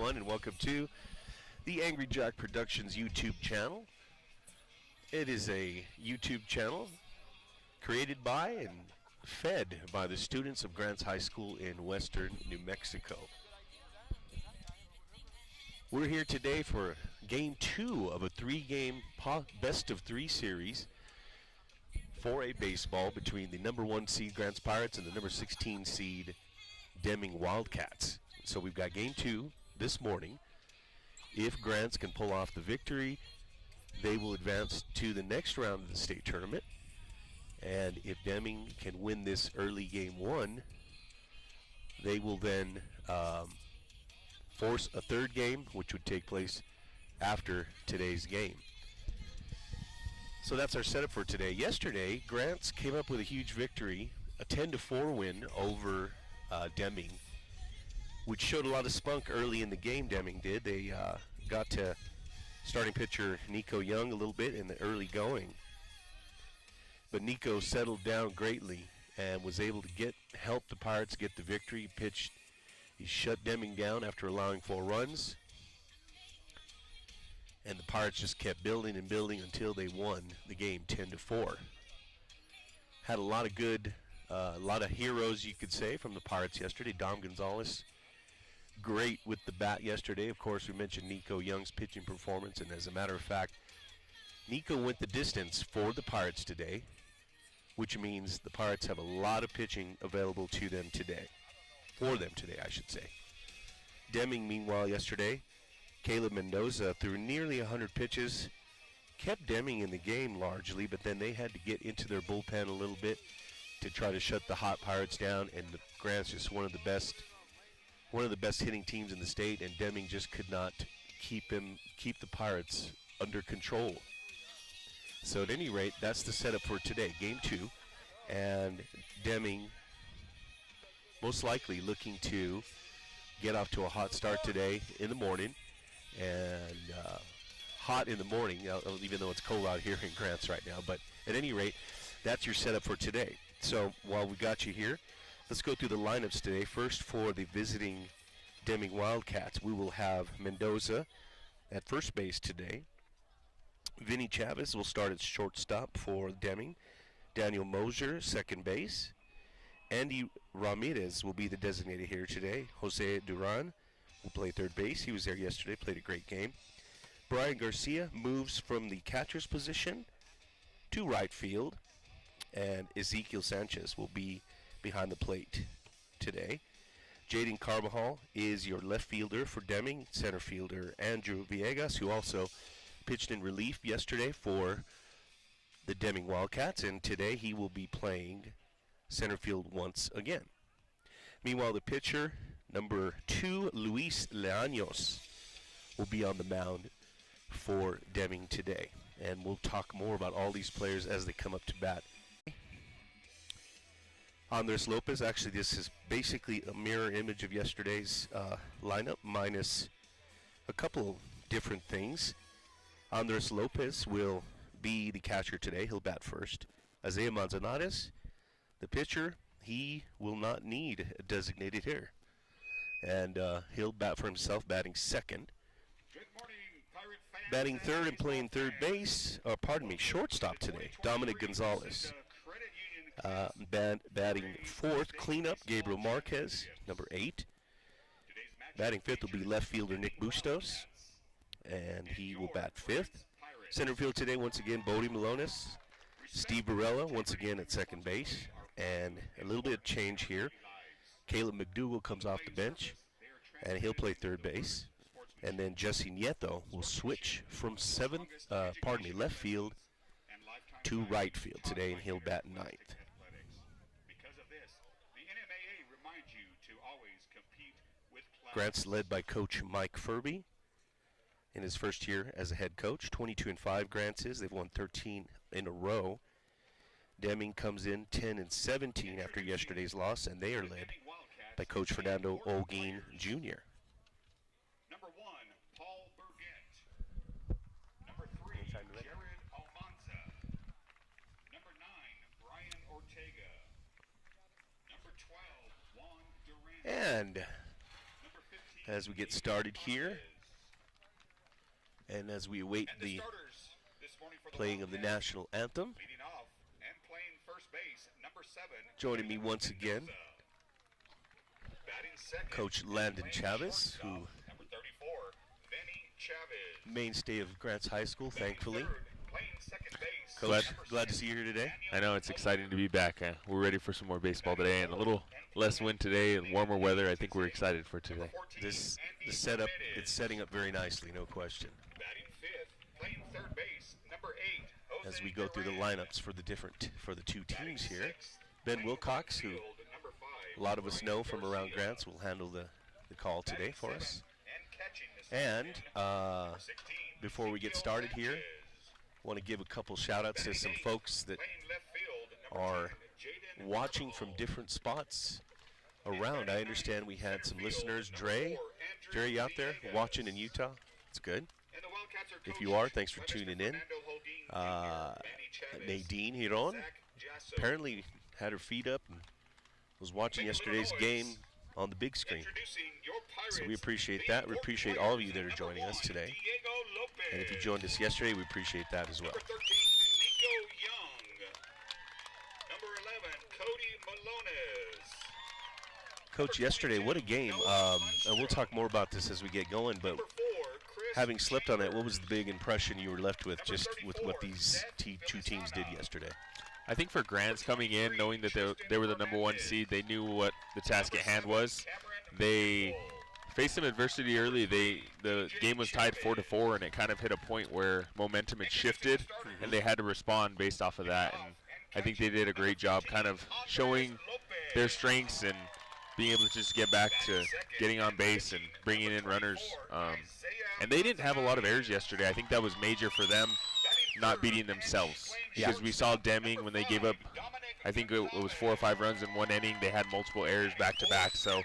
And welcome to the Angry Jack Productions YouTube channel. It is a YouTube channel created by and fed by the students of Grants High School in western New Mexico. We're here today for game 2 of a 3-game best of 3 series for a baseball between the number 1 seed Grants Pirates and the number 16 seed Deming Wildcats. So we've got game 2 this morning. If Grants can pull off the victory, they will advance to the next round of the state tournament. And if Deming can win this early game 1, they will then force a third game, which would take place after today's game. So that's our setup for today. Yesterday, Grants came up with a huge victory, a 10-4 win over Deming, which showed a lot of spunk early in the game. Deming did. They got to starting pitcher Nico Young a little bit in the early going, but Nico settled down greatly and was able to help the Pirates get the victory. He shut Deming down after allowing 4 runs, and the Pirates just kept building and building until they won the game 10-4. Had a lot of heroes, you could say, from the Pirates yesterday. Dom Gonzalez, great with the bat yesterday. Of course, we mentioned Nico Young's pitching performance, and as a matter of fact, Nico went the distance for the Pirates today, which means the Pirates have a lot of pitching available to them today. For them today, I should say. Deming, meanwhile, yesterday, Caleb Mendoza threw nearly 100 pitches, kept Deming in the game largely, but then they had to get into their bullpen a little bit to try to shut the hot Pirates down, and the Grants just one of the best hitting teams in the state, and Deming just could not keep the Pirates under control. So at any rate, that's the setup for today, game 2, and Deming most likely looking to get off to a hot start today in the morning, and hot in the morning, even though it's cold out here in Grants right now. But at any rate, that's your setup for today. So while we got you here, let's go through the lineups today. First, for the visiting Deming Wildcats, we will have Mendoza at first base today. Vinny Chavez will start at shortstop for Deming. Daniel Mosier, second base. Andy Ramirez will be the designated hitter today. Jose Duran will play third base. He was there yesterday, played a great game. Brian Garcia moves from the catcher's position to right field, and Ezekiel Sanchez will be behind the plate today. Jaden Carvajal is your left fielder for Deming. Center fielder Andrew Villegas, who also pitched in relief yesterday for the Deming Wildcats, and today he will be playing center field once again. Meanwhile, the pitcher, number 2, Luis Leaños, will be on the mound for Deming today. And we'll talk more about all these players as they come up to bat. Andres Lopez, actually this is basically a mirror image of yesterday's lineup, minus a couple different things. Andres Lopez will be the catcher today. He'll bat first. Isaiah Manzanares, the pitcher, he will not need a designated hitter, and he'll bat for himself, batting second. Good morning, Pirate fans. Batting third and playing third base, shortstop today, Dominic Gonzalez. Batting fourth, cleanup, Gabriel Marquez, number 8. Batting fifth will be left fielder Nick Bustos, and he will bat fifth. Center field today, once again, Bodie Malonis. Steve Barella, once again, at second base. And a little bit of change here. Caleb McDougall comes off the bench, and he'll play third base. And then Jesse Nieto will switch from left field to right field today, and he'll bat ninth. Because of this, the NMAA reminds you to always compete with class. Grants led by Coach Mike Furby in his first year as a head coach. 22-5 Grants is. They've won 13 in a row. Deming comes in 10-17 after yesterday's loss, and they are led by Coach Fernando Olguin Jr. Number 1, Paul Burgett. Number 3, Jared Almanza. Number 9, Brian Ortega. Number 12, Juan Duran. And Number 15, as we get started here, and as we await the playing of the national anthem. Leading off and playing first base, number 7. Joining me once again, Batting second, Coach Landon playing Chavez, shortstop, who number 34, Vinny Chavez. mainstay of Grants High School, thankfully. Third, playing second base, Coach, number glad to 6, see you here today. I know it's exciting to be back. We're ready for some more baseball today, and a little less wind today and warmer weather. I think we're excited for today. The setup, it's setting up very nicely, no question. Batting fifth, playing third base, number 8, Jose As we go through the Duran. lineups for the two Batting teams here, sixth, Ben playing Wilcox, who field, number 5, a lot of us know from Ryan around Garcia. Grants, will handle the call today Batting for us. seventh and catching this And afternoon, number 16, before we get Ezekiel started here, Sanchez. want to give a couple shout outs to Batting some eighth, folks that playing left field, number are 10, Jaden watching Marble. from different spots around. I understand we had some listeners. Dre, you out there watching in Utah? It's good. And the Wildcats are If you coached are, thanks for by Mr. tuning in. Fernando Holding Jr., Manny Chavez, Nadine Hiron Zach Jasso. apparently had her feet up and was watching yesterday's game on the big screen. Introducing your Pirates, So we appreciate the that. We important appreciate all of you that players. are joining us Number today. 1, Diego Lopez. And if you joined us yesterday, we appreciate that as well. Number 13, Nico Young. Number 11, Cody Malones. Coach, yesterday, what a game. And we'll talk more about this as we get going, but Number 4, Chris having slept on it, what was the Chambers. big impression you were left with Number just with what 34, these Seth two teams did Villasana. yesterday? I think for Grants coming in, knowing that they were the number 1 seed, they knew what the task at hand was. They faced some adversity early. The game was tied 4-4, and it kind of hit a point where momentum had shifted, and they had to respond based off of that. And I think they did a great job kind of showing their strengths and being able to just get back to getting on base and bringing in runners. And they didn't have a lot of errors yesterday. I think that was major for them, not beating themselves. Because we saw Deming when they gave up, I think it was 4 or 5 runs in one inning. They had multiple errors back to back. So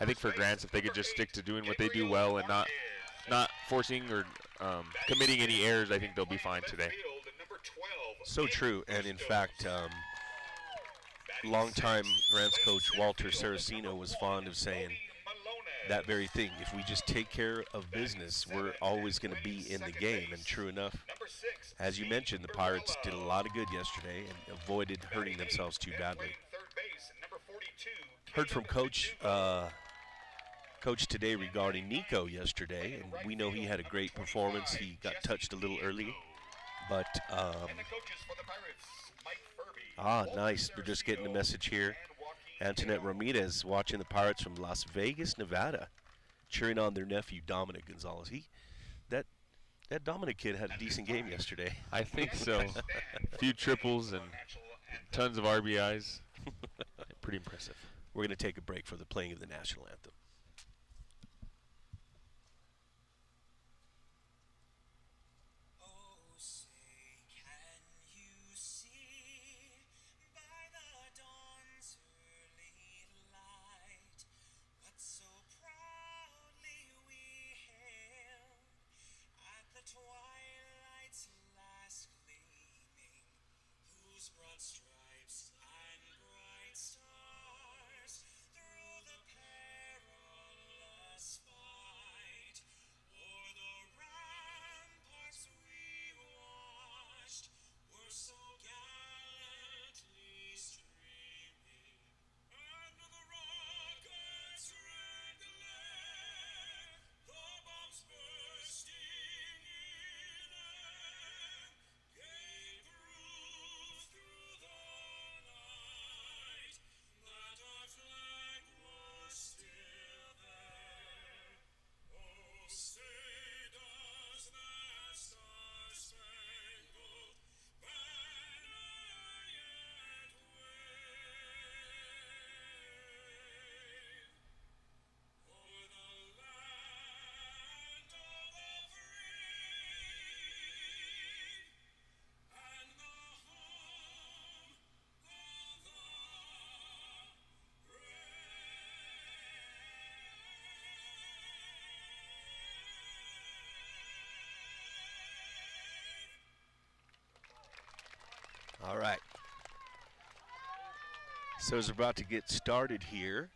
I think for Grants, if they could just stick to doing what they do well and not forcing or committing any errors, I think they'll be fine today. So true, and in fact, longtime Grants coach Walter Saraceno was fond of saying that very thing. If we just take care of business, we're always going to be in the game. And true enough, as you mentioned, the Pirates did a lot of good yesterday and avoided hurting themselves too badly. Heard from Coach today regarding Nico yesterday, and we know he had a great performance. He got touched a little early, but nice. We're just getting the message here. Antoinette Ramirez watching the Pirates from Las Vegas, Nevada, cheering on their nephew Dominic Gonzalez. That Dominic kid had a decent game yesterday. I think so. A few triples and tons of RBIs. Pretty impressive. We're going to take a break for the playing of the national anthem. Stripes and bright stars through the perilous fight, o'er the ramparts we watched, were so gallantly streaming, and the rockets' red glare, the bombs bursting in air, gave proof through the night that our flag was still there. Oh, say does that star-spangled banner yet wave o'er the land of the free and the home of the brave. All right. So as we're about to get started here,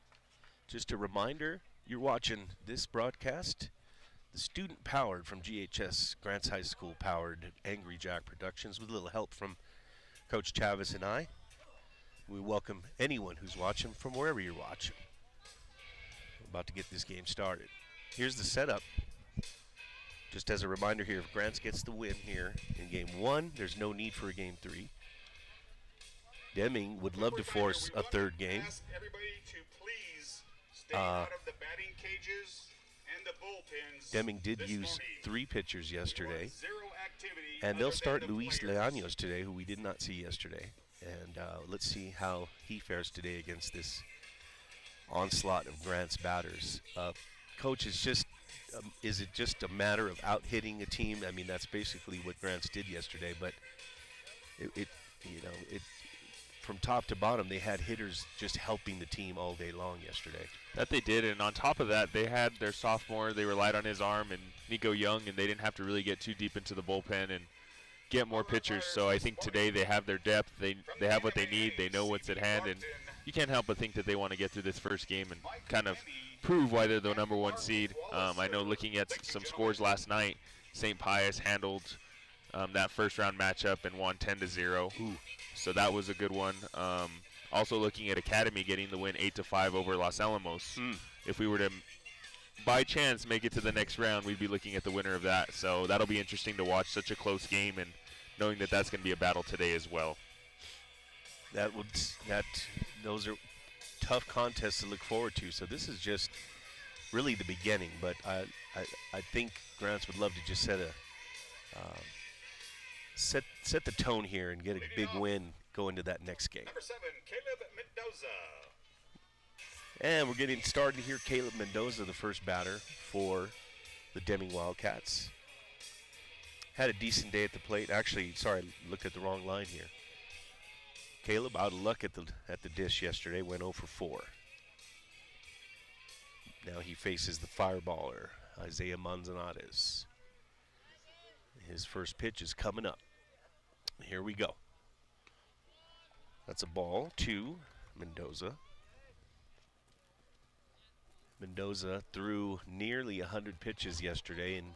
just a reminder You're watching this broadcast, the student-powered from GHS, Grants High School-powered Angry Jack Productions, with a little help from Coach Chavez and I. We welcome anyone who's watching from wherever you're watching. We're about to get this game started. Here's the setup. Just as a reminder here, if Grants gets the win here in Game 1, there's no need for a Game 3. Deming would love to force a third game. Ask everybody to please stay out of the batting cages and the bullpens. Deming did this use morning. 3 pitchers yesterday. Zero activity And they'll other start than the Luis players. Leaños today, who we did not see yesterday. And let's see how he fares today against this onslaught of Grant's batters. Coach, is it just a matter of out-hitting a team? I mean, that's basically what Grants did yesterday. But it from top to bottom, they had hitters just helping the team all day long yesterday. That they did, and on top of that, they had their sophomore. They relied on his arm and Nico Young, and they didn't have to really get too deep into the bullpen and get more pitchers. So I think today they have their depth. They have what they need. They know what's at hand, and you can't help but think that they want to get through this first game and kind of prove why they're the number 1 seed. I know looking at some scores last night, St. Pius handled that first round matchup and won 10-0. So that was a good one. Also looking at Academy getting the win 8-5 over Los Alamos. If we were to by chance make it to the next round, we'd be looking at the winner of that. So that'll be interesting to watch, such a close game, and knowing that that's going to be a battle today as well. Those are tough contests to look forward to. So this is just really the beginning. But I think Grants would love to just set the tone here and get a big win going to that next game. Number 7, Caleb Mendoza. And we're getting started here. Caleb Mendoza, the first batter for the Deming Wildcats. Had a decent day at the plate. Actually, sorry, looked at the wrong line here. Caleb out of luck at the dish yesterday, went 0 for 4. Now he faces the fireballer, Isaiah Manzanares. His first pitch is coming up. Here we go. That's a ball to Mendoza. Mendoza threw nearly 100 pitches yesterday and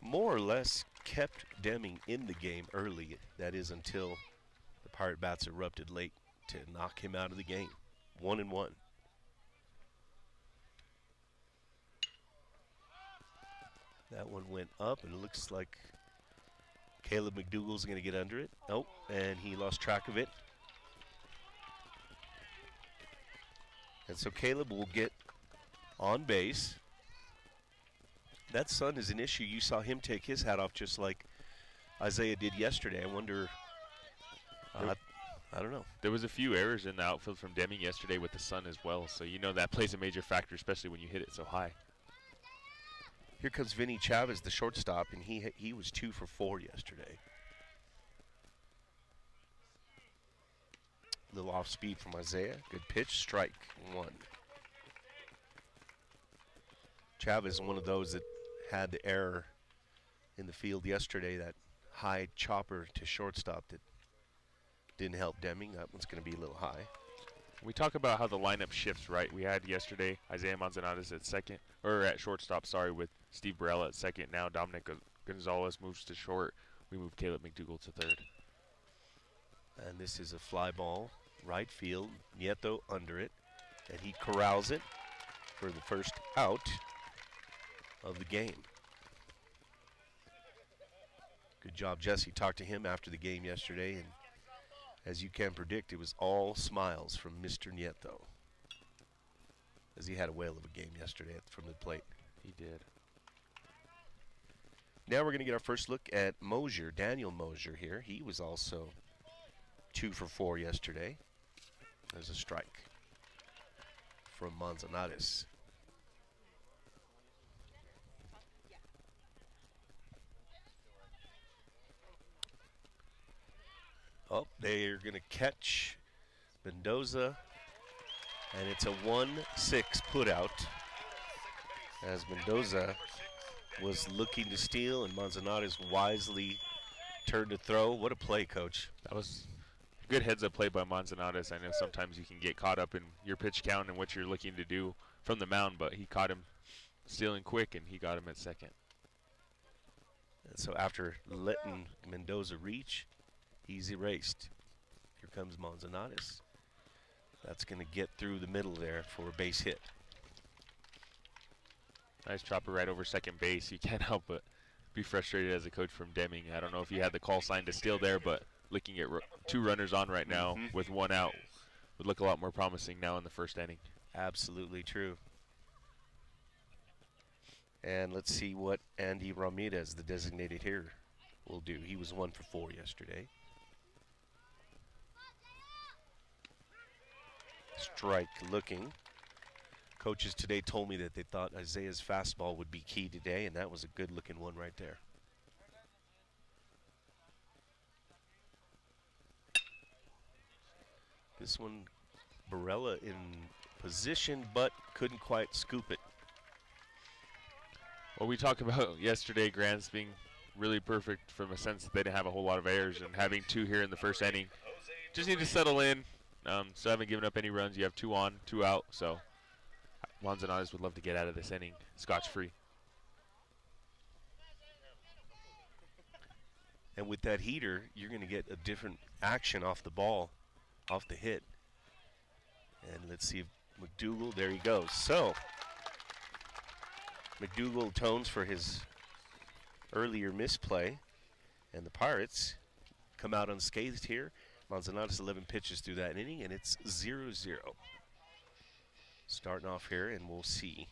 more or less kept Deming in the game early. That is until the Pirate Bats erupted late to knock him out of the game. 1-1. That one went up, and it looks like Caleb McDougal's going to get under it. Oh, and he lost track of it. And so Caleb will get on base. That sun is an issue. You saw him take his hat off just like Isaiah did yesterday. I wonder, I don't know. There was a few errors in the outfield from Deming yesterday with the sun as well, so you know that plays a major factor, especially when you hit it so high. Here comes Vinny Chavez, the shortstop, and he was 2 for 4 yesterday. Little off speed from Isaiah. Good pitch, strike 1. Chavez is one of those that had the error in the field yesterday, that high chopper to shortstop that didn't help Deming. That one's going to be a little high. We talk about how the lineup shifts, right? We had yesterday Isaiah Manzanares at shortstop, with Steve Barella at second. Now Dominic Gonzalez moves to short. We move Caleb McDougal to third. And this is a fly ball, right field. Nieto under it, and he corrals it for the first out of the game. Good job, Jesse. Talked to him after the game yesterday, and as you can predict, it was all smiles from Mr. Nieto, as he had a whale of a game yesterday from the plate. He did. Now we're going to get our first look at Mosier, Daniel Mosier here. He was also 2 for 4 yesterday. There's a strike from Manzanares. Oh, they're going to catch Mendoza, and it's a 1-6 putout as Mendoza was looking to steal, and Manzanares wisely turned to throw. What a play, Coach. That was good heads-up play by Manzanares. I know sometimes you can get caught up in your pitch count and what you're looking to do, from the mound, but he caught him stealing quick, and he got him at second. And so after letting Mendoza reach, he's erased. Here comes Manzanares. That's going to get through the middle there for a base hit. Nice chopper right over second base. You can't help but be frustrated as a coach from Deming. I don't know if you had the call sign to steal there, but looking at 2 runners on right now with 1 out would look a lot more promising now in the first inning. Absolutely true. And let's see what Andy Ramirez, the designated hitter, will do. He was 1 for 4 yesterday. Strike looking. Coaches today told me that they thought Isaiah's fastball would be key today, and that was a good-looking one right there. This one, Barella in position, but couldn't quite scoop it. Well, we talked about yesterday Grants being really perfect from a sense that they didn't have a whole lot of errors, and having 2 here in the first inning. Just need to settle in. So haven't given up any runs. You have 2 on, 2 out, so Manzanares would love to get out of this inning scotch-free. And with that heater, you're going to get a different action off the ball, off the hit. And let's see if McDougal, there he goes. So, McDougal atones for his earlier misplay, and the Pirates come out unscathed here. Manzanares 11 pitches through that inning, and it's 0-0. Starting off here, and we'll see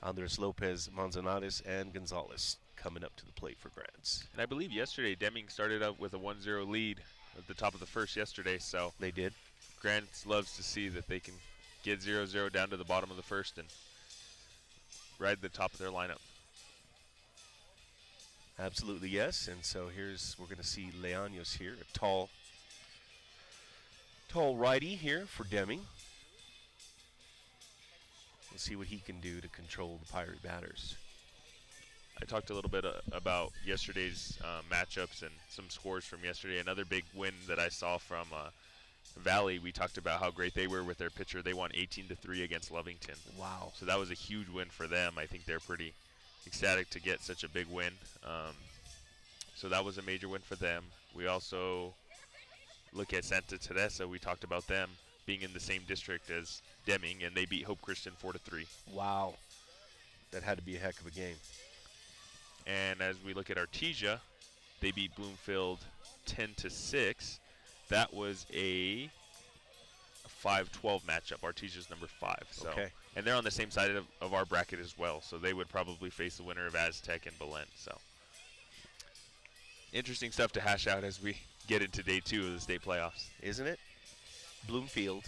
Andres Lopez, Manzanares, and Gonzalez coming up to the plate for Grants. And I believe yesterday Deming started out with a 1-0 lead at the top of the first yesterday, so They did. Grants loves to see that they can get 0-0 down to the bottom of the first and ride the top of their lineup. Absolutely, yes. And so we're going to see Leaños here, a tall righty here for Deming. We'll see what he can do to control the Pirate batters. I talked a little bit about yesterday's matchups and some scores from yesterday. Another big win that I saw from Valley, we talked about how great they were with their pitcher. They won 18-3 against Lovington. Wow. So that was a huge win for them. I think they're pretty ecstatic to get such a big win. So that was a major win for them. We also look at Santa Teresa. We talked about them being in the same district as Deming, and they beat Hope Christian 4-3. Wow. That had to be a heck of a game. And as we look at Artesia, they beat Bloomfield 10-6. That was a 5-12 matchup. Artesia's number 5. So, Okay. And they're on the same side of our bracket as well. So they would probably face the winner of Aztec and Belen. So interesting stuff to hash out as we get into day 2 of the state playoffs. Isn't it? Bloomfield,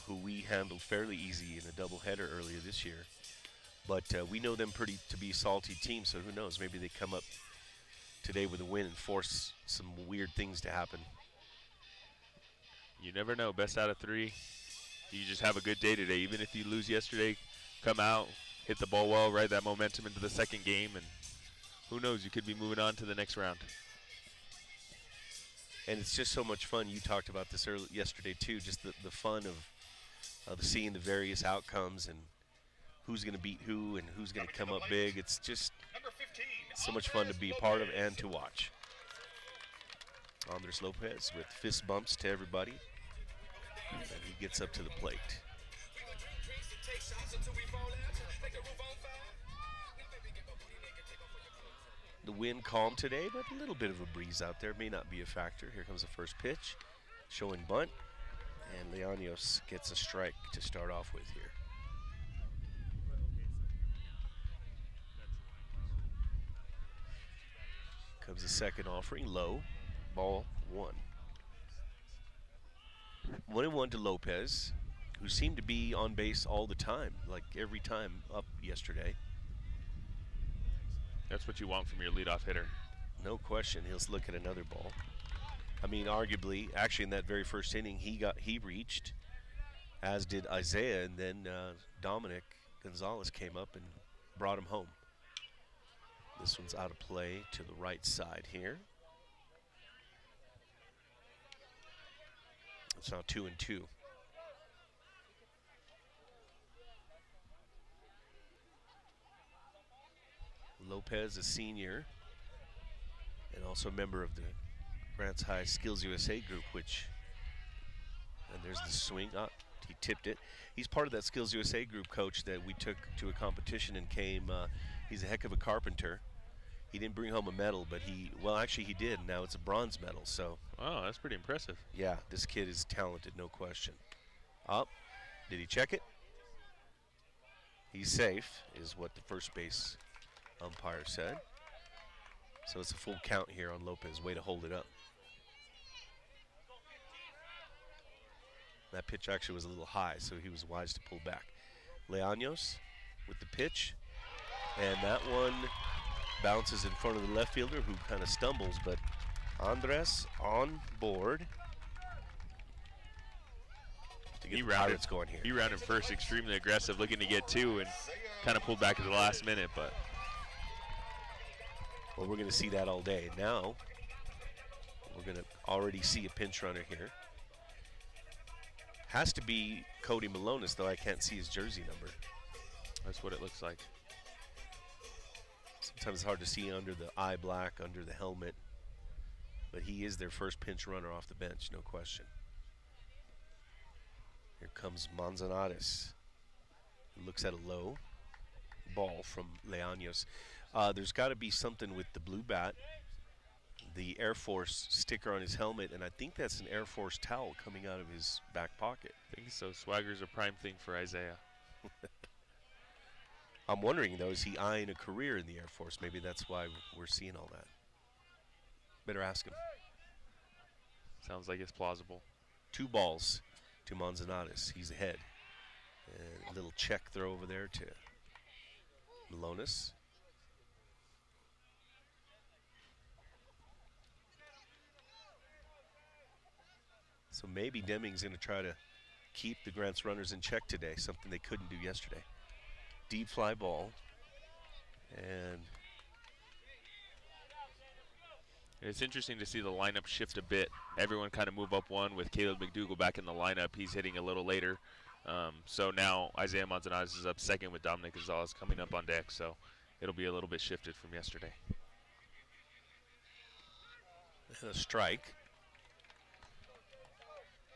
who we handled fairly easy in a doubleheader earlier this year. But we know them to be a salty team, so who knows? Maybe they come up today with a win and force some weird things to happen. You never know. Best out of 3. You just have a good day today. Even if you lose yesterday, come out, hit the ball well, ride that momentum into the second game, and who knows? You could be moving on to the next round. And it's just so much fun. You talked about this yesterday, too, just the fun of seeing the various outcomes and who's going to beat who and who's going to come up big. It's just so much fun to be a part of and to watch. Andres Lopez with fist bumps to everybody. And he gets up to the plate. The wind calm today, but a little bit of a breeze out there. May not be a factor. Here comes the first pitch. Showing bunt. And Leaños gets a strike to start off with here. Comes the second offering, low, ball 1. 1-1 to Lopez, who seemed to be on base all the time, like every time up yesterday. That's what you want from your leadoff hitter. No question, he'll look at another ball. I mean, arguably, actually in that very first inning, he reached, as did Isaiah, and then Dominic Gonzalez came up and brought him home. This one's out of play to the right side here. It's now 2-2. Lopez, a senior, and also a member of the Grants High Skills USA group, and there's the swing. He tipped it. He's part of that Skills USA group, coach, that we took to a competition and came. He's a heck of a carpenter. He didn't bring home a medal, but actually he did. Now it's a bronze medal, so. Oh, that's pretty impressive. Yeah, this kid is talented, no question. Up. Did he check it? He's safe, is what the first base umpire said. So it's a full count here on Lopez. Way to hold it up. That pitch actually was a little high, so he was wise to pull back. Leaños with the pitch. And that one bounces in front of the left fielder, who kind of stumbles, but Andres on board. He rounded first, extremely aggressive, looking to get two, and kind of pulled back at the last minute. But well, we're going to see that all day. Now we're going to already see a pinch runner here. Has to be Cody Malonis, though I can't see his jersey number. That's what it looks like. Sometimes it's hard to see under the eye black, under the helmet. But he is their first pinch runner off the bench, no question. Here comes Manzanares. He looks at a low ball from Leaños. There's got to be something with the blue bat, the Air Force sticker on his helmet, and I think that's an Air Force towel coming out of his back pocket. I think so. Swagger's a prime thing for Isaiah. I'm wondering, though, is he eyeing a career in the Air Force? Maybe that's why we're seeing all that. Better ask him. Sounds like it's plausible. 2 balls to Manzanares. He's ahead. And a little check throw over there to Malonis. So maybe Deming's going to try to keep the Grants runners in check today, something they couldn't do yesterday. Deep fly ball. And it's interesting to see the lineup shift a bit. Everyone kind of move up one with Caleb McDougall back in the lineup. He's hitting a little later. So now Isaiah Manzanares is up second with Dominic Gonzalez coming up on deck. So it'll be a little bit shifted from yesterday. And a strike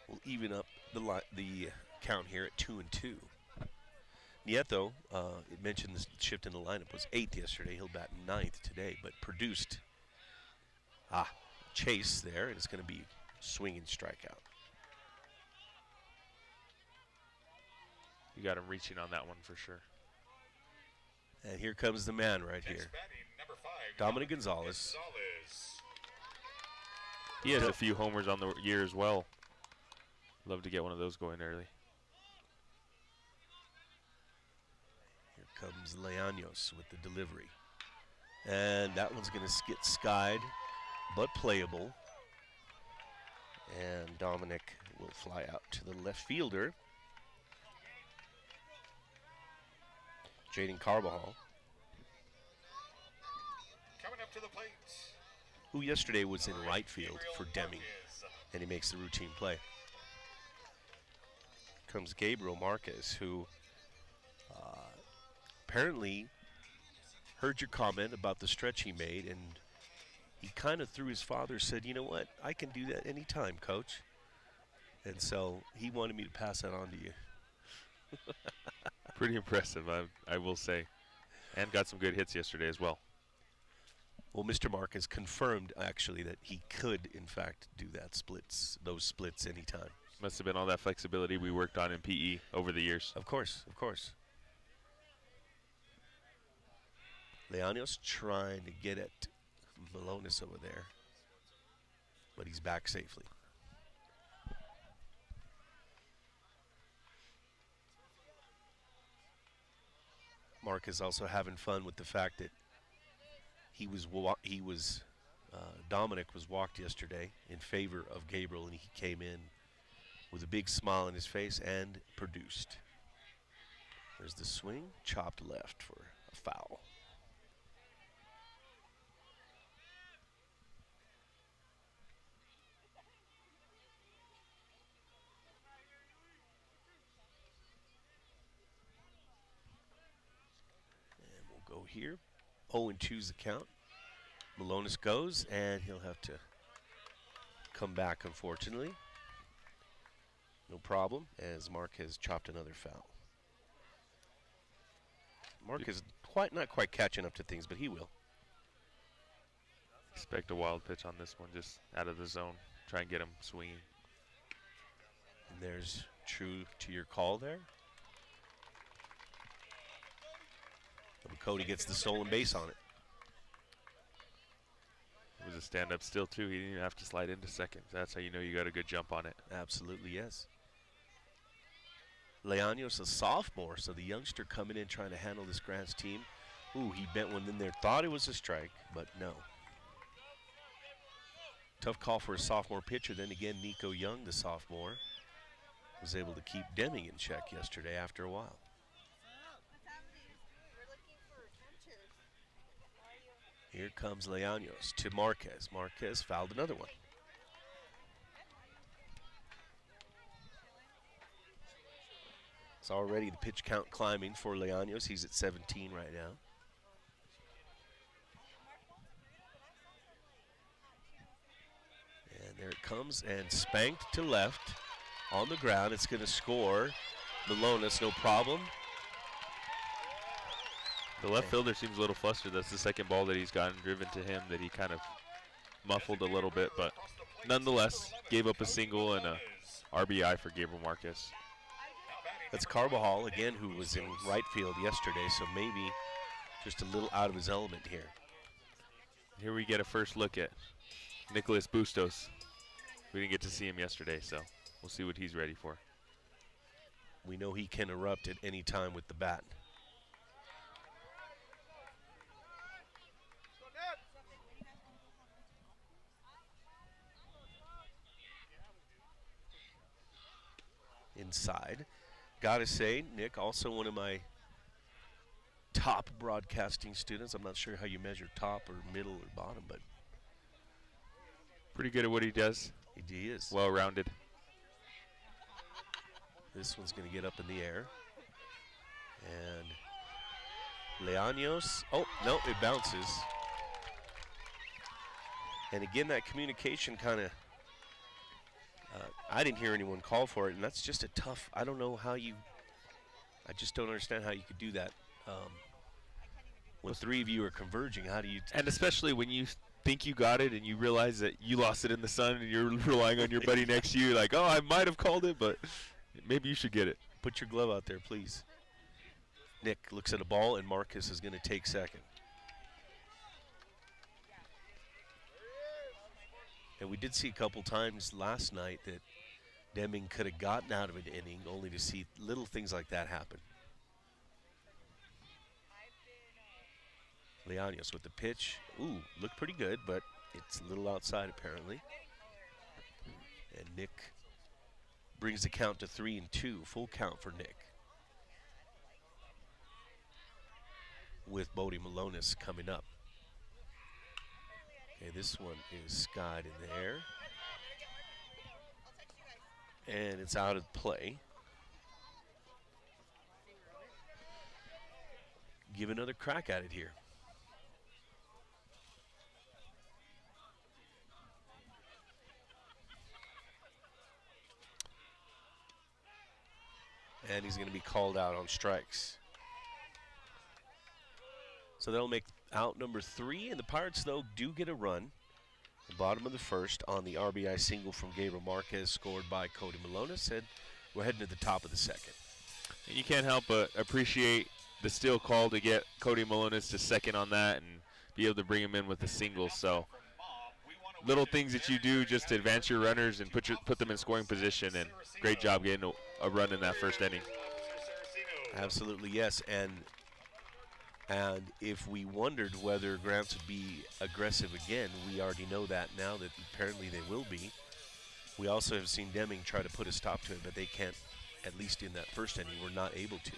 will even up the count here at 2-2. Nieto, it mentioned the shift in the lineup, was 8th yesterday. He'll bat 9th today, but produced chase there, and it's going to be swinging strikeout. You got him reaching on that one for sure. And here comes the man right here, Number 5, Dominic Gonzalez. He has a few homers on the year as well. Love to get one of those going early. Here comes Leaños with the delivery. And that one's going to get skied, but playable. And Dominic will fly out to the left fielder. Jaden Carbajal, Coming up to the plate. who yesterday was in right field for Deming, and he makes the routine play. Comes Gabriel Marquez, who apparently heard your comment about the stretch he made, and he kind of through his father said, you know what, I can do that anytime, coach. And so he wanted me to pass that on to you. Pretty impressive, I will say. And got some good hits yesterday as well. Well, Mr. Marquez confirmed, actually, that he could, in fact, do those splits anytime. Must have been all that flexibility we worked on in PE over the years. Of course, of course. Leaños trying to get at Malonis over there, but he's back safely. Mark is also having fun with the fact that Dominic was walked yesterday in favor of Gabriel, and he came in with a big smile on his face and produced. There's the swing, chopped left for a foul. And we'll go here. 0-2's the count. Malonis goes, and he'll have to come back, unfortunately. No problem, as Marquez chopped another foul. Marquez not quite catching up to things, but he will. Expect a wild pitch on this one, just out of the zone. Try and get him swinging. And there's true to your call there. And Cody gets the stolen base on it. It was a stand-up still, too. He didn't even have to slide into second. That's how you know you got a good jump on it. Absolutely, yes. Leaños, a sophomore, so the youngster coming in trying to handle this Grants team. Ooh, he bent one in there. Thought it was a strike, but no. Tough call for a sophomore pitcher. Then again, Nico Young, the sophomore, was able to keep Deming in check yesterday after a while. Here comes Leaños to Marquez. Marquez fouled another one. It's already the pitch count climbing for Leaños. He's at 17 right now. And there it comes, and spanked to left on the ground. It's going to score. Malonis, no problem. The left fielder seems a little flustered. That's the second ball that he's gotten driven to him that he kind of muffled a little bit, but nonetheless gave up a single and a RBI for Gabriel Marquez. That's Carbajal again, who was in right field yesterday, so maybe just a little out of his element here. Here we get a first look at Nicholas Bustos. We didn't get to see him yesterday, so we'll see what he's ready for. We know he can erupt at any time with the bat. Inside. Gotta say, Nick, also one of my top broadcasting students. I'm not sure how you measure top or middle or bottom, but pretty good at what he does. he is. Well-rounded. This one's going to get up in the air. And Leaños, oh, no, it bounces. And again, that communication kind of, I didn't hear anyone call for it, and that's just a tough, I don't know how you, I just don't understand how you could do that. When three of you are converging, how do you? And especially when you think you got it and you realize that you lost it in the sun and you're relying on your buddy next to you, like, oh, I might have called it, but maybe you should get it. Put your glove out there, please. Nick looks at a ball, and Marcus is going to take second. And we did see a couple times last night that Deming could have gotten out of an inning only to see little things like that happen. Leaños with the pitch. Ooh, looked pretty good, but it's a little outside apparently. And Nick brings the count to 3-2. Full count for Nick. With Bodie Malonis coming up. Okay, this one is skied in the air. And it's out of play. Give another crack at it here. And he's going to be called out on strikes. So that'll make out number 3, and the Pirates, though, do get a run. The bottom of the first on the RBI single from Gabriel Marquez, scored by Cody Malonis, and we're heading to the top of the second. And you can't help but appreciate the steal call to get Cody Malonis to second on that and be able to bring him in with a single. So little things that you do just to advance your runners and put them in scoring position, and great job getting a run in that first inning. Absolutely, yes. And if we wondered whether Grants would be aggressive again, we already know that now that apparently they will be. We also have seen Deming try to put a stop to it, but they can't, at least in that first inning, were not able to.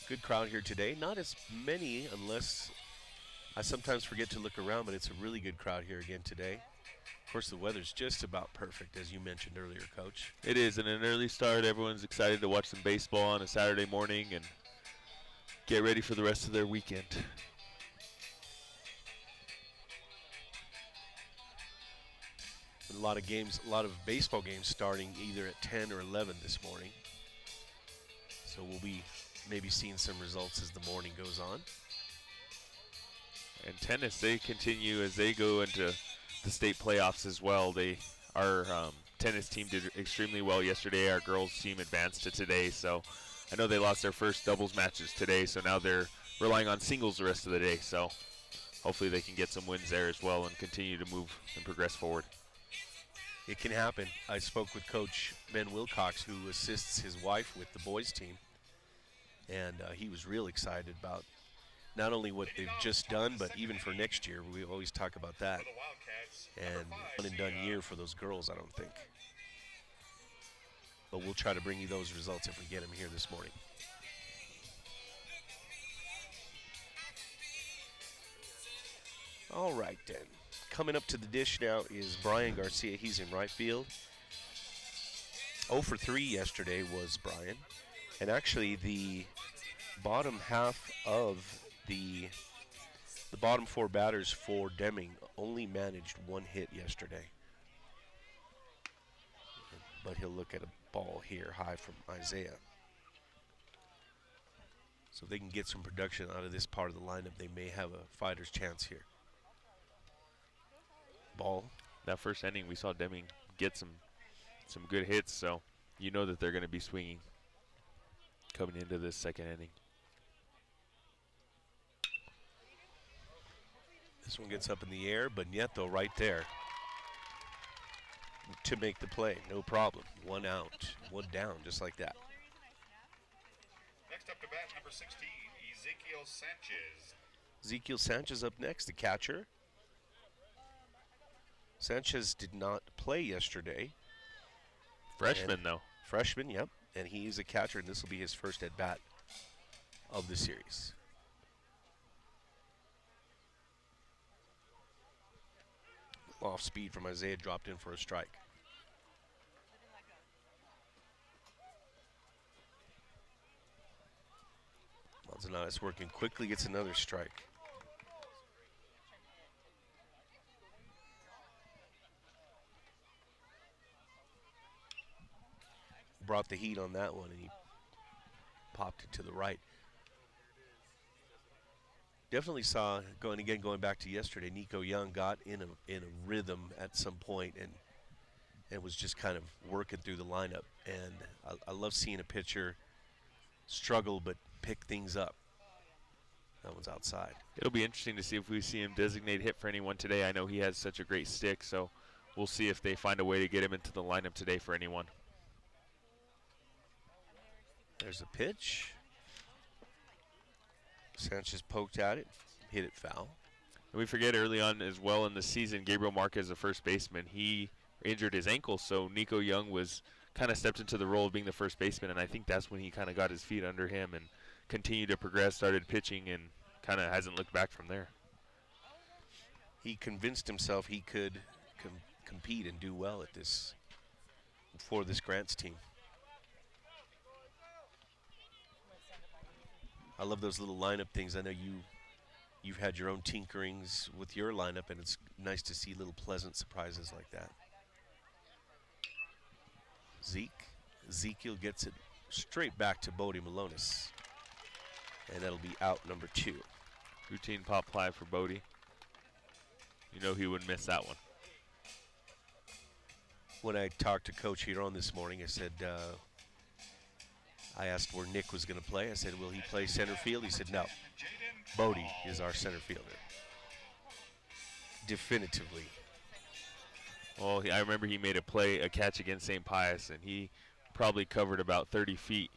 Good crowd here today. Not as many, unless I sometimes forget to look around, but it's a really good crowd here again today. Of course, the weather's just about perfect, as you mentioned earlier, Coach. It is, and an early start. Everyone's excited to watch some baseball on a Saturday morning and get ready for the rest of their weekend. A lot of games, a lot of baseball games starting either at 10 or 11 this morning. So we'll be maybe seeing some results as the morning goes on. And tennis, they continue as they go into the state playoffs as well. Our tennis team did extremely well yesterday. Our girls team advanced to today. So I know they lost their first doubles matches today. So now they're relying on singles the rest of the day. So hopefully they can get some wins there as well and continue to move and progress forward. It can happen. I spoke with Coach Ben Wilcox, who assists his wife with the boys team. And he was real excited about not only what they've just done, but even for next year. We always talk about that. And one and done year for those girls, I don't think. But we'll try to bring you those results if we get them here this morning. All right, then. Coming up to the dish now is Brian Garcia. He's in right field. 0 for 3 yesterday was Brian. And actually, the bottom half of the bottom 4 batters for Deming only managed 1 hit yesterday. But he'll look at a ball here high from Isaiah. So if they can get some production out of this part of the lineup, they may have a fighter's chance here. Ball. That first inning, we saw Deming get some good hits, so you know that they're going to be swinging coming into this second inning. This one gets up in the air, but Nieto right there to make the play. No problem. 1 out, 1 down, just like that. Next up to bat, number 16, Ezekiel Sanchez. Ezekiel Sanchez up next, the catcher. Sanchez did not play yesterday. Freshman, though. Freshman, yep. And he's a catcher, and this will be his first at-bat of the series. Off speed from Isaiah, dropped in for a strike. Manzanares working quickly, gets another strike. Brought the heat on that one, and he popped it to the right. Definitely saw, going back to yesterday, Nico Young got in a rhythm at some point and was just kind of working through the lineup. And I love seeing a pitcher struggle but pick things up. That one's outside. It'll be interesting to see if we see him designate hit for anyone today. I know he has such a great stick, so we'll see if they find a way to get him into the lineup today for anyone. There's a pitch. Sanchez poked at it, hit it foul. And we forget early on as well in the season, Gabriel Marquez, the first baseman, he injured his ankle, so Nico Young was kind of stepped into the role of being the first baseman, and I think that's when he kind of got his feet under him and continued to progress, started pitching, and kind of hasn't looked back from there. He convinced himself he could compete and do well at this for this Grants team. I love those little lineup things. I know you've had your own tinkerings with your lineup, and it's nice to see little pleasant surprises like that. Ezekiel gets it straight back to Bodie Malonis, and that'll be out number 2. Routine pop fly for Bodie. You know he wouldn't miss that one. When I talked to Coach Huron this morning, I said, I asked where Nick was going to play. I said, will he play center field? He said, no. Bodie is our center fielder. Definitively. Well, I remember he made a catch against St. Pius, and he probably covered about 30 feet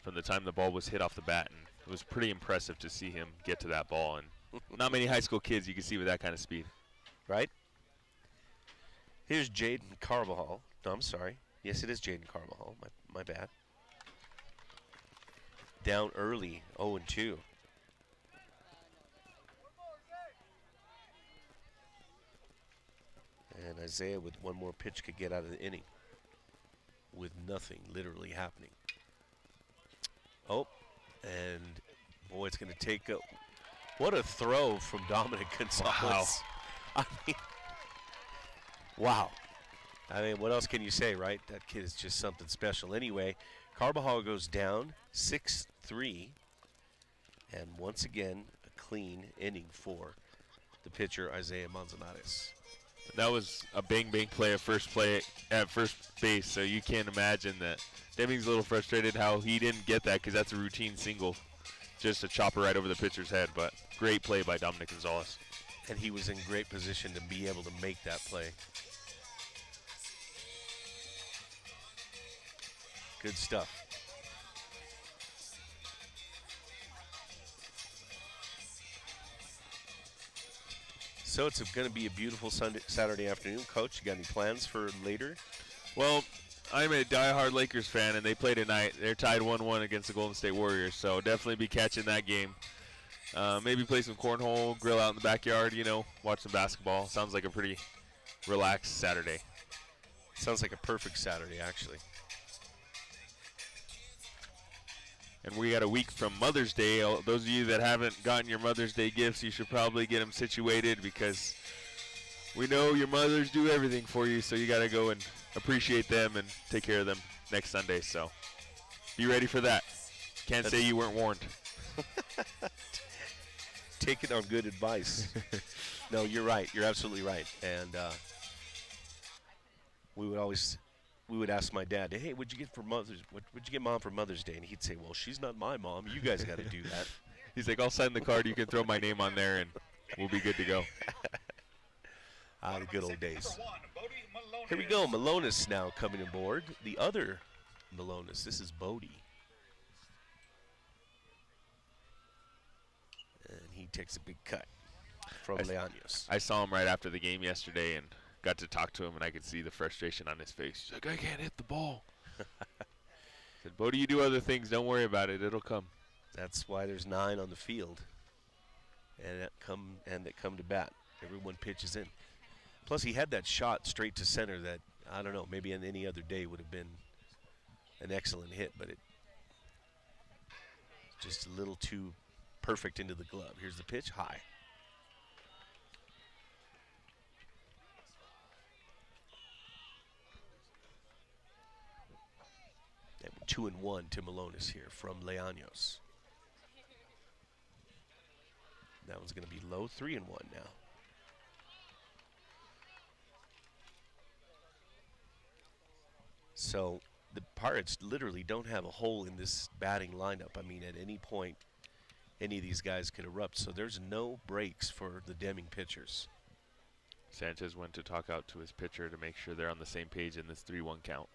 from the time the ball was hit off the bat, and it was pretty impressive to see him get to that ball. And not many high school kids you can see with that kind of speed. Right? Here's Jaden Carbajal. No, I'm sorry. Yes, it is Jaden Carbajal. My bad. Down early, 0-2. And Isaiah with one more pitch could get out of the inning with nothing literally happening. Oh, and boy, it's going to take a, what a throw from Dominic Gonzalez. Wow. I mean, wow. I mean, what else can you say, right? That kid is just something special. Anyway, Carbajal goes down 6-3. And once again, a clean inning for the pitcher, Isaiah Manzanares. That was a bang-bang play at first base, so you can't imagine that. Deming's a little frustrated how he didn't get that because that's a routine single. Just a chopper right over the pitcher's head, but great play by Dominic Gonzalez. And he was in great position to be able to make that play. Good stuff. So it's going to be a beautiful Saturday afternoon. Coach, you got any plans for later? Well, I'm a diehard Lakers fan, and they play tonight. They're tied 1-1 against the Golden State Warriors, so definitely be catching that game. Maybe play some cornhole, grill out in the backyard, watch some basketball. Sounds like a pretty relaxed Saturday. Sounds like a perfect Saturday, actually. And we got a week from Mother's Day. Those of you that haven't gotten your Mother's Day gifts, you should probably get them situated because we know your mothers do everything for you, so you got to go and appreciate them and take care of them next Sunday. So be ready for that. Can't say you weren't warned. Take it on good advice. No, you're right. You're absolutely right. And we would ask my dad, hey, what'd you get Mom for Mother's Day? And he'd say, well, she's not my mom. You guys got to do that. He's like, I'll sign the card. You can throw my name on there, and we'll be good to go. The good old days. Here we go. Malonis now coming aboard. The other Malonis. This is Bodie. And he takes a big cut from Leaños. I saw him right after the game yesterday and got to talk to him, and I could see the frustration on his face. He's like, I can't hit the ball. I said, Bodie, you do other things. Don't worry about it. It'll come. That's why there's 9 on the field and that come to bat. Everyone pitches in. Plus, he had that shot straight to center that, I don't know, maybe on any other day would have been an excellent hit, but it just a little too perfect into the glove. Here's the pitch, high. And 2-1 to Malonis here from Leaños. That one's going to be low, 3-1 now. So the Pirates literally don't have a hole in this batting lineup. I mean, at any point, any of these guys could erupt. So there's no breaks for the Deming pitchers. Sanchez went to talk out to his pitcher to make sure they're on the same page in this 3-1 count.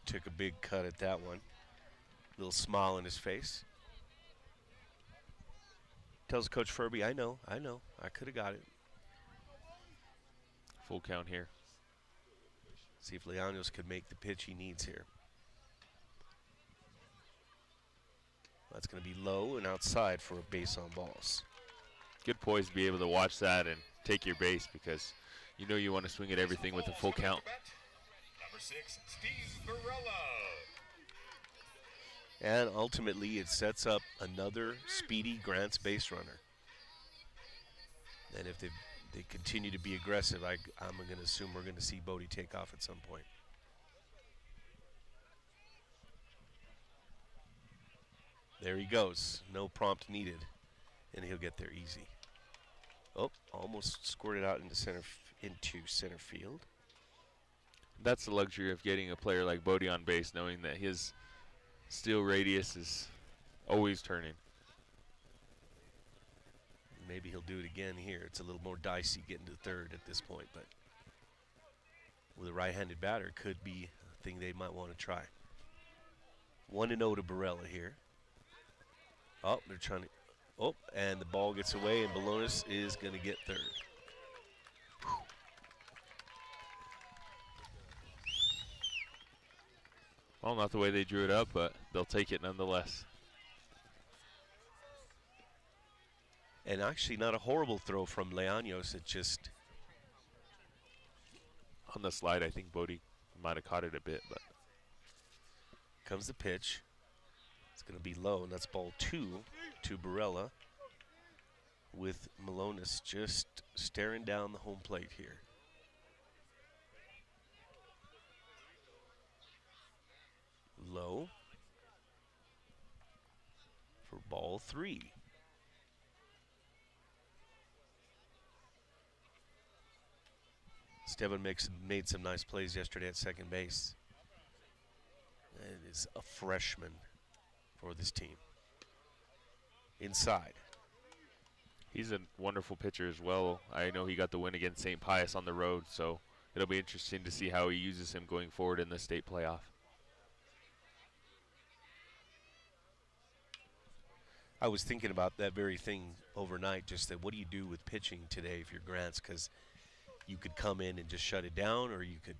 Took a big cut at that one. Little smile on his face. Tells Coach Furby, I know, I could have got it. Full count here. See if Leaños could make the pitch he needs here. That's going to be low and outside for a base on balls. Good poise to be able to watch that and take your base because you know you want to swing at everything with a full count. Number 6, Steve Barella. And ultimately, it sets up another speedy Grants base runner. And if they continue to be aggressive, I'm going to assume we're going to see Bodie take off at some point. There he goes. No prompt needed. And he'll get there easy. Oh, almost squirted out into center field. That's the luxury of getting a player like Bodie on base, knowing that his steal radius is always turning. Maybe he'll do it again here. It's a little more dicey getting to third at this point, but with a right-handed batter, could be a thing they might want to try. 1-0 to Barella here. Oh, they're trying to. Oh, and the ball gets away, and Malonis is going to get third. Well, not the way they drew it up, but they'll take it nonetheless. And actually not a horrible throw from Leaños. It just On the slide, I think Bodie might have caught it a bit, but comes the pitch. It's going to be low, and that's ball 2 to Barella, with Malonis just staring down the home plate here. Low for ball 3. Steven made some nice plays yesterday at second base. And is a freshman for this team. Inside. he's a wonderful pitcher as well. I know he got the win against St. Pius on the road, so it'll be interesting to see how he uses him going forward in the state playoff. I was thinking about that very thing overnight, just that what do you do with pitching today if you're Grants? Because you could come in and just shut it down, or you could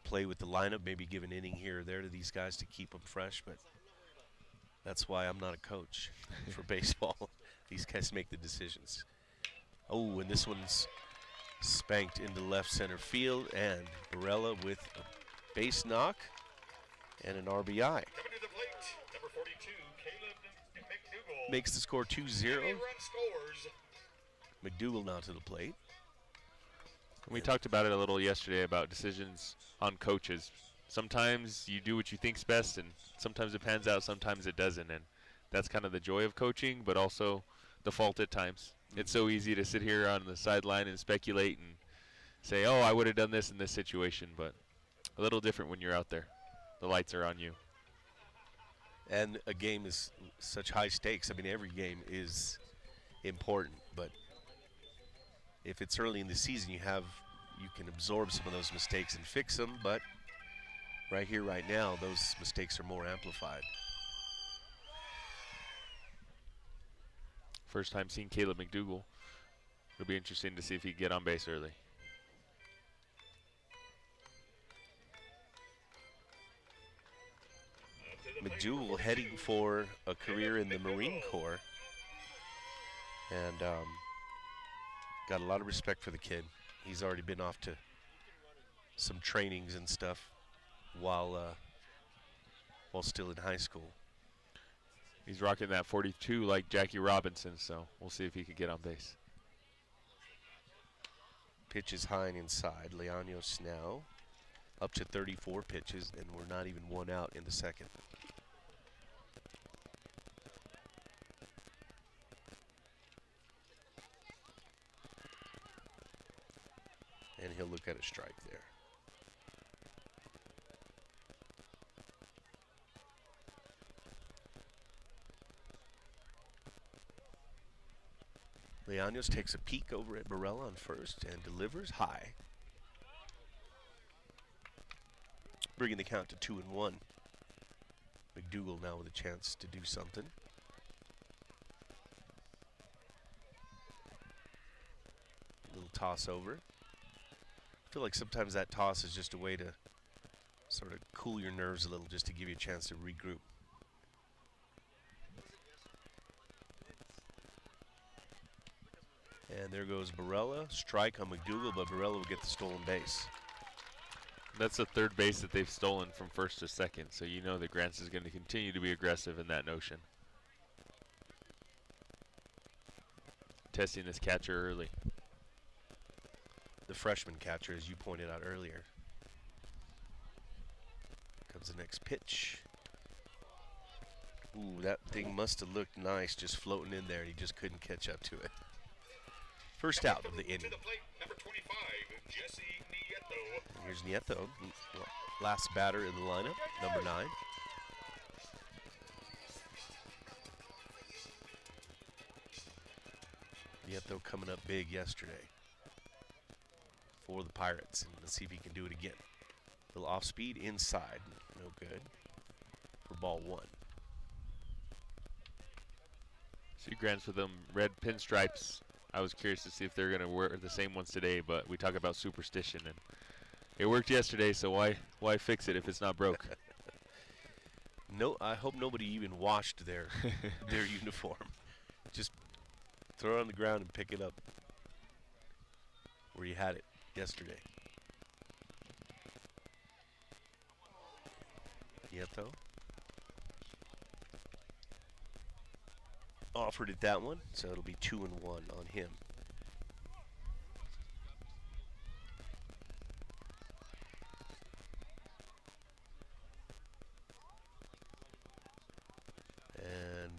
play with the lineup, maybe give an inning here or there to these guys to keep them fresh. But that's why I'm not a coach for baseball. These guys make the decisions. Oh, and this one's spanked into left center field, and Barella with a base knock and an RBI. Coming to the plate, number 42, Caleb McDougal. Makes the score 2-0. Run scores. McDougal now to the plate. We talked about it a little yesterday about decisions on coaches. Sometimes you do what you think's best, and sometimes it pans out, sometimes it doesn't, and that's kind of the joy of coaching, but also the fault at times. It's so easy to sit here on the sideline and speculate and say, oh, I would have done this in this situation, but a little different when you're out there. The lights are on you. And a game is such high stakes. I mean, every game is important, but if it's early in the season, you can absorb some of those mistakes and fix them, but right here, right now, those mistakes are more amplified. First time seeing Caleb McDougal. It'll be interesting to see if he can get on base early. McDougal heading for a career in the Marine Corps, and got a lot of respect for the kid. He's already been off to some trainings and stuff while still in high school. He's rocking that 42 like Jackie Robinson, so we'll see if he can get on base. Pitch is high and inside. Leaños now up to 34 pitches, and we're not even one out in the second. And he'll look at a strike there. Leaños takes a peek over at Barella on first and delivers high, bringing the count to 2-1. McDougal now with a chance to do something. Little toss over. I feel like sometimes that toss is just a way to sort of cool your nerves a little, just to give you a chance to regroup. And there goes Barella. Strike on McDougal, but Barella will get the stolen base. That's the third base that they've stolen from first to second, so you know that Grants is going to continue to be aggressive in that notion. Testing this catcher early. The freshman catcher, as you pointed out earlier. Comes the next pitch. Ooh, that thing must have looked nice just floating in there, and he just couldn't catch up to it. First out of the inning. To the plate, number 25, Jesse Nieto. Here's Nieto, last batter in the lineup, number 9. Nieto coming up big yesterday for the Pirates, and let's see if he can do it again. A little off speed inside, no good for ball 1. See Grants with them red pinstripes. I was curious to see if they're going to wear the same ones today, but we talk about superstition, and it worked yesterday, so why fix it if it's not broke? No, I hope nobody even washed their uniform. Just Throw it on the ground and pick it up where you had it yesterday. Nieto. Offered it that one, so it'll be 2-1 on him. And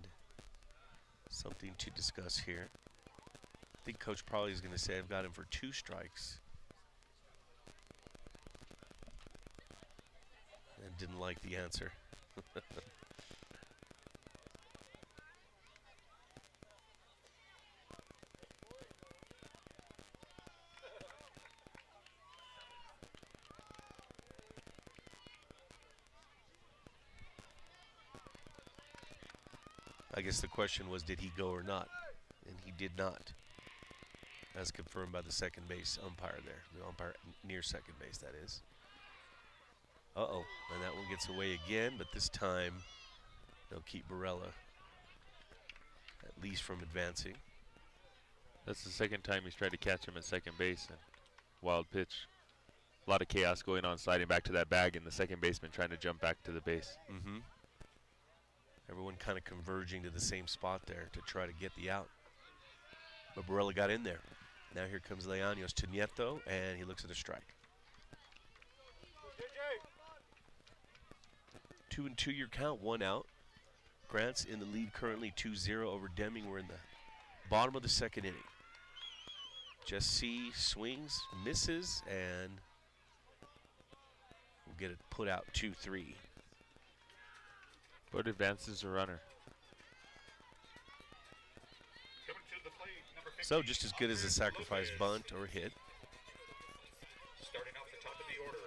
something to discuss here. I think Coach probably is going to say I've got him for 2 strikes. And didn't like the answer. I guess the question was, did he go or not? And he did not, as confirmed by the second base umpire there. The umpire near second base, that is. Uh-oh, and that one gets away again, but this time they'll keep Barella at least from advancing. That's the second time he's tried to catch him at second base. And wild pitch. A lot of chaos going on, sliding back to that bag, and the second baseman trying to jump back to the base. Mm-hmm. Everyone kind of converging to the same spot there to try to get the out. But Barella got in there. Now here comes Leaños to Nieto, and he looks at a strike. 2-2 your count, 1 out. Grant's in the lead currently 2-0 over Deming. We're in the bottom of the second inning. Jesse swings, misses, and we'll get it put out 2-3. But advances a runner. Coming to the plate, number 15, So just as good as a sacrifice bunt or hit. starting off the top of the order.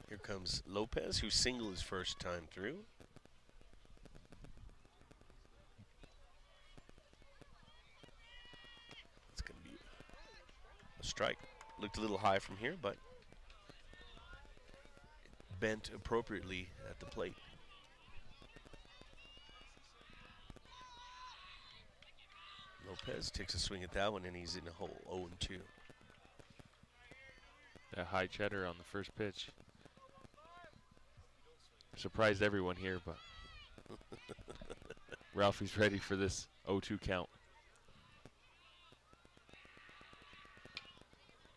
Here comes Lopez, who singled his first time through. It's going to be a strike. Looked a little high from here, but bent appropriately at the plate. Lopez takes a swing at that one, and he's in a hole, 0-2. That high cheddar on the first pitch. Surprised everyone here, but Ralphie's ready for this 0-2 count.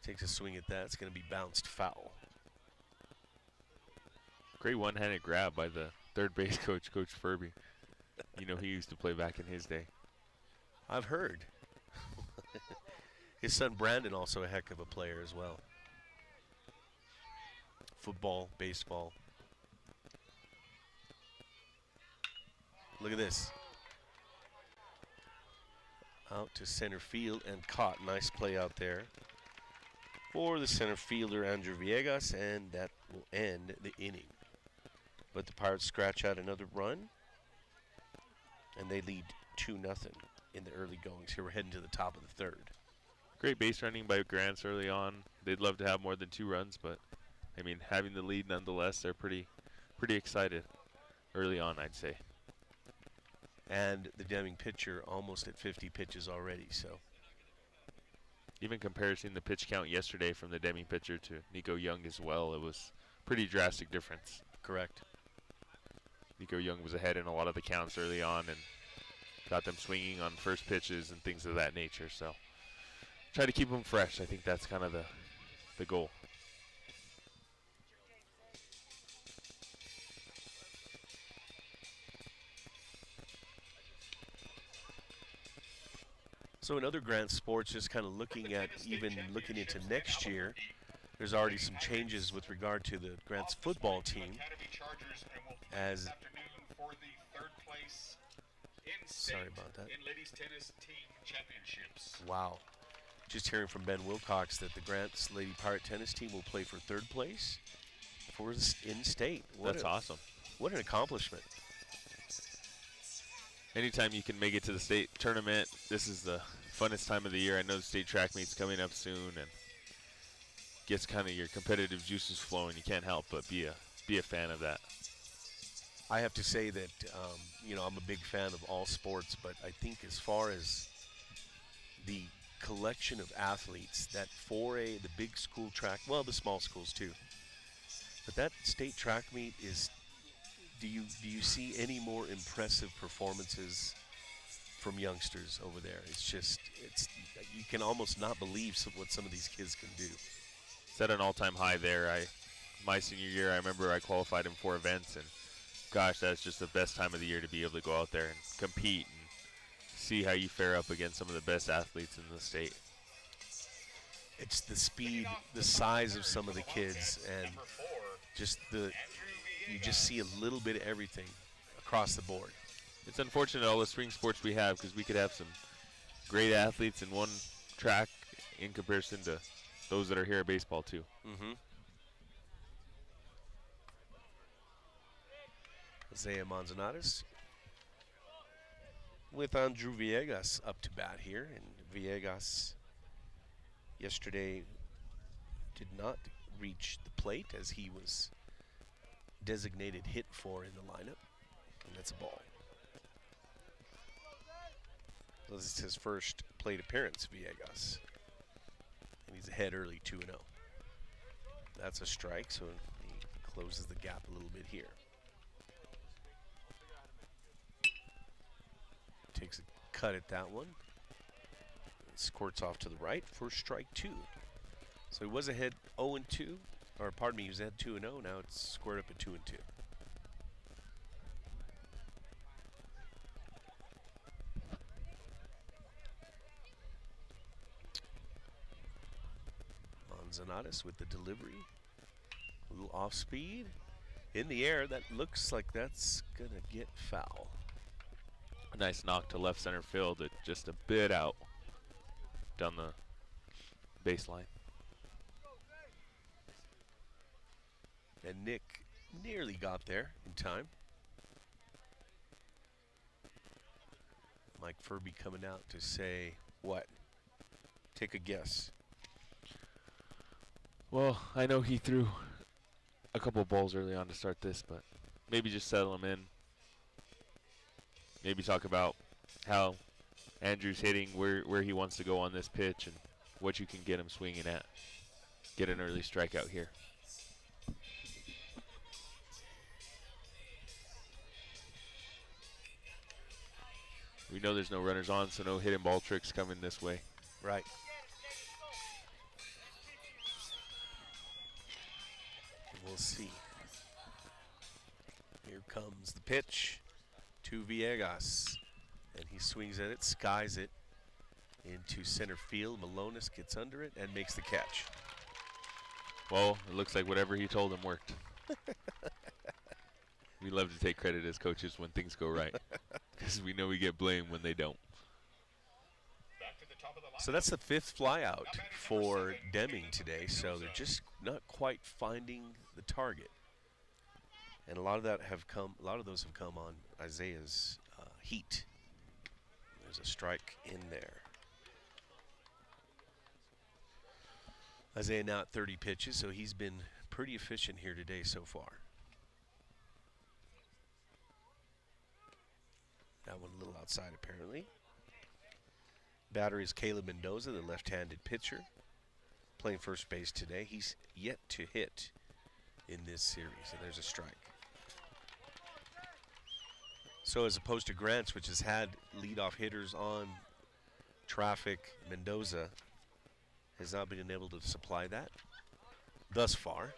Takes a swing at that. It's going to be bounced foul. Great one-handed grab by the third base coach, Coach Furby. You know, he used to play back in his day. I've heard. His son Brandon also a heck of a player as well. Football, baseball. Look at this. Out to center field and caught. Nice play out there for the center fielder, Andrew Villegas, and that will end the inning. But the Pirates scratch out another run, and they lead 2-0 in the early goings. Here we're heading to the top of the third. Great base running by Grants early on. They'd love to have more than 2 runs, but I mean, having the lead nonetheless, they're pretty excited early on, I'd say. And the Deming pitcher almost at 50 pitches already, so. Even comparing the pitch count yesterday from the Deming pitcher to Nico Young as well, it was pretty drastic difference. Correct. Nico Young was ahead in a lot of the counts early on and got them swinging on first pitches and things of that nature. So try to keep them fresh. I think that's kind of the goal. So in other Grant sports, just kind of looking at even looking into next year, there's already some changes with regard to the Grant's football team. As sorry about that. In ladies tennis team championships. Wow. Just hearing from Ben Wilcox that the Grant's Lady Pirate tennis team will play for 3rd place for in-state. That's awesome. What an accomplishment. Anytime you can make it to the state tournament, this is the funnest time of the year. I know the state track meet's coming up soon and gets kind of your competitive juices flowing. You can't help but be a be a fan of that. I have to say that, I'm a big fan of all sports, but I think as far as the collection of athletes, that 4A, the big school track, well, the small schools too, but that state track meet is, do you see any more impressive performances from youngsters over there? You can almost not believe what some of these kids can do. Set an all-time high there. My senior year, I remember I qualified in 4 events, and gosh, that's just the best time of the year to be able to go out there and compete and see how you fare up against some of the best athletes in the state. It's the speed, the size of some of the kids, and you just see a little bit of everything across the board. It's unfortunate all the swing sports we have, because we could have some great athletes in one track in comparison to those that are here at baseball too. Mm-hmm. Isaiah Manzanares with Andrew Villegas up to bat here, and Villegas yesterday did not reach the plate as he was designated hit for in the lineup, and that's a ball. So this is his first plate appearance, Villegas, and he's ahead early 2-0. That's a strike, so he closes the gap a little bit here. Takes a cut at that one. Squirts off to the right for strike 2. So he was ahead 0-2, or pardon me, he was ahead 2-0. Now it's squared up at 2-2. Manzanares with the delivery. A little off speed. In the air, that looks like that's going to get foul. A nice knock to left center field, it just a bit out down the baseline. And Nick nearly got there in time. Mike Furby coming out to say what? Take a guess. Well, I know he threw a couple balls early on to start this, but maybe just settle him in. Maybe talk about how Andrew's hitting, where he wants to go on this pitch, and what you can get him swinging at. Get an early strikeout here. We know there's no runners on, so no hidden ball tricks coming this way. Right. We'll see. Here comes the pitch to Villegas, and he swings at it, skies it into center field. Malonis gets under it and makes the catch. Well, it looks like whatever he told him worked. We love to take credit as coaches when things go right, because we know we get blamed when they don't. So that's the 5th flyout for Deming today, so they're just not quite finding the target. And a lot of those have come on Isaiah's heat. There's a strike in there. Isaiah now at 30 pitches, so he's been pretty efficient here today so far. That one a little outside apparently. Batter is Caleb Mendoza, the left-handed pitcher, playing first base today. He's yet to hit in this series, and there's a strike. So as opposed to Grants, which has had leadoff hitters on traffic, Mendoza has not been able to supply that thus far.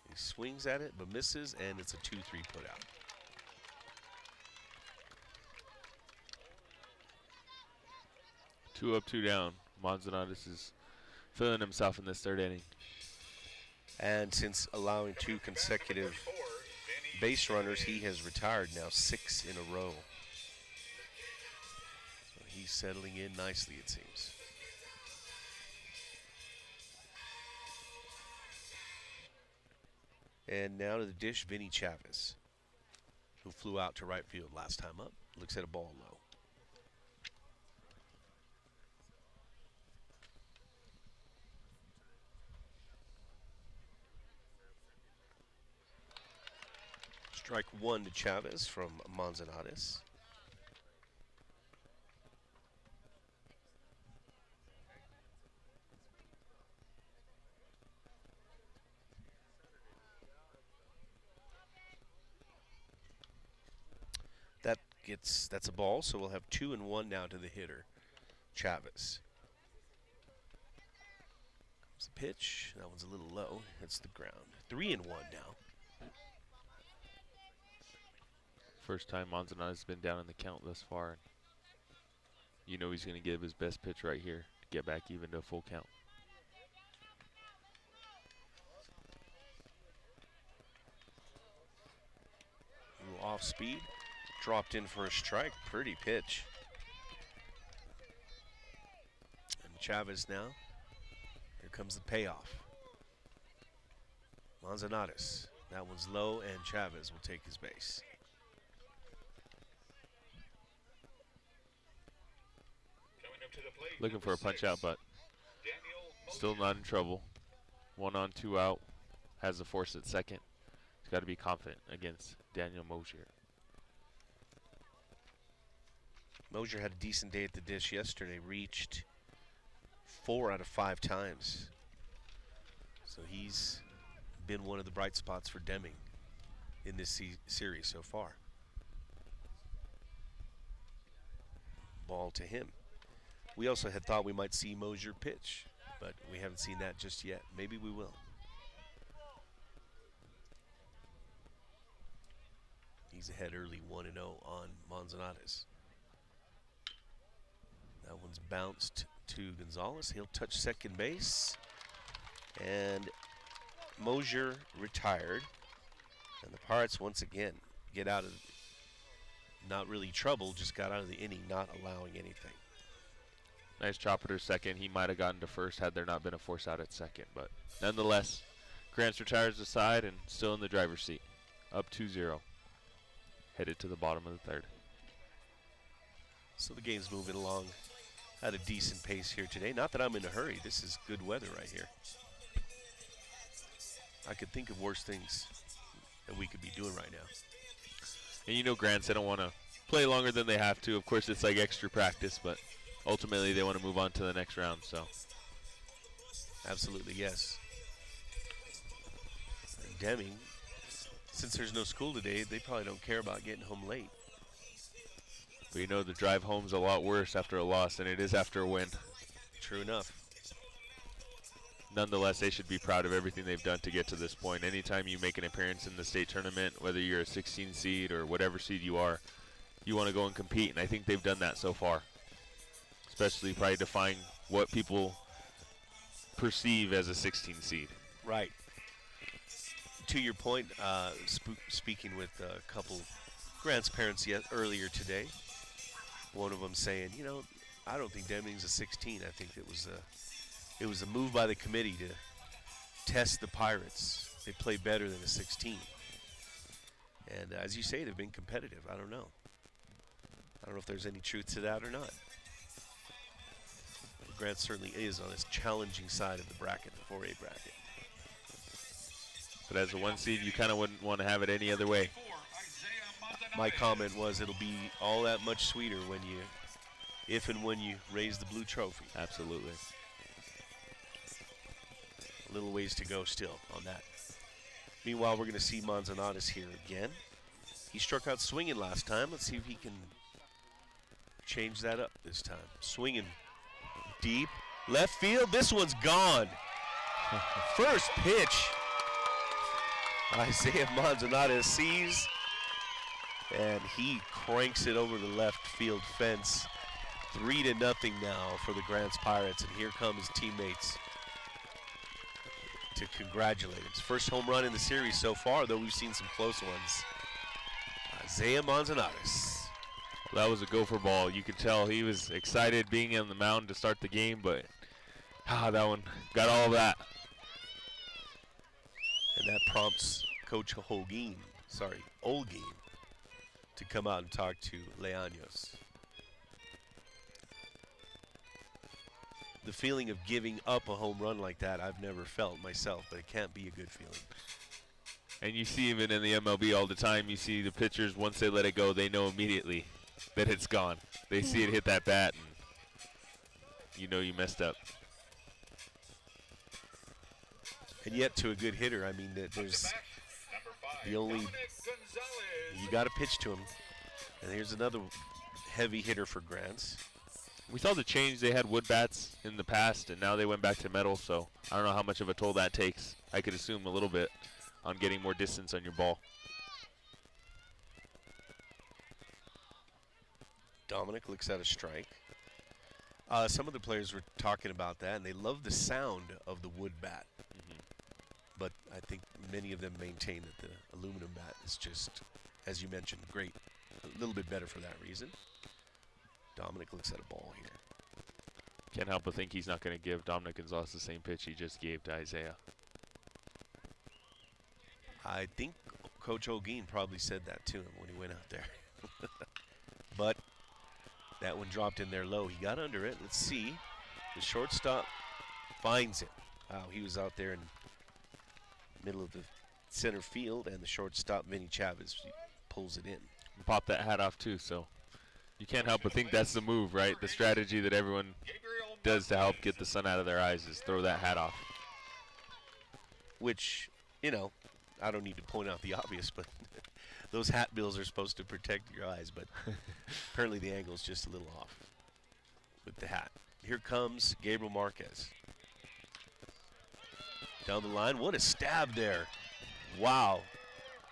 He swings at it but misses, and it's a 2-3 put out. Two up, two down. Manzanares is feeling himself in this 3rd inning. And since allowing 2 consecutive base runners, he has retired now 6 in a row. So he's settling in nicely, it seems. And now to the dish, Vinny Chavez, who flew out to right field last time up. Looks at a ball low. Strike one to Chavez from Manzanares. That's a ball, so we'll have 2-1 now to the hitter, Chavez. Comes the pitch. That one's a little low. Hits the ground. 3-1 now. First time Manzanares has been down in the count thus far. And you know he's going to give his best pitch right here to get back even to a full count. A little off speed. Dropped in for a strike. Pretty pitch. And Chavez now. Here comes the payoff. Manzanares. That one's low, and Chavez will take his base. Looking for a punch out, but still not in trouble. 1 on, 2 out. Has the force at second. He's got to be confident against Daniel Mosier. Mosier had a decent day at the dish yesterday. Reached 4 out of 5 times. So he's been one of the bright spots for Deming in this series so far. Ball to him. We also had thought we might see Mosier pitch, but we haven't seen that just yet. Maybe we will. He's ahead early, 1-0 on Manzanares. That one's bounced to Gonzalez. He'll touch second base. And Mosier retired. And the Pirates once again get out of, not really trouble, just got out of the inning, not allowing anything. Nice chopper to second. He might have gotten to first had there not been a force out at second. But nonetheless, Grants retires the side and still in the driver's seat. Up 2-0. Headed to the bottom of the third. So the game's moving along at a decent pace here today. Not that I'm in a hurry. This is good weather right here. I could think of worse things that we could be doing right now. And you know Grants, they don't want to play longer than they have to. Of course, it's like extra practice, but ultimately they want to move on to the next round. So, absolutely, yes. And Deming, since there's no school today, they probably don't care about getting home late. But you know the drive home's a lot worse after a loss than it is after a win. True enough. Nonetheless, they should be proud of everything they've done to get to this point. Anytime you make an appearance in the state tournament, whether you're a 16 seed or whatever seed you are, you want to go and compete, and I think they've done that so far. Especially probably defying what people perceive as a 16 seed. Right. To your point, speaking with a couple Grant's parents earlier today, one of them saying, you know, I don't think Deming's a 16. I think it was a move by the committee to test the Pirates. They play better than a 16. And as you say, they've been competitive. I don't know if there's any truth to that or not. Grant certainly is on this challenging side of the bracket, the 4A bracket. But as a 1 seed, you kind of wouldn't want to have it any other way. My comment was it'll be all that much sweeter when you, if and when you raise the blue trophy. Absolutely. A little ways to go still on that. Meanwhile, we're going to see Manzanares here again. He struck out swinging last time. Let's see if he can change that up this time. Swinging deep. Left field. This one's gone. First pitch. Isaiah Manzanares sees, and he cranks it over the left field fence. 3-0 now for the Grants Pirates, and here come his teammates to congratulate him. His first home run in the series so far, though we've seen some close ones. Isaiah Manzanares. Well, that was a gopher ball. You could tell he was excited being on the mound to start the game, but that one got all of that. And that prompts Coach Olguin to come out and talk to Leaños. The feeling of giving up a home run like that, I've never felt myself, but it can't be a good feeling. And you see even in the MLB all the time, you see the pitchers, once they let it go, they know immediately that it's gone. They see it hit that bat, and you know you messed up. And yet to a good hitter, I mean, there's the only, you got to pitch to him. And here's another heavy hitter for Grants. We saw the change. They had wood bats in the past, and now they went back to metal, so I don't know how much of a toll that takes. I could assume a little bit on getting more distance on your ball. Dominic looks at a strike. Some of the players were talking about that, and they love the sound of the wood bat. But I think many of them maintain that the aluminum bat is just, as you mentioned, great. A little bit better for that reason. Dominic looks at a ball here. Can't help but think he's not going to give Dominic Gonzalez the same pitch he just gave to Isaiah. I think Coach Holguin probably said that to him when he went out there. But that one dropped in there low. He got under it. Let's see. The shortstop finds it. Wow, he was out there in middle of the center field, and the shortstop, Vinny Chavez, pulls it in. Pop that hat off too, so you can't help but think that's the move, right? The strategy that everyone does to help get the sun out of their eyes is throw that hat off. Which, you know, I don't need to point out the obvious, but those hat bills are supposed to protect your eyes, but apparently the angle's just a little off with the hat. Here comes Gabriel Marquez. Down the line, what a stab there. Wow.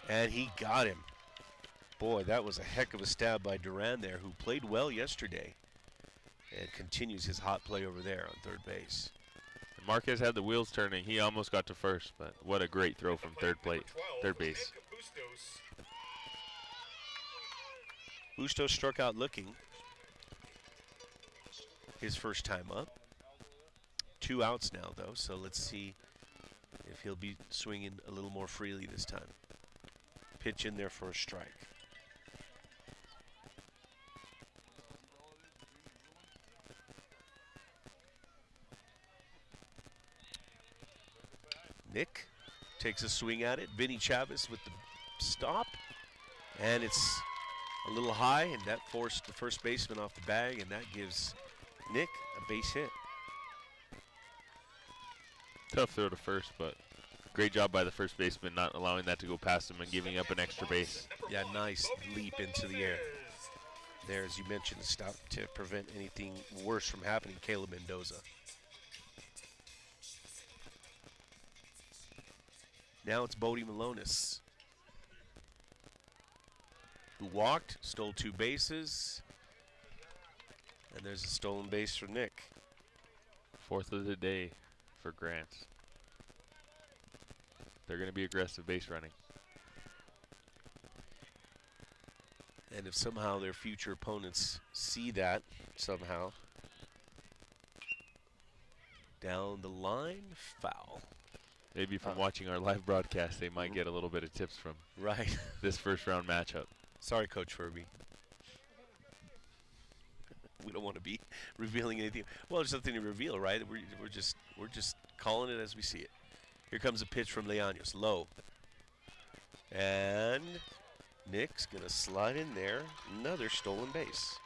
And he got him. Boy, that was a heck of a stab by Duran there, who played well yesterday and continues his hot play over there on third base. And Marquez had the wheels turning. He almost got to first, but what a great throw from third base. Bustos struck out looking. His first time up. 2 outs now, though, so let's see if he'll be swinging a little more freely this time. Pitch in there for a strike. Nick takes a swing at it. Vinny Chavez with the stop. And it's a little high, and that forced the first baseman off the bag, and that gives Nick a base hit. Tough throw to first, but great job by the first baseman not allowing that to go past him and giving up an extra base. Yeah, nice leap into the air. There, as you mentioned, the stop to prevent anything worse from happening. Caleb Mendoza. Now it's Bodie Malonis, who walked, stole 2 bases, and there's a stolen base for Nick. 4th of the day for Grants. They're going to be aggressive base running. And if somehow their future opponents see that somehow, down the line, foul. Maybe from watching our live broadcast, they might get a little bit of tips from Right. this first round matchup. Sorry, Coach Furby. We don't want to be revealing anything. Well, there's nothing to reveal, right? We're just calling it as we see it. Here comes a pitch from Leaños, low. And Nick's going to slide in there. Another stolen base.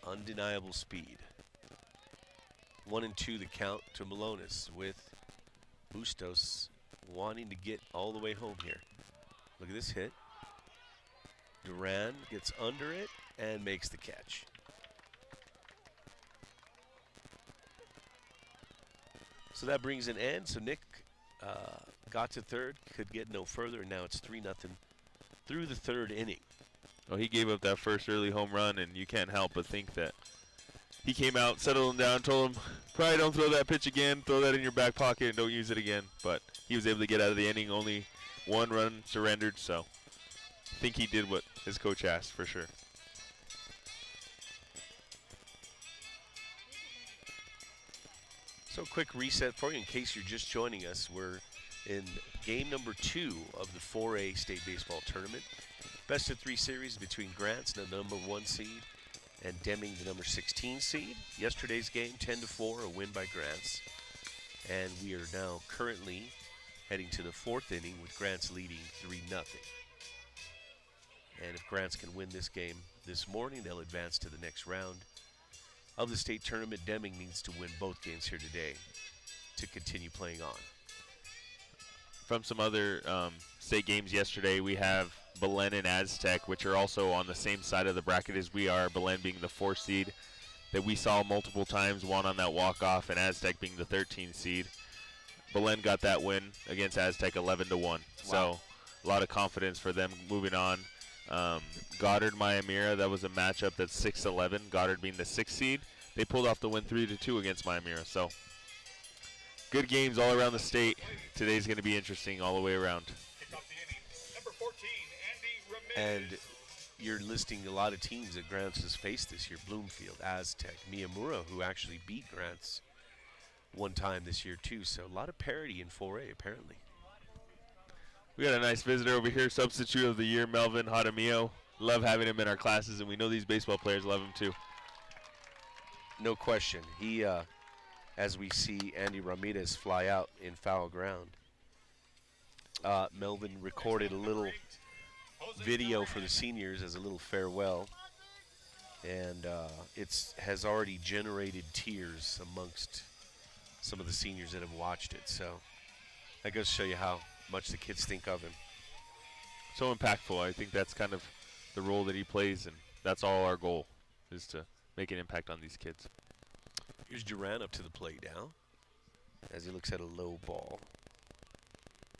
Undeniable speed. 1-2 the count to Malonis, with Bustos wanting to get all the way home here. Look at this hit. Duran gets under it and makes the catch. So that brings an end. So Nick got to third, could get no further, and now it's 3-0 through the 3rd inning. Well, he gave up that first early home run, and you can't help but think that he came out, settled him down, told him, probably don't throw that pitch again, throw that in your back pocket and don't use it again. But he was able to get out of the inning, only 1 run surrendered, so I think he did what his coach asked for sure. So quick reset for you in case you're just joining us. We're in game number 2 of the 4A State Baseball Tournament. Best of 3 series between Grants, the number 1 seed, and Deming, the number 16 seed. Yesterday's game, 10-4, a win by Grants. And we are now currently heading to the 4th inning with Grants leading 3-0. And if Grants can win this game this morning, they'll advance to the next round of the state tournament. Deming needs to win both games here today to continue playing on. From some other state games yesterday, we have Belen and Aztec, which are also on the same side of the bracket as we are. Belen being the 4 seed that we saw multiple times, one on that walk-off, and Aztec being the 13 seed. Belen got that win against Aztec 11-1. Wow. So a lot of confidence for them moving on. Goddard, Miamira, that was a matchup that's 6-11. Goddard being the 6th seed. They pulled off the win 3-2 against Miamira. So good games all around the state. Today's going to be interesting all the way around. Number 14, Andy Ramirez. And you're listing a lot of teams that Grants has faced this year. Bloomfield, Aztec, Miyamura, who actually beat Grants one time this year too. So a lot of parity in 4A apparently. We got a nice visitor over here, substitute of the year, Melvin Hadamio. Love having him in our classes, and we know these baseball players love him too. No question. He, as we see Andy Ramirez fly out in foul ground, Melvin recorded a little video for the seniors as a little farewell, and it has already generated tears amongst some of the seniors that have watched it. So that goes to show you how much the kids think of him. So impactful. I think that's kind of the role that he plays, and that's all our goal, is to make an impact on these kids. Here's Duran up to the plate now as he looks at a low ball.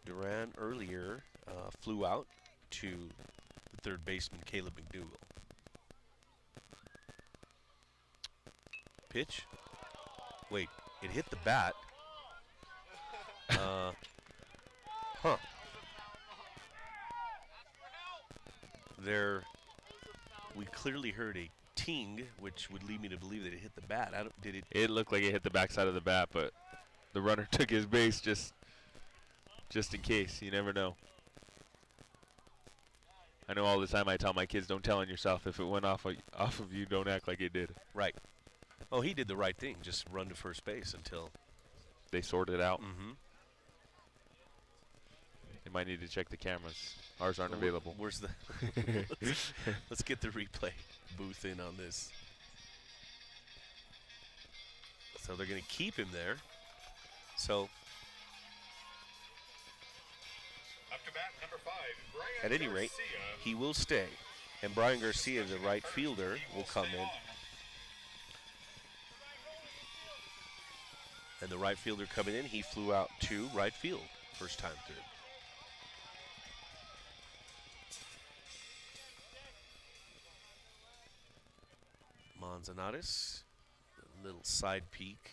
Duran earlier flew out to the third baseman, Caleb McDougall. Pitch. Wait, it hit the bat. Huh. We clearly heard a ting, which would lead me to believe that it hit the bat. Did it? It looked like it hit the backside of the bat, but the runner took his base just in case. You never know. I know all the time I tell my kids, don't tell on yourself. If it went off of you, don't act like it did. Right. Oh, he did the right thing. Just run to first base until they sort it out. Mm-hmm. They might need to check the cameras. Ours aren't available. Where's the? Let's get the replay booth in on this. So they're going to keep him there. So Up to bat, number 5, Brian at any rate, Garcia. he will stay. And Brian Garcia, the right fielder, will come in. And the right fielder coming in, he flew out to right field, first time through. Manzanares, a little side peek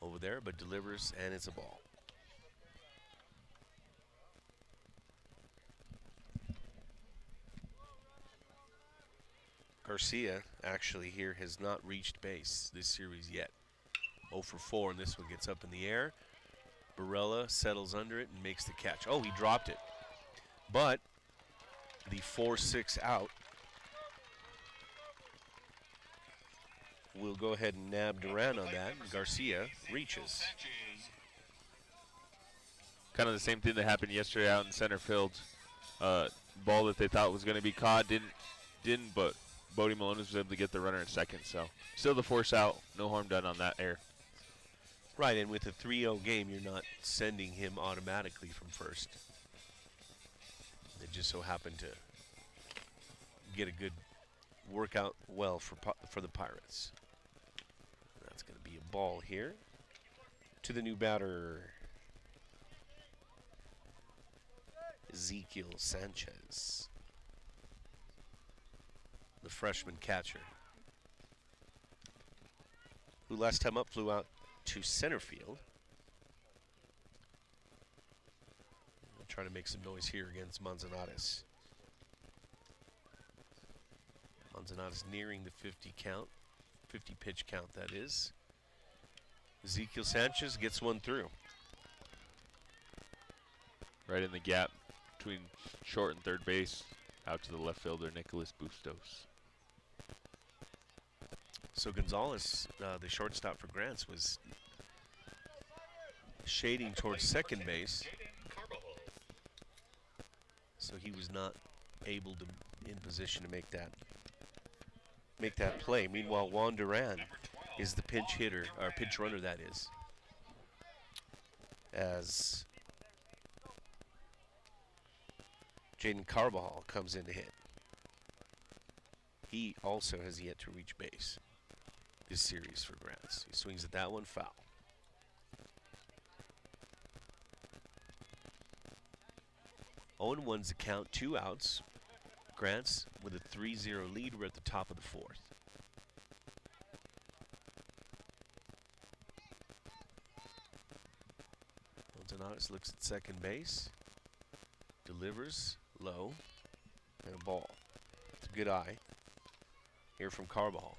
over there, but delivers, and it's a ball. Garcia actually here has not reached base this series yet. 0 for 4, and this one gets up in the air. Barella settles under it and makes the catch. Oh, he dropped it. But the 4-6 out will go ahead and nab Duran on that. And Garcia reaches. Kind of the same thing that happened yesterday out in center field. Ball that they thought was going to be caught didn't, but Bodie Malone was able to get the runner at second. So still the force out. No harm done on that air. Right, and with a 3-0 game, you're not sending him automatically from first. It just so happened to get a good workout well for the Pirates. That's going to be a ball here to the new batter, Ezekiel Sanchez, the freshman catcher, who last time up flew out to center field. I'll try to make some noise here against Manzanares. Manzanares nearing the 50 count, 50 pitch count that is. Ezekiel Sanchez gets one through. Right in the gap between short and third base, out to the left fielder, Nicholas Bustos. So Gonzalez, the shortstop for Grants, was shading towards second base. So he was not able to in position to make that play. Meanwhile, Juan Duran is the pinch hitter, or pinch runner that is. As Jaden Carbajal comes in to hit. He also has yet to reach base this series for Grants. He swings at that one, foul. 0-1's the count, 2 outs. Grants with a 3-0 lead. We're at the top of the fourth. Donatus looks at second base, delivers low, and a ball. It's a good eye here from Carbajal.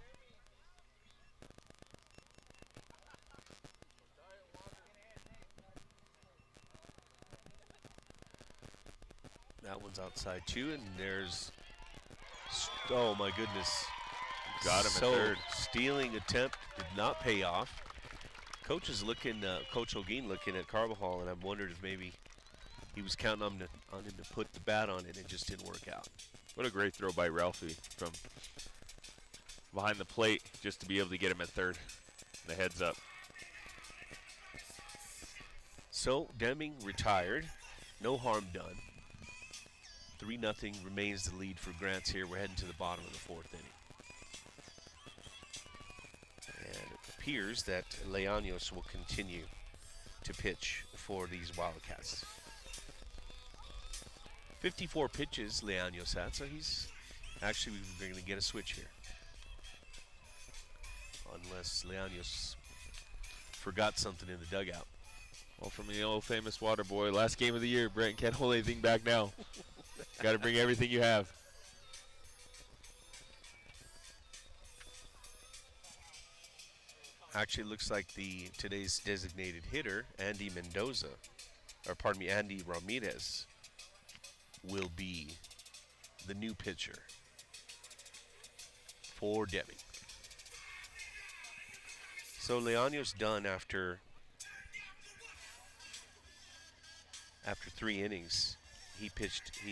That one's outside too, and there's, oh my goodness. Got him at third. Stealing attempt did not pay off. Coach is looking, Coach Holguin looking at Carbajal, and I wondered if maybe he was counting on him to put the bat on it, and it just didn't work out. What a great throw by Ralphie from behind the plate just to be able to get him at third. The heads up. So Deming retired. No harm done. 3-0 remains the lead for Grants here. We're heading to the bottom of the fourth inning. And it appears that Leaños will continue to pitch for these Wildcats. 54 pitches Leaños had, so he's actually, we're going to get a switch here. Unless Leaños forgot something in the dugout. Well, from the old famous water boy, last game of the year, Brent, can't hold anything back now. Got to bring everything you have. Actually, looks like today's designated hitter, Andy Ramirez, will be the new pitcher for Deming. So Leaños done after 3 innings. He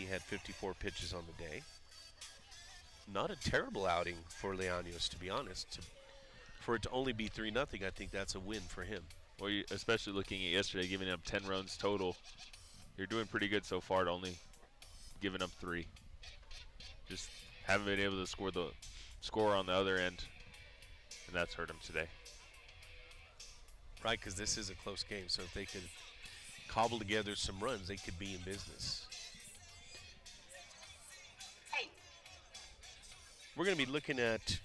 had 54 pitches on the day. Not a terrible outing for Leaños, to be honest. For it to only be 3-0, I think that's a win for him. Well, especially looking at yesterday, giving up 10 runs total. You're doing pretty good so far to only giving up 3. Just haven't been able to score on the other end, and that's hurt him today. Right, because this is a close game, so if they could cobble together some runs, they could be in business. We're going to be looking at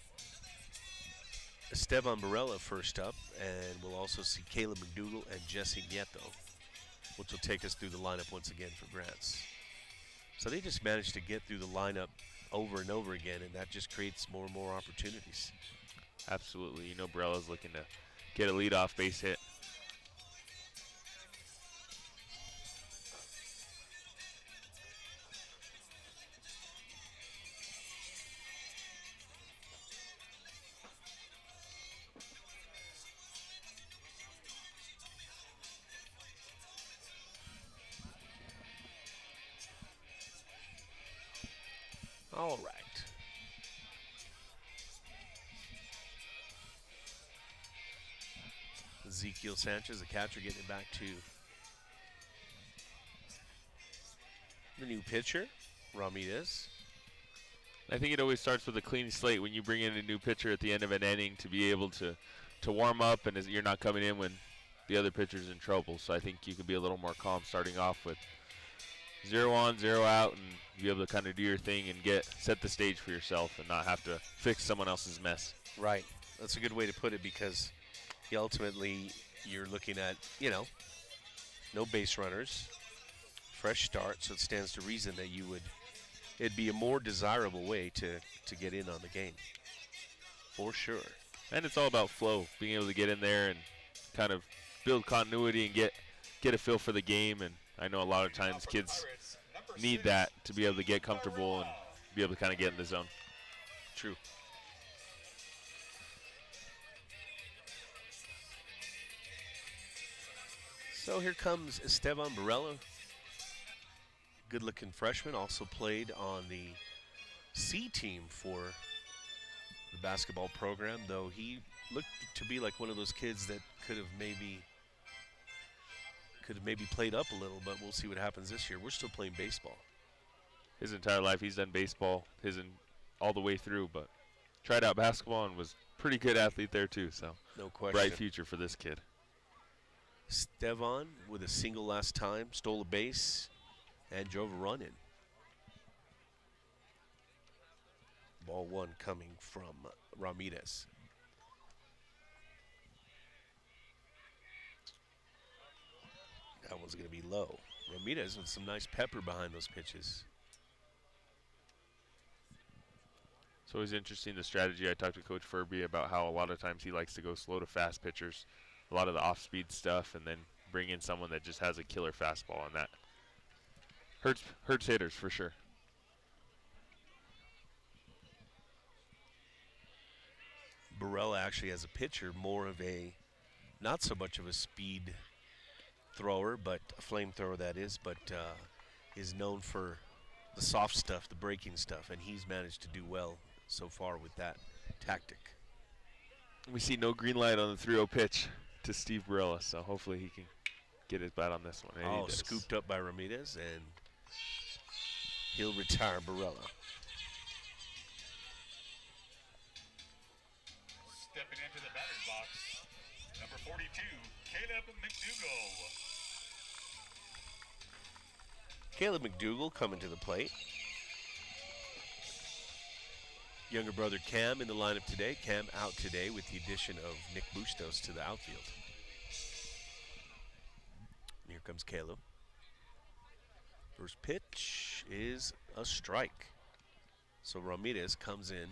Esteban Barella first up, and we'll also see Caleb McDougall and Jesse Nieto, which will take us through the lineup once again for Grants. So they just managed to get through the lineup over and over again, and that just creates more and more opportunities. Absolutely. You know Barella's looking to get a leadoff base hit. All right. Ezekiel Sanchez, the catcher, getting it back to the new pitcher, Ramirez. I think it always starts with a clean slate when you bring in a new pitcher at the end of an inning to be able to warm up, and you're not coming in when the other pitcher's in trouble. So I think you can be a little more calm starting off with 0 on, 0 out, and be able to kind of do your thing and set the stage for yourself and not have to fix someone else's mess. Right. That's a good way to put it, because ultimately you're looking at, no base runners, fresh start, so it stands to reason that it'd be a more desirable way to get in on the game, for sure. And it's all about flow, being able to get in there and kind of build continuity and get a feel for the game. And I know a lot of times kids need that to be able to get comfortable and be able to kind of get in the zone. True. So here comes Esteban Barella. Good-looking freshman, also played on the C team for the basketball program, though he looked to be like one of those kids that could have maybe played up a little, but we'll see what happens this year. We're still playing baseball. His entire life he's done baseball all the way through, but tried out basketball and was pretty good athlete there too, so No question. bright future for this kid. Stevan with a single last time, stole a base, and drove a run in. Ball one coming from Ramirez. That one's going to be low. Ramirez with some nice pepper behind those pitches. It's always interesting the strategy. I talked to Coach Furby about how a lot of times he likes to go slow to fast pitchers, a lot of the off-speed stuff, and then bring in someone that just has a killer fastball, and that hurts hitters for sure. Barella actually, as a pitcher, more of not so much of a speed thrower, but a flamethrower that is, but is known for the soft stuff, the breaking stuff, and he's managed to do well so far with that tactic. We see no green light on the 3-0 pitch to Steve Barella, so hopefully he can get his bat on this one. And he does. Scooped up by Ramirez, and he'll retire Barella. Stepping into the batter's box, number 42, Caleb McDougall. Caleb McDougall coming to the plate. Younger brother Cam in the lineup today. Cam out today with the addition of Nick Bustos to the outfield. Here comes Caleb. First pitch is a strike. So Ramirez comes in,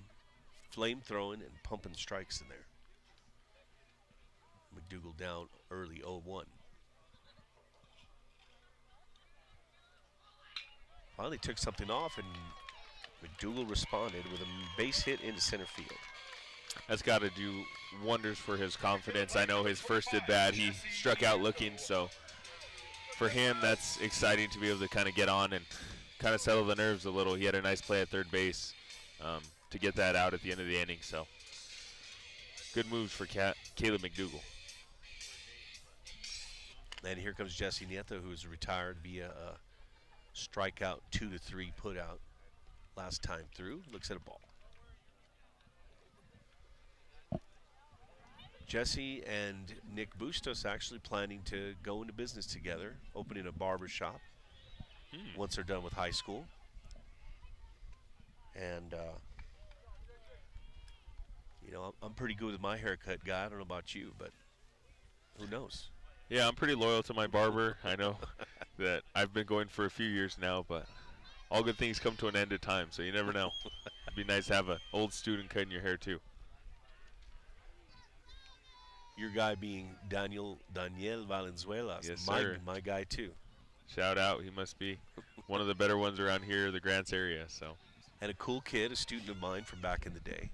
flame-throwing and pumping strikes in there. McDougall down early 0-1. Finally took something off, and McDougall responded with a base hit into center field. That's got to do wonders for his confidence. I know his first at bat, he struck out looking, so for him, that's exciting to be able to kind of get on and kind of settle the nerves a little. He had a nice play at third base to get that out at the end of the inning, so good moves for Caleb McDougall. And here comes Jesse Nieto, who's retired via a strikeout 2-3 put out last time through. Looks at a ball. Jesse and Nick Bustos actually planning to go into business together, opening a barber shop once they're done with high school. And, I'm pretty good with my haircut, guy. I don't know about you, but who knows? Yeah, I'm pretty loyal to my barber. I know that I've been going for a few years now, but all good things come to an end at time, so you never know. It'd be nice to have an old student cutting your hair, too. Your guy being Daniel Valenzuela. Yes, sir. My guy, too. Shout out. He must be one of the better ones around here, the Grants area. So. And a cool kid, a student of mine from back in the day.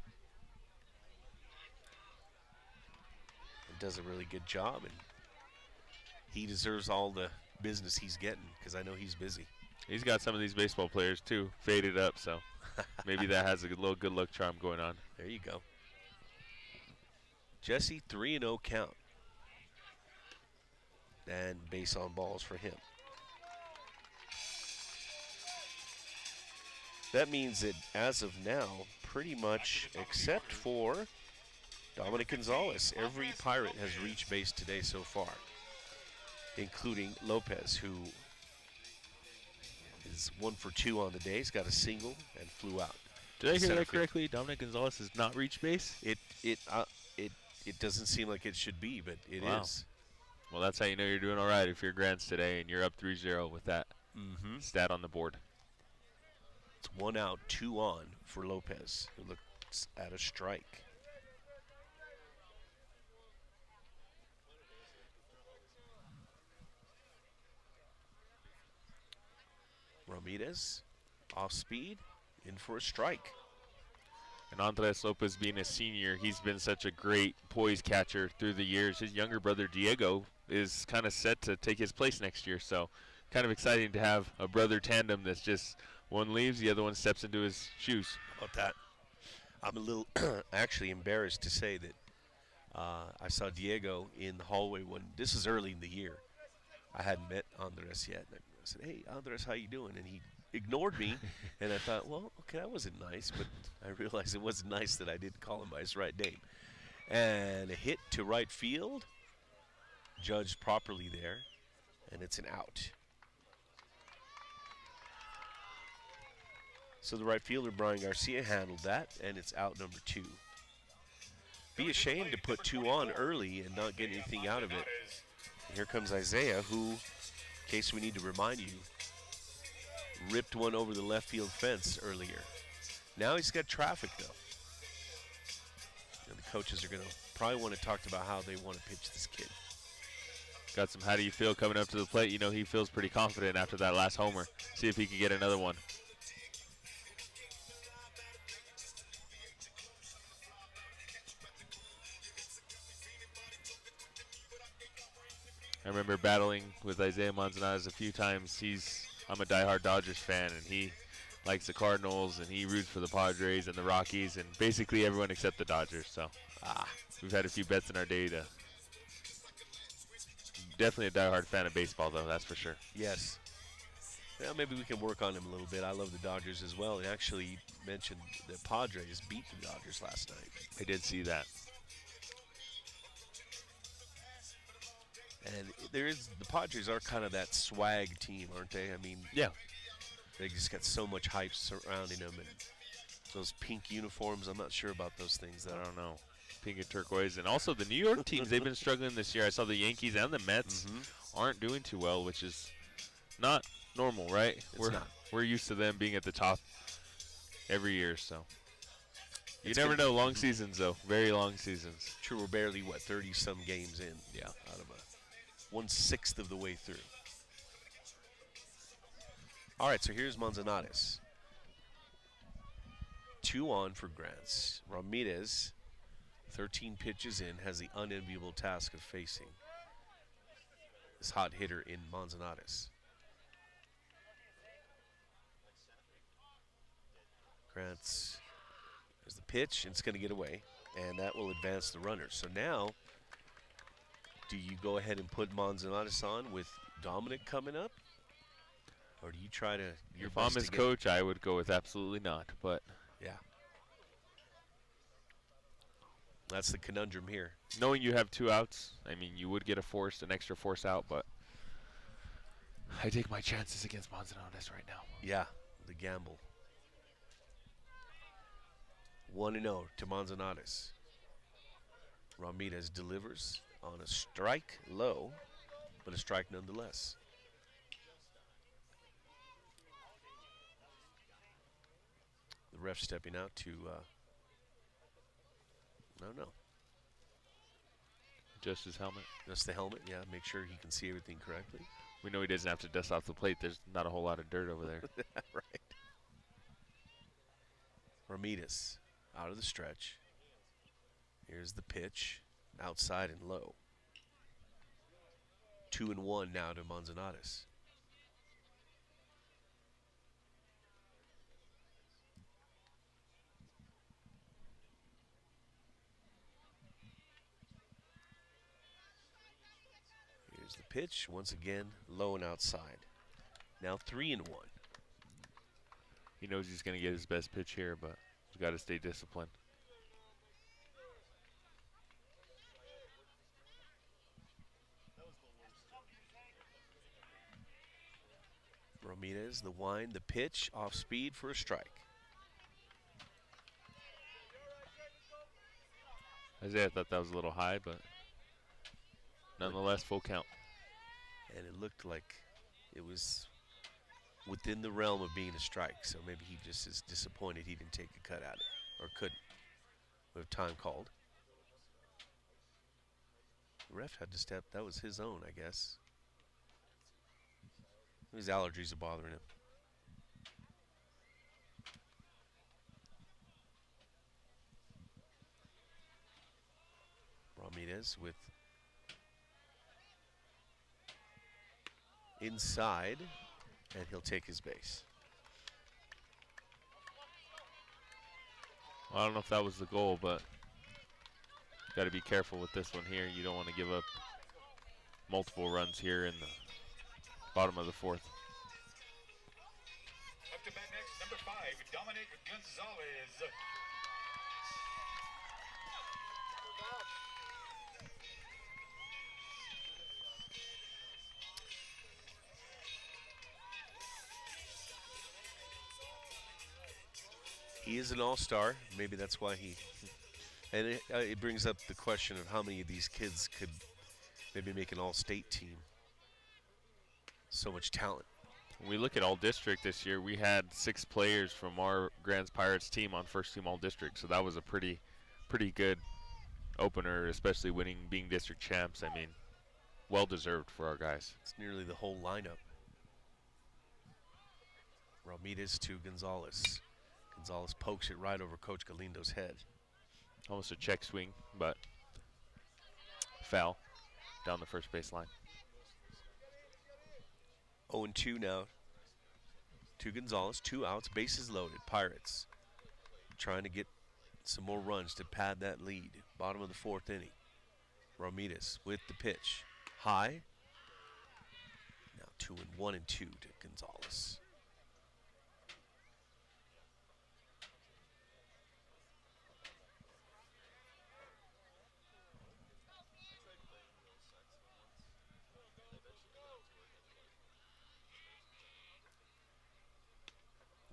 And does a really good job, and he deserves all the business he's getting because I know he's busy. He's got some of these baseball players, too, faded up, so maybe that has a little good luck charm going on. There you go. Jesse, 3-0 count. And base on balls for him. That means that as of now, pretty much except for Dominic Gonzalez, every Pirate has reached base today so far, including Lopez, who is 1 for 2 on the day. He's got a single and flew out. Did I hear that correctly? Dominic Gonzalez has not reached base? It doesn't seem like it should be, but it is. Well, that's how you know you're doing all right if you're Grants today and you're up 3-0 with that stat on the board. It's 1 out, 2 on for Lopez, who looks at a strike. Ramirez, off speed, in for a strike. And Andres Lopez being a senior, he's been such a great poise catcher through the years. His younger brother Diego is kind of set to take his place next year. So kind of exciting to have a brother tandem that's just one leaves, the other one steps into his shoes. How about that? I'm a little actually embarrassed to say that I saw Diego in the hallway when this is early in the year. I hadn't met Andres yet. And I said, "Hey, Andres, how you doing?" And he ignored me, and I thought, well, okay, that wasn't nice, but I realized it wasn't nice that I didn't call him by his right name. And a hit to right field, judged properly there, and it's an out. So the right fielder, Brian Garcia, handled that, and it's out number 2. Be ashamed to put 2 on early and not get anything out of it. And here comes Isaiah, who, in case we need to remind you, ripped one over the left field fence earlier. Now he's got traffic, though. And the coaches are going to probably want to talk about how they want to pitch this kid. Got some how do you feel coming up to the plate. You know, he feels pretty confident after that last homer. See if he can get another one. I remember battling with Isaiah Manzanares a few times. I'm a diehard Dodgers fan, and he likes the Cardinals, and he roots for the Padres and the Rockies, and basically everyone except the Dodgers. So we've had a few bets in our day. Definitely a diehard fan of baseball, though, that's for sure. Yes. Well, maybe we can work on him a little bit. I love the Dodgers as well. And actually, you mentioned the Padres beat the Dodgers last night. I did see that. And the Padres are kind of that swag team, aren't they? I mean, Yeah. They just got so much hype surrounding them, and those pink uniforms. I'm not sure about those things. I don't know. Pink and turquoise. And also the New York teams, they've been struggling this year. I saw the Yankees and the Mets aren't doing too well, which is not normal, right? It's not. We're used to them being at the top every year, so. You never know. Long seasons, though. Very long seasons. True, we're barely, 30-some games in. Yeah. Out of 1/6 of the way through. All right, so here's Manzanares. 2 on for Grants. Ramirez, 13 pitches in, has the unenviable task of facing this hot hitter in Manzanares. Grants, there's the pitch, and it's going to get away, and that will advance the runners. So now, do you go ahead and put Manzanares on with Dominic coming up? Or do you try to... If I'm his coach, I would go with absolutely not, but... Yeah. That's the conundrum here. Knowing you have 2 outs, I mean, you would get an extra force out, but I take my chances against Manzanares right now. Yeah, the gamble. 1-0 to Manzanares. Ramirez delivers on a strike low, but a strike nonetheless. The ref stepping out to, no. Just his helmet. Just the helmet, yeah, make sure he can see everything correctly. We know he doesn't have to dust off the plate. There's not a whole lot of dirt over there. Right. Ramirez out of the stretch. Here's the pitch, outside and low. 2-1 now to Manzanares. Here's the pitch, once again, low and outside. Now 3-1. He knows he's going to get his best pitch here, but he's got to stay disciplined. Ramirez, the wind, the pitch, off speed for a strike. Isaiah thought that was a little high, but nonetheless, full count. And it looked like it was within the realm of being a strike, so maybe he just is disappointed he didn't take a cut at it, or couldn't, with time called. The ref had to step, that was his own, I guess. His allergies are bothering him. Ramirez with inside, and he'll take his base. I don't know if that was the goal, but got to be careful with this one here. You don't want to give up multiple runs here in the bottom of the fourth. Up to bat next, number 5, Dominic Gonzalez. He is an all-star. Maybe that's why he. And it brings up the question of how many of these kids could maybe make an all-state team. So much talent. When we look at all district this year, we had 6 players from our Grands Pirates team on first team all district. So that was a pretty good opener, especially being district champs. I mean, well deserved for our guys. It's nearly the whole lineup. Ramirez to Gonzalez. Gonzalez pokes it right over Coach Galindo's head. Almost a check swing, but foul down the first base line. 0-2 now to Gonzalez. 2 outs, bases loaded. Pirates trying to get some more runs to pad that lead. Bottom of the 4th inning. Ramirez with the pitch. High. Now 2-1-2 to Gonzalez.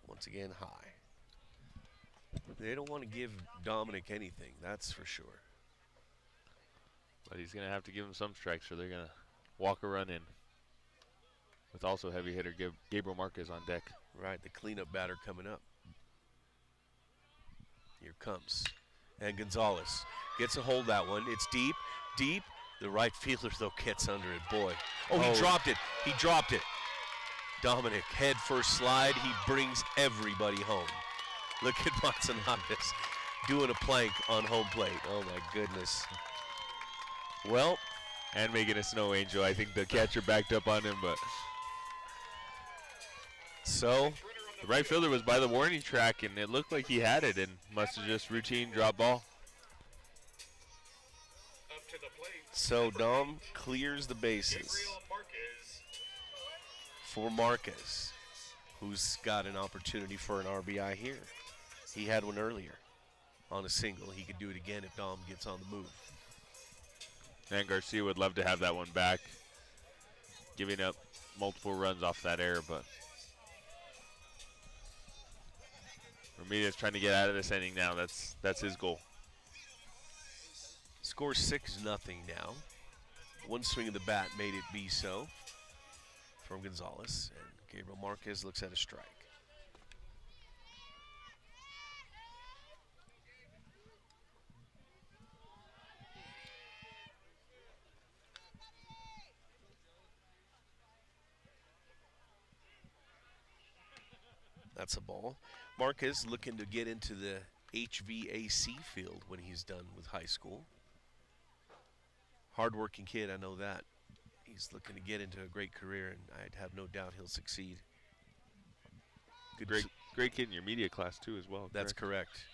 Once again, high. They don't want to give Dominic anything, that's for sure. But he's going to have to give him some strikes, or they're going to walk a run in. With also heavy hitter Gabriel Marquez on deck. Right, the cleanup batter coming up. Here comes. And Gonzalez gets a hold of that one. It's deep, deep. The right fielder, though, gets under it. Boy. Oh, he dropped it. He dropped it. Dominic, head first slide. He brings everybody home. Look at Matsunagas doing a plank on home plate. Oh, my goodness. Well. And making a snow angel. I think the catcher backed up on him, but. So. The right fielder was by the warning track, and it looked like he had it, and must have just routine drop ball. So Dom clears the bases for Marquez, who's got an opportunity for an RBI here. He had one earlier on a single. He could do it again if Dom gets on the move. And Garcia would love to have that one back, giving up multiple runs off that error, but Ramirez trying to get out of this inning now. That's his goal. Score 6-0 now. One swing of the bat made it be so from Gonzalez, and Gabriel Marquez looks at a strike. That's a ball. Marquez looking to get into the HVAC field when he's done with high school. Hard-working kid, I know that. He's looking to get into a great career, and I'd have no doubt he'll succeed. Great kid in your media class, too, as well. That's correct.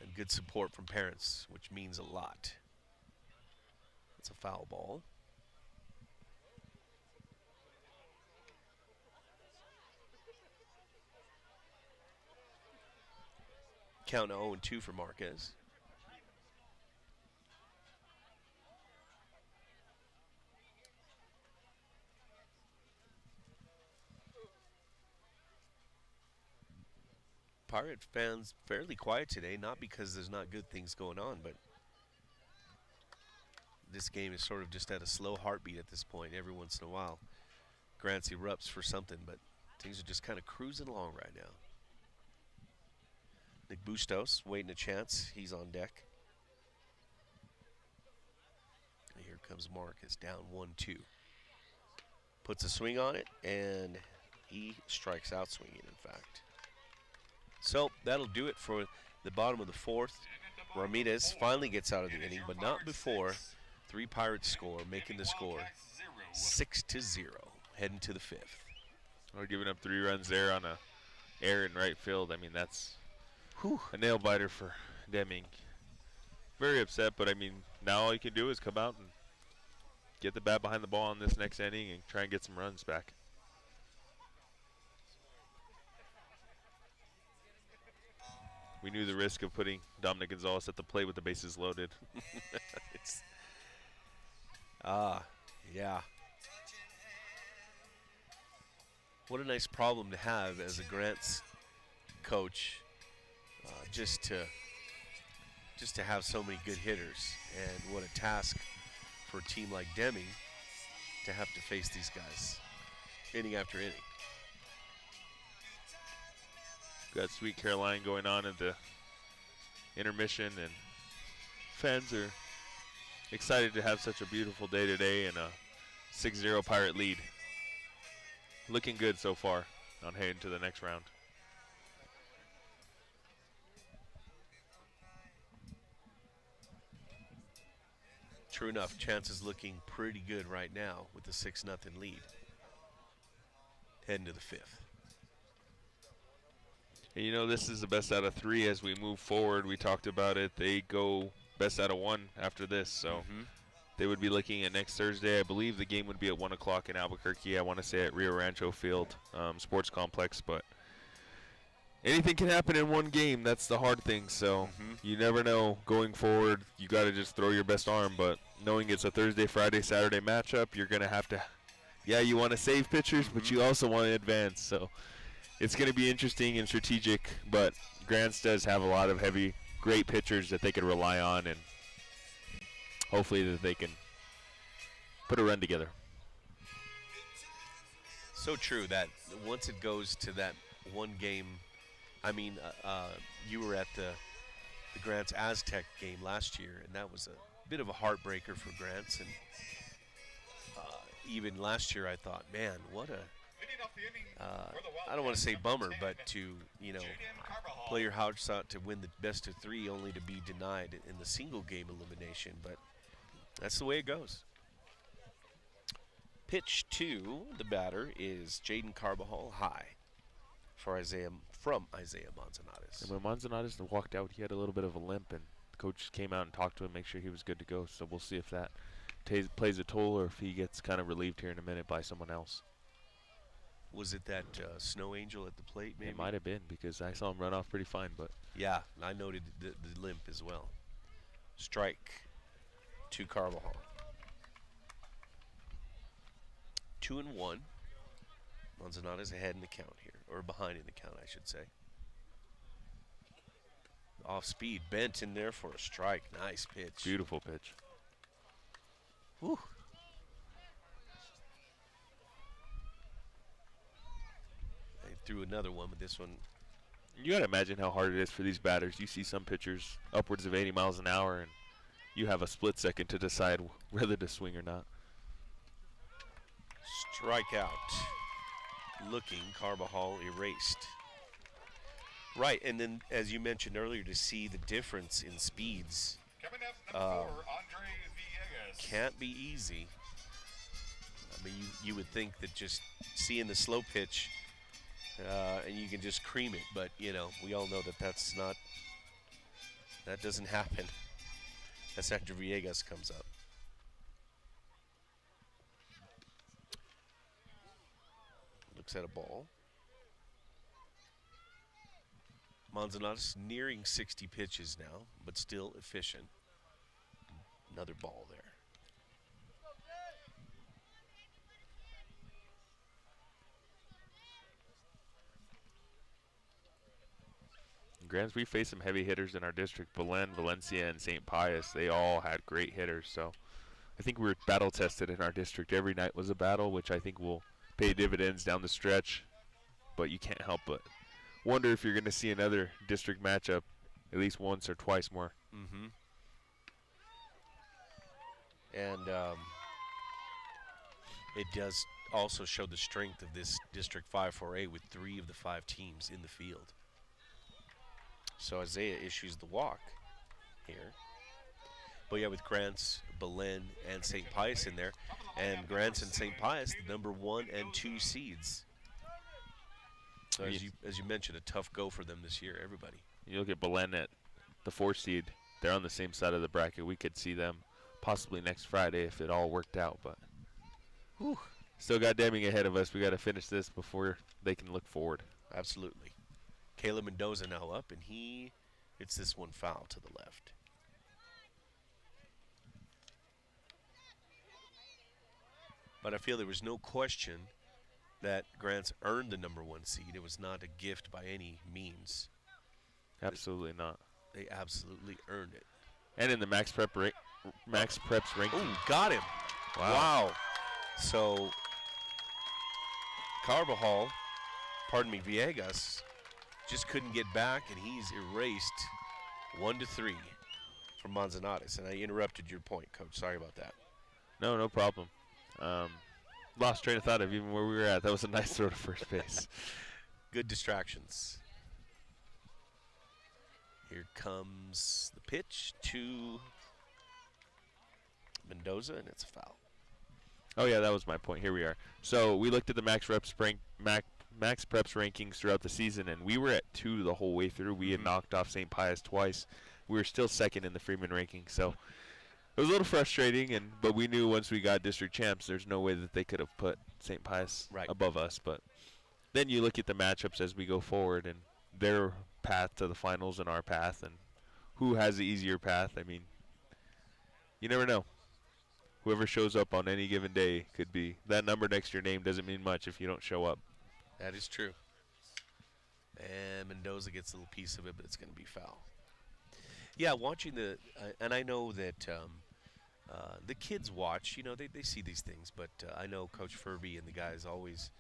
And good support from parents, which means a lot. It's a foul ball. Count 0-2 for Marquez. Pirate fans fairly quiet today, not because there's not good things going on, but this game is sort of just at a slow heartbeat at this point. Every once in a while, Grants erupts for something, but things are just kind of cruising along right now. Nick Bustos waiting a chance. He's on deck. And here comes Marquez down 1-2. Puts a swing on it, and he strikes out swinging, in fact. So that'll do it for the bottom of the 4th. Ramirez finally gets out of the inning, but not before. 3 Pirates score, making the score 6-0, heading to the 5th. We're giving up 3 runs there on a error in right field. I mean, that's Whew. a nail biter for Deming. Very upset, but I mean, now all you can do is come out and get the bat behind the ball in this next inning and try and get some runs back. We knew the risk of putting Dominic Gonzalez at the plate with the bases loaded. Yeah. What a nice problem to have as a Grants coach, just to have so many good hitters, and what a task for a team like Deming to have to face these guys inning after inning. Got Sweet Caroline going on at the intermission, and fans are excited to have such a beautiful day today and a 6-0 Pirate lead. Looking good so far on heading to the next round. True enough, chances looking pretty good right now with the 6-0 lead. Heading to the 5th. And you know, this is the best out of 3 as we move forward. We talked about it. They go best out of 1 after this, so they would be looking at next Thursday. I believe the game would be at 1 o'clock in Albuquerque. I want to say at Rio Rancho Field Sports Complex, but anything can happen in one game. That's the hard thing, so you never know going forward. You got to just throw your best arm, but knowing it's a Thursday, Friday, Saturday matchup, you're going to have to, you want to save pitchers, but you also want to advance, so it's going to be interesting and strategic, but Grants does have a lot of heavy, great pitchers that they can rely on, and hopefully that they can put a run together. So true that once it goes to that one game, I mean, you were at the Grants Aztec game last year, and that was a bit of a heartbreaker for Grants. And even last year, I thought, man, what a I don't want to say bummer, but to play your house out to win the best of 3, only to be denied in the single game elimination. But that's the way it goes. Pitch to the batter is Jaden Carbajal, high from Isaiah Manzanares. And when Manzanares walked out, he had a little bit of a limp, and the coach came out and talked to him, make sure he was good to go. So we'll see if that plays a toll or if he gets kind of relieved here in a minute by someone else. Was it that Snow Angel at the plate, maybe? It might have been, because I saw him run off pretty fine. But yeah, I noted the limp as well. Strike to Carbajal. 2-1. Manzanares ahead in the count here, or behind in the count, I should say. Off speed, bent in there for a strike. Nice pitch. Beautiful pitch. Whew. They threw another one, but this one. You got to imagine how hard it is for these batters. You see some pitchers upwards of 80 miles an hour, and you have a split second to decide whether to swing or not. Strikeout. Looking, Carbajal erased. Right, and then as you mentioned earlier, to see the difference in speeds can't be easy. I mean, you would think that just seeing the slow pitch and you can just cream it, but we all know that that doesn't happen. That's after Villegas comes up. Looks at a ball. Manzanares nearing 60 pitches now, but still efficient. Another ball there. Grants, we faced some heavy hitters in our district. Belen, Valencia, and St. Pius, they all had great hitters. So I think we were battle tested in our district. Every night was a battle, which I think will pay dividends down the stretch. But you can't help but wonder if you're going to see another district matchup at least once or twice more. And it does also show the strength of this District 5-4A with 3 of the 5 teams in the field. So Isaiah issues the walk. here. But yeah, with Grants, Belen, and St. Pius in there, and Grants and St. Pius, the number 1 and 2 seeds. So as you mentioned, a tough go for them this year, everybody. You look at Belen at the 4 seed. They're on the same side of the bracket. We could see them possibly next Friday if it all worked out. But Whew. still got Deming ahead of us. We got to finish this before they can look forward. Absolutely. Caleb Mendoza now up, and he hits this one foul to the left. But I feel there was no question that Grants earned the number 1 seed. It was not a gift by any means. Absolutely not. They absolutely earned it. And in the Max Preps ranking. Oh, got him. Wow. So Carvajal, Villegas, just couldn't get back, and he's erased 1-3 from Manzanares. And I interrupted your point, Coach. Sorry about that. No problem. Lost train of thought of even where we were at. That was a nice throw to first base. Good distractions. Here comes the pitch to Mendoza, and it's a foul. Oh, yeah, that was my point. Here we are. So we looked at the Max Preps rankings throughout the season, and we were at 2 the whole way through. We had knocked off St. Pius twice. We were still second in the Freeman ranking, so it was a little frustrating, but we knew once we got district champs, there's no way that they could have put St. Pius above us. But then you look at the matchups as we go forward, and their path to the finals and our path, and who has the easier path. I mean, you never know. Whoever shows up on any given day could be. That number next to your name doesn't mean much if you don't show up. That is true. And Mendoza gets a little piece of it, but it's going to be foul. Yeah, watching and I know that the kids watch, they see these things, but I know Coach Furby and the guys always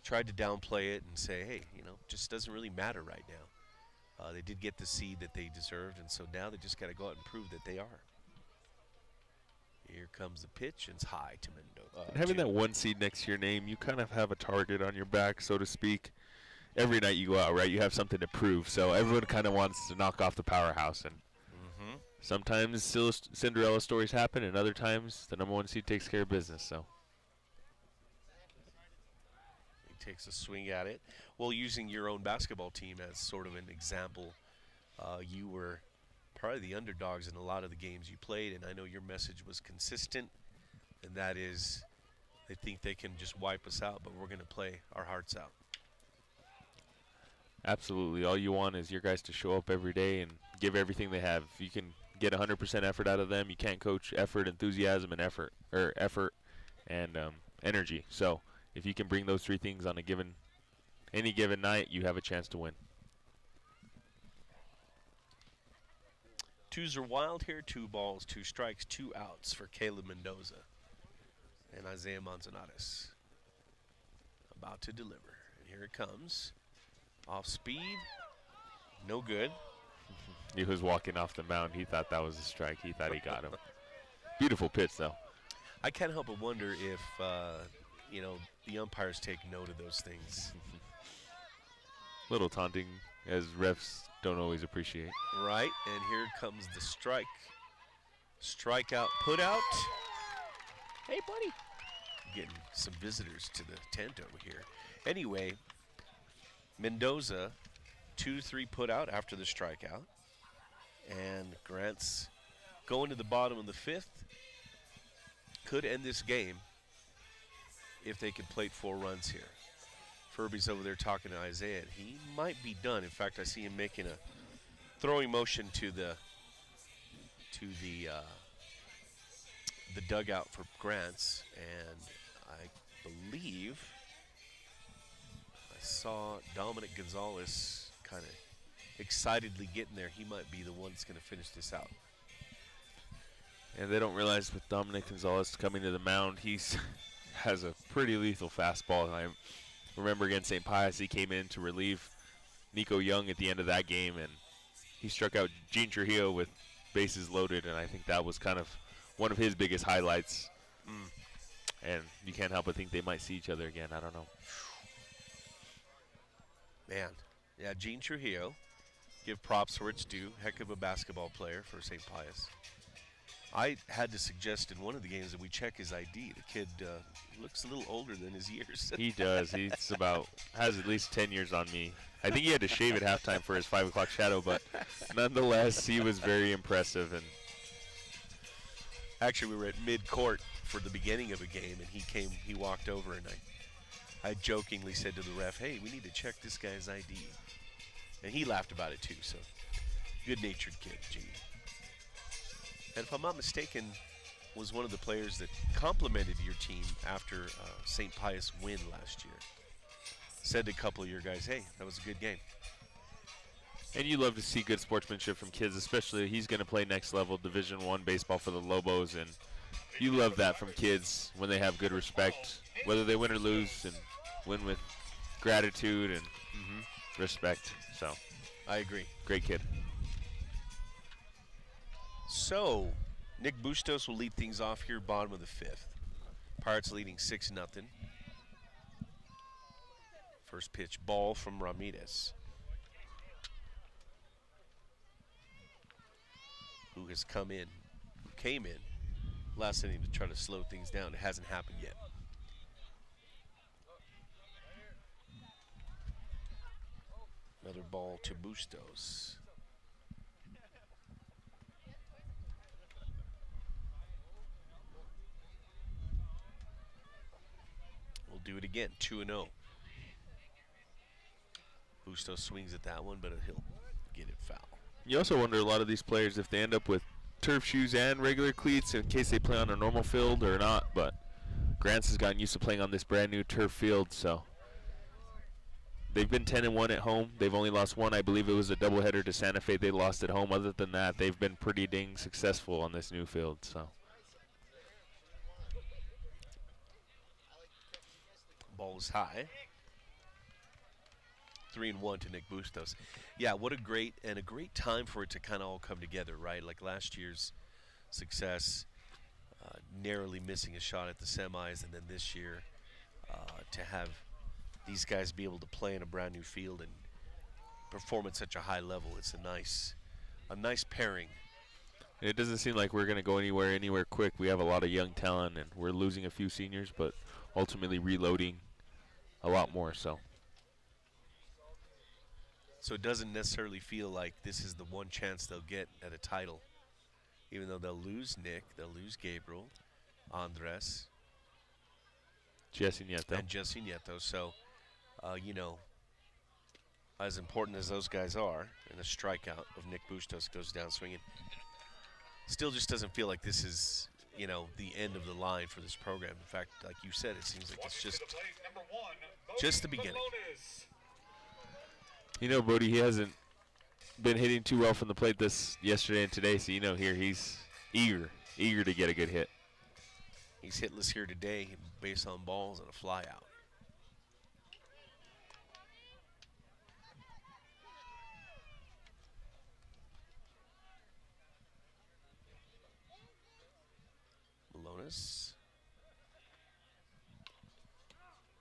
tried to downplay it and say, hey, just doesn't really matter right now. They did get the seed that they deserved, and so now they just got to go out and prove that they are. Here comes the pitch, and it's high to Mendoza. Having that 1 seed next to your name, you kind of have a target on your back, so to speak. Every night you go out, right? You have something to prove, so everyone kind of wants to knock off the powerhouse, and sometimes Cinderella stories happen, and other times the number 1 seed takes care of business. So he takes a swing at it. Well, using your own basketball team as sort of an example, you were probably the underdogs in a lot of the games you played, and I know your message was consistent, and that is they think they can just wipe us out, but we're going to play our hearts out. absolutely, all you want is your guys to show up every day and give everything they have. If you can get 100% effort out of them, you can't coach effort, enthusiasm, and effort and energy. So if you can bring those 3 things on any given night, you have a chance to win. 2s are wild here. 2 balls, 2 strikes, 2 outs for Caleb Mendoza and Isaiah Manzanares. About to deliver. And here it comes. Off speed. No good. He was walking off the mound. He thought that was a strike. He thought he got him. Beautiful pitch, though. I can't help but wonder if, the umpires take note of those things. Little taunting, as refs don't always appreciate. Right, and here comes the strike. Strikeout, put out. Hey, buddy. Getting some visitors to the tent over here. Anyway, Mendoza, 2-3 put out after the strikeout. And Grants going to the bottom of the 5th. Could end this game if they can plate 4 runs here. Furby's over there talking to Isaiah. He might be done. In fact, I see him making a throwing motion to the dugout for Grants, and I believe I saw Dominic Gonzalez kind of excitedly getting there. He might be the one that's going to finish this out. And they don't realize with Dominic Gonzalez coming to the mound, he's has a pretty lethal fastball. I remember against St. Pius, he came in to relieve Nico Young at the end of that game, and he struck out Gene Trujillo with bases loaded, and I think that was kind of one of his biggest highlights. And you can't help but think they might see each other again. I don't know. Man, yeah, Gene Trujillo, Give props where it's due. Heck of a basketball player for St. Pius. I had to suggest in one of the games that we check his ID. The kid looks a little older than his years. He does. Has at least 10 years on me. I think he had to shave at halftime for his 5 o'clock shadow, but nonetheless, he was very impressive. And actually, we were at mid-court for the beginning of a game, and he walked over, and I jokingly said to the ref, hey, we need to check this guy's ID. And he laughed about it too, so good-natured kid, Gene. And if I'm not mistaken, was one of the players that complimented your team after St. Pius win last year. Said to a couple of your guys, hey, that was a good game. And you love to see good sportsmanship from kids, especially he's going to play next level Division I baseball for the Lobos, and you love that from kids when they have good respect, whether they win or lose, and win with gratitude and respect. So I agree. Great kid. So Nick Bustos will lead things off here, bottom of the 5th. Pirates leading 6-0. First pitch, ball from Ramirez, who has came in last inning to try to slow things down. It hasn't happened yet. Another ball to Bustos. We'll do it again, 2-0. Bustos swings at that one, but he'll get it foul. You also wonder a lot of these players if they end up with turf shoes and regular cleats in case they play on a normal field or not, but Grants has gotten used to playing on this brand new turf field, so they've been 10-1 at home. They've only lost one. I believe it was a doubleheader to Santa Fe they lost at home. Other than that, they've been pretty dang successful on this new field. So ball is high. 3-1 to Nick Bustos. Yeah, what a great time for it to kind of all come together, right? Like last year's success, narrowly missing a shot at the semis, and then this year to have these guys be able to play in a brand new field and perform at such a high level. It's a nice pairing. it doesn't seem like we're going to go anywhere quick. We have a lot of young talent, and we're losing a few seniors, but ultimately reloading a lot more. So it doesn't necessarily feel like this is the one chance they'll get at a title. Even though they'll lose Nick, they'll lose Gabriel, Andres, Jesse Nieto. and Jesse Nieto. So, as important as those guys are, and a strikeout of Nick Bustos goes down swinging, still just doesn't feel like this is, the end of the line for this program. In fact, like you said, it seems like it's just the beginning. Brody, he hasn't been hitting too well from the plate yesterday and today, so here he's eager to get a good hit. He's hitless here today, base on balls and a fly out. Malonis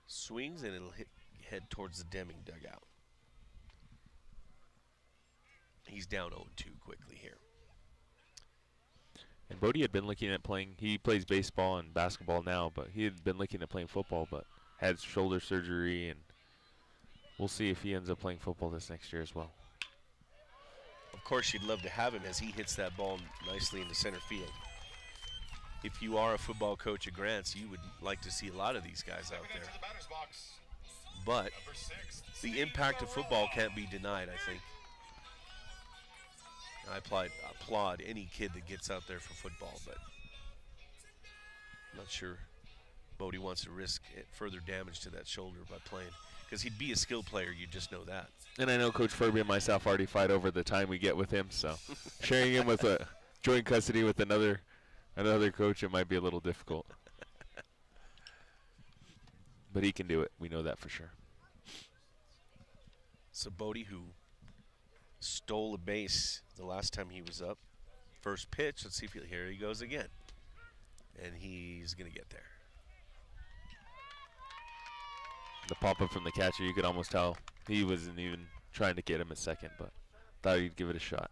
swings and it'll head towards the Deming dugout. He's down 0-2 quickly here. And Bodie had been looking at playing. He plays baseball and basketball now, but he had been looking at playing football, but had shoulder surgery, and we'll see if he ends up playing football this next year as well. Of course, you'd love to have him as he hits that ball nicely into center field. If you are a football coach at Grants, you would like to see a lot of these guys out there. But the impact of football can't be denied, I think. I applaud any kid that gets out there for football, but I'm not sure Bodie wants to risk further damage to that shoulder by playing. Because he'd be a skilled player, you just know that. And I know Coach Furby and myself already fight over the time we get with him, so sharing him with a joint custody with another coach, it might be a little difficult. But he can do it. We know that for sure. So Bodie, who stole a base the last time he was up. First pitch, let's see if here he goes again. And he's going to get there. The pop-up from the catcher, you could almost tell he wasn't even trying to get him at second, but Thought he'd give it a shot.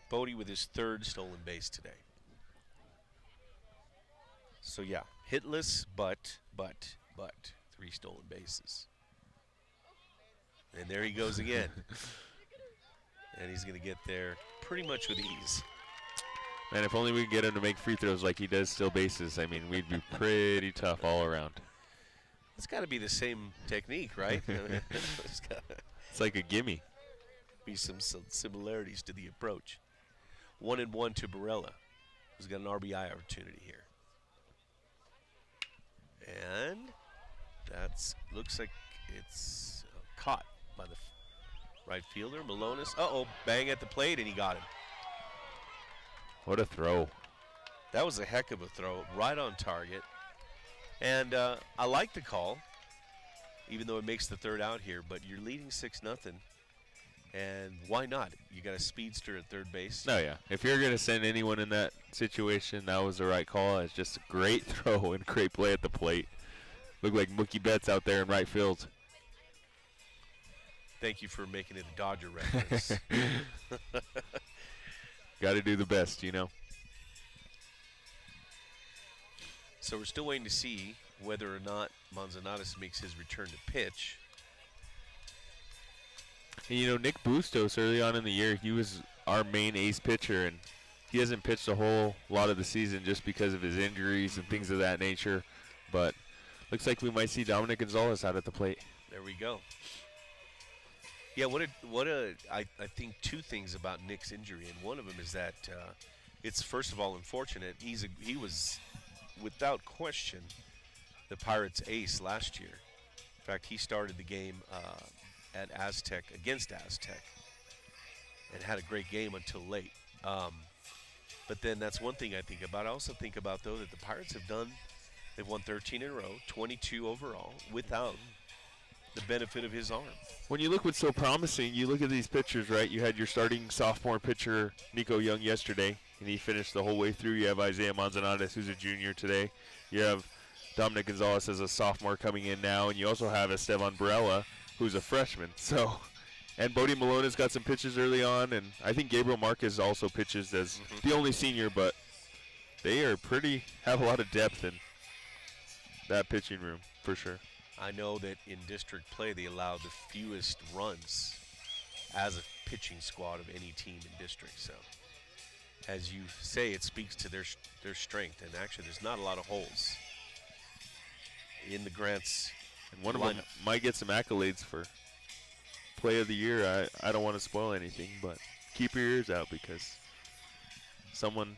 Bodie with his 3rd stolen base today. So yeah, hitless, but 3 stolen bases. And there he goes again. And he's going to get there pretty much with ease. Man, if only we could get him to make free throws like he does steal bases, I mean, we'd be pretty tough all around. It's got to be the same technique, right? It's got to It's like a gimme. be some similarities to the approach. 1-1 to Barella, who's got an RBI opportunity here. And that's looks like it's caught by the right fielder, Malonis. Uh-oh, bang at the plate, and he got him. What a throw. That was a heck of a throw, right on target. And I like the call, even though it makes the 3rd out here, but you're leading 6-0. And why not? You got a speedster at 3rd base. No, yeah. If you're going to send anyone in that situation, that was the right call. It's just a great throw and great play at the plate. Looked like Mookie Betts out there in right field. Thank you for making it a Dodger reference. Got to do the best, you know. So we're still waiting to see whether or not Manzanares makes his return to pitch. And, you know, Nick Bustos early on in the year, he was our main ace pitcher, and he hasn't pitched a whole lot of the season just because of his injuries and things of that nature. But looks like we might see Dominic Gonzalez out at the plate. There we go. Yeah, I think 2 things about Nick's injury, and one of them is that it's first of all unfortunate. He was without question the Pirates' ace last year. In fact, he started the game at Aztec against Aztec and had a great game until late. But then that's one thing I think about. I also think about, though, that the Pirates they've won 13 in a row, 22 overall, without the benefit of his arm. When you look what's so promising, you look at these pitchers, right? You had your starting sophomore pitcher, Nico Young, yesterday, and he finished the whole way through. You have Isaiah Manzanares, who's a junior today. You have Dominic Gonzalez as a sophomore coming in now, and you also have Esteban Barella, who's a freshman. So, and Bodie Malone has got some pitches early on, and I think Gabriel Marquez also pitches as the only senior, but they are have a lot of depth in that pitching room, for sure. I know that in district play they allow the fewest runs as a pitching squad of any team in district. So, as you say, it speaks to their strength. And actually, there's not a lot of holes in the Grants. And one of them might get some accolades for play of the year. I don't want to spoil anything, but keep your ears out because someone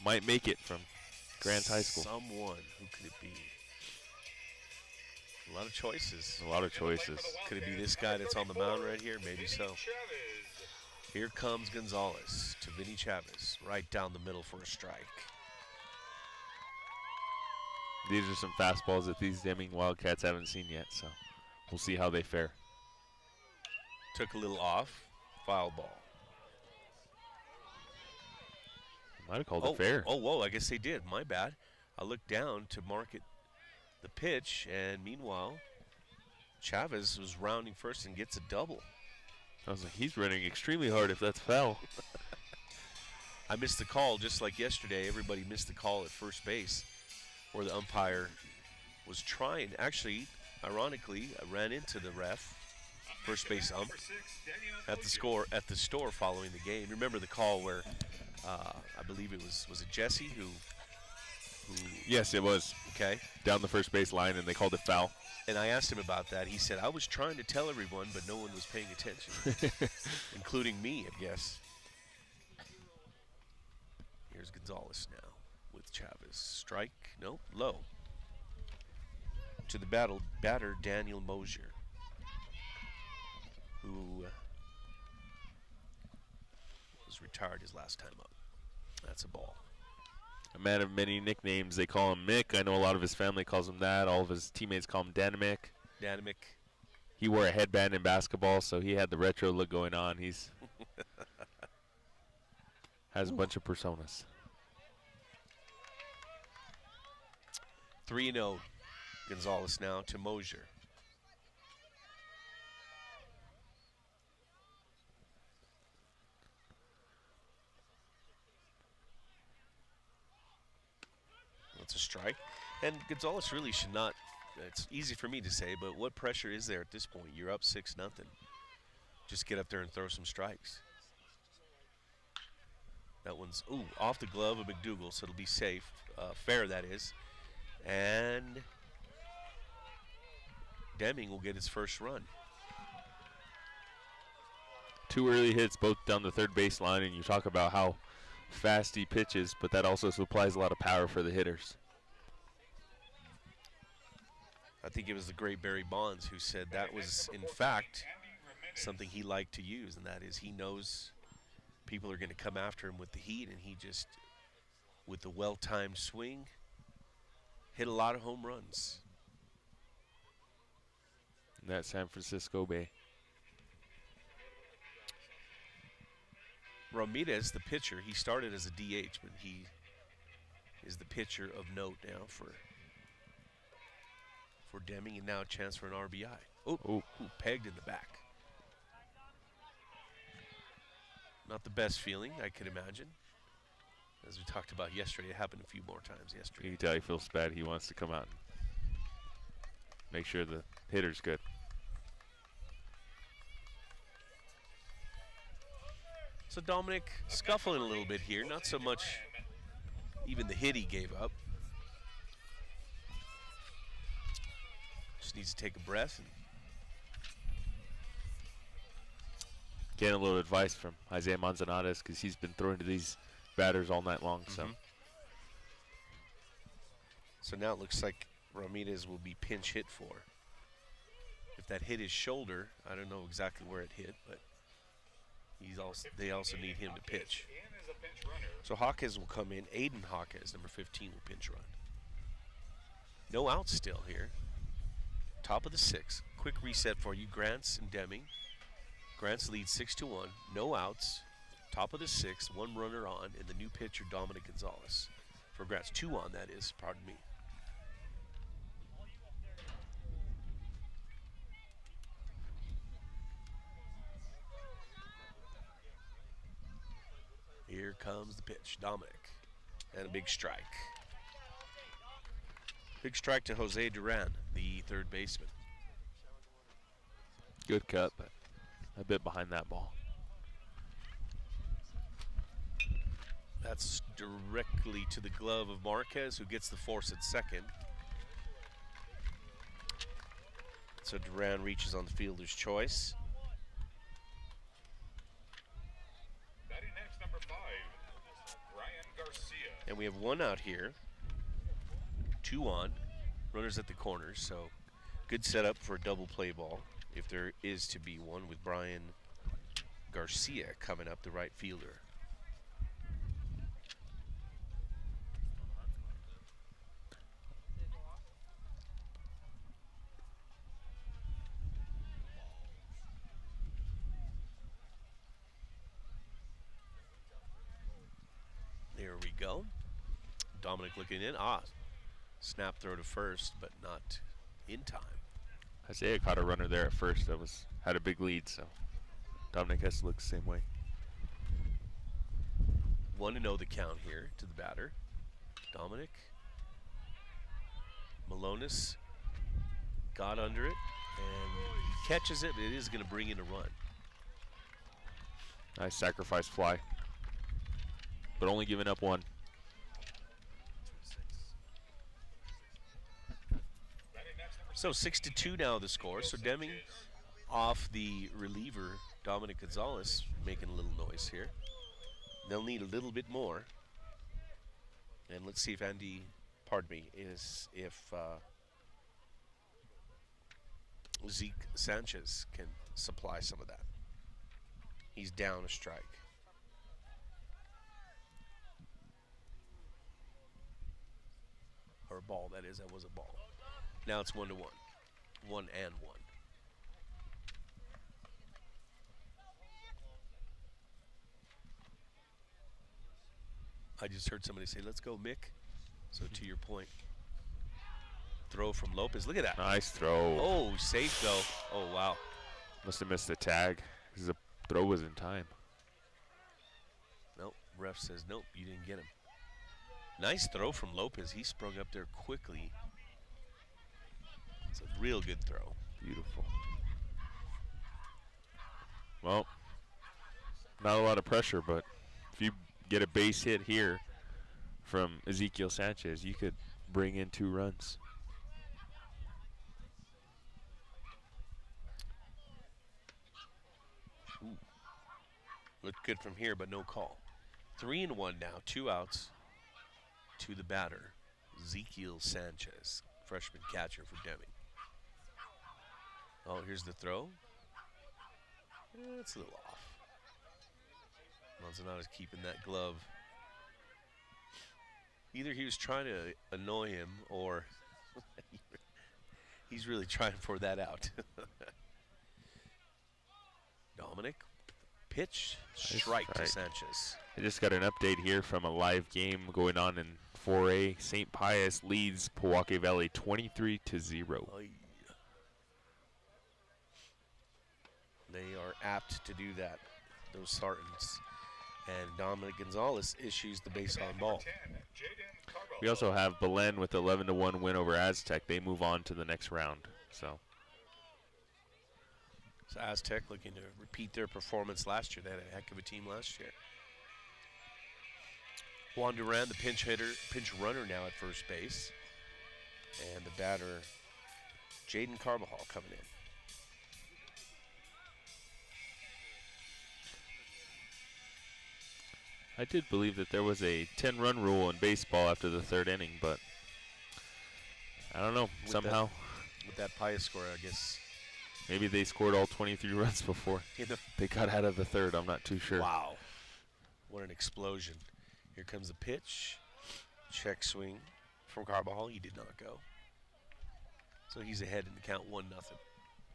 might make it from Grants High School. Someone. Who could it be? A lot of choices. A lot of choices. Could it be this guy that's on the mound right here? Maybe so. Here comes Gonzalez to Vinny Chavez, right down the middle for a strike. These are some fastballs that these Deming Wildcats haven't seen yet, so we'll see how they fare. Took a little off. Foul ball. Might have called it fair. Oh, whoa, I guess they did. My bad. I looked down to mark it the pitch, and meanwhile, Chavez was rounding first and gets a double. I was like, he's running extremely hard if that's foul. I missed the call just like yesterday. Everybody missed the call at first base where the umpire was trying. Actually, ironically, I ran into the ref, first base ump, at the store following the game. Remember the call where I believe it was it Jesse who Yes, it was. Okay. Down the first base line, and they called it foul. And I asked him about that. He said, I was trying to tell everyone, but no one was paying attention, including me, I guess. Here's Gonzalez now with Chavez. Strike, no, low. To the batter, Daniel Mosier, who was retired his last time up. That's a ball. A man of many nicknames. They call him Mick. I know a lot of his family calls him that. All of his teammates call him Danimic. Danimic. He wore a headband in basketball, so he had the retro look going on. He's has a bunch of personas. 3-0. Gonzalez now to Mosier. strike. And Gonzalez really should not. It's easy for me to say, but what pressure is there at this point? You're up 6-0. Just get up there and throw some strikes. That one's, off the glove of McDougal, so it'll be safe. Fair, that is. And Deming will get his first run. 2 early hits, both down the third baseline, and you talk about how fast he pitches, but that also supplies a lot of power for the hitters. I think it was the great Barry Bonds who said that was, in fact, something he liked to use, and that is he knows people are going to come after him with the heat, and he just, with the well-timed swing, hit a lot of home runs. In that San Francisco Bay. Ramirez, the pitcher, he started as a DH, but he is the pitcher of note now for Deming, and now a chance for an RBI. Pegged in the back. Not the best feeling, I could imagine. As we talked about yesterday, it happened a few more times yesterday. You can tell he feels bad. He wants to come out and make sure the hitter's good. So Dominic scuffling a little bit here. Not so much even the hit he gave up. Just needs to take a breath. And getting a little advice from Isaiah Manzanares because he's been throwing to these batters all night long. So now it looks like Ramirez will be pinch hit for. If that hit his shoulder, I don't know exactly where it hit, but they also need him to pitch. So Jaquez will come in. Aiden Jaquez, number 15, will pinch run. No outs still here. Top of the 6th. Quick reset for you, Grants and Deming. Grants leads 6-1. No outs. Top of the 6th. 1 runner on, and the new pitcher, Dominic Gonzalez. For Grants, 2 on, that is. Pardon me. Here comes the pitch, Dominic, and a big strike. Big strike to Jose Duran, the third baseman. Good cut, but a bit behind that ball. That's directly to the glove of Marquez, who gets the force at second. So Duran reaches on the fielder's choice. And we have 1 out here, 2 on, runners at the corners, so good setup for a double play ball if there is to be one, with Brian Garcia coming up, the right fielder. There we go. Dominic looking in. Snap throw to first, but not in time. Isaiah caught a runner there at first that had a big lead, so Dominic has to look the same way. 1-0 the count here to the batter. Dominic. Malonis got under it, and he catches it, but it is going to bring in a run. Nice sacrifice fly, but only giving up 1. So 6-2 now the score. So Deming off the reliever, Dominic Gonzalez, making a little noise here. They'll need a little bit more. And let's see if Zeke Sanchez can supply some of that. He's down a strike. Or a ball, that is. That was a ball. Now it's 1-1. 1-1. I just heard somebody say, let's go, Mick. So to your point, throw from Lopez. Look at that. Nice throw. Oh, safe though. Oh, wow. Must have missed the tag because the throw was in time. Nope. Ref says, nope, you didn't get him. Nice throw from Lopez. He sprung up there quickly. It's a real good throw. Beautiful. Well, not a lot of pressure, but if you get a base hit here from Ezekiel Sanchez, you could bring in 2 runs. Ooh. Looked good from here, but no call. 3-1 now, 2 outs to the batter, Ezekiel Sanchez, freshman catcher for Deming. Oh, here's the throw. It's a little off. Manzanado's keeping that glove. Either he was trying to annoy him or he's really trying for that out. Dominic, pitch, strike to Sanchez. I just got an update here from a live game going on in 4A. St. Pius leads Pewaukee Valley 23-0. Oy. They are apt to do that, those Sartans. And Dominic Gonzalez issues the base on ball. We also have Belen with 11-1 win over Aztec. They move on to the next round. So Aztec looking to repeat their performance last year. They had a heck of a team last year. Juan Duran, the pinch runner now at first base. And the batter, Jaden Carbajal, coming in. I did believe that there was a 10-run rule in baseball after the 3rd inning, but I don't know. Somehow, with that Pius score, I guess. Maybe they scored all 23 runs before they got out of the 3rd. I'm not too sure. Wow. What an explosion. Here comes the pitch. Check swing from Carbajal. He did not go. So he's ahead in the count 1-0.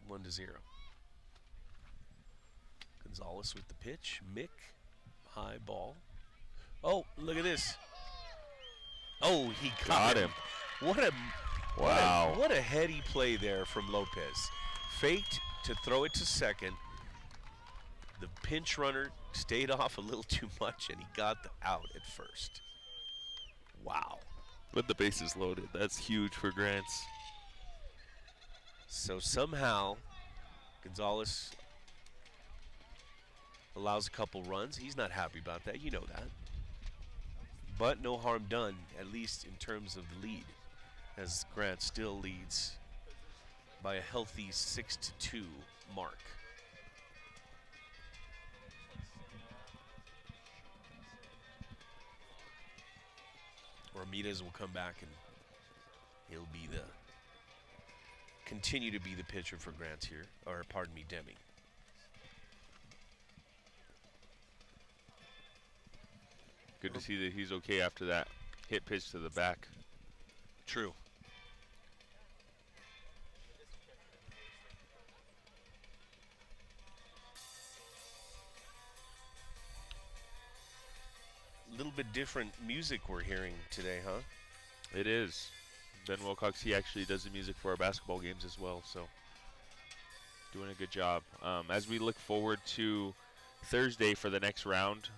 1-0. Gonzalez with the pitch. Mick. High ball. Oh, look at this. Oh, he got him. What a wow. What a heady play there from Lopez. Faked to throw it to second. The pinch runner stayed off a little too much, and he got the out at first. Wow. With the bases loaded, that's huge for Grants. So somehow, Gonzalez allows a couple runs. He's not happy about that. You know that. But no harm done, at least in terms of the lead, as Grant still leads by a healthy 6-2 mark. Ramirez will come back and he'll be continue to be the pitcher for Grant here, or pardon me, Deming. Good to see that he's okay after that hit pitch to the back. True. A little bit different music we're hearing today, huh? It is. Ben Wilcox, he actually does the music for our basketball games as well, so doing a good job. As we look forward to Thursday for the next round,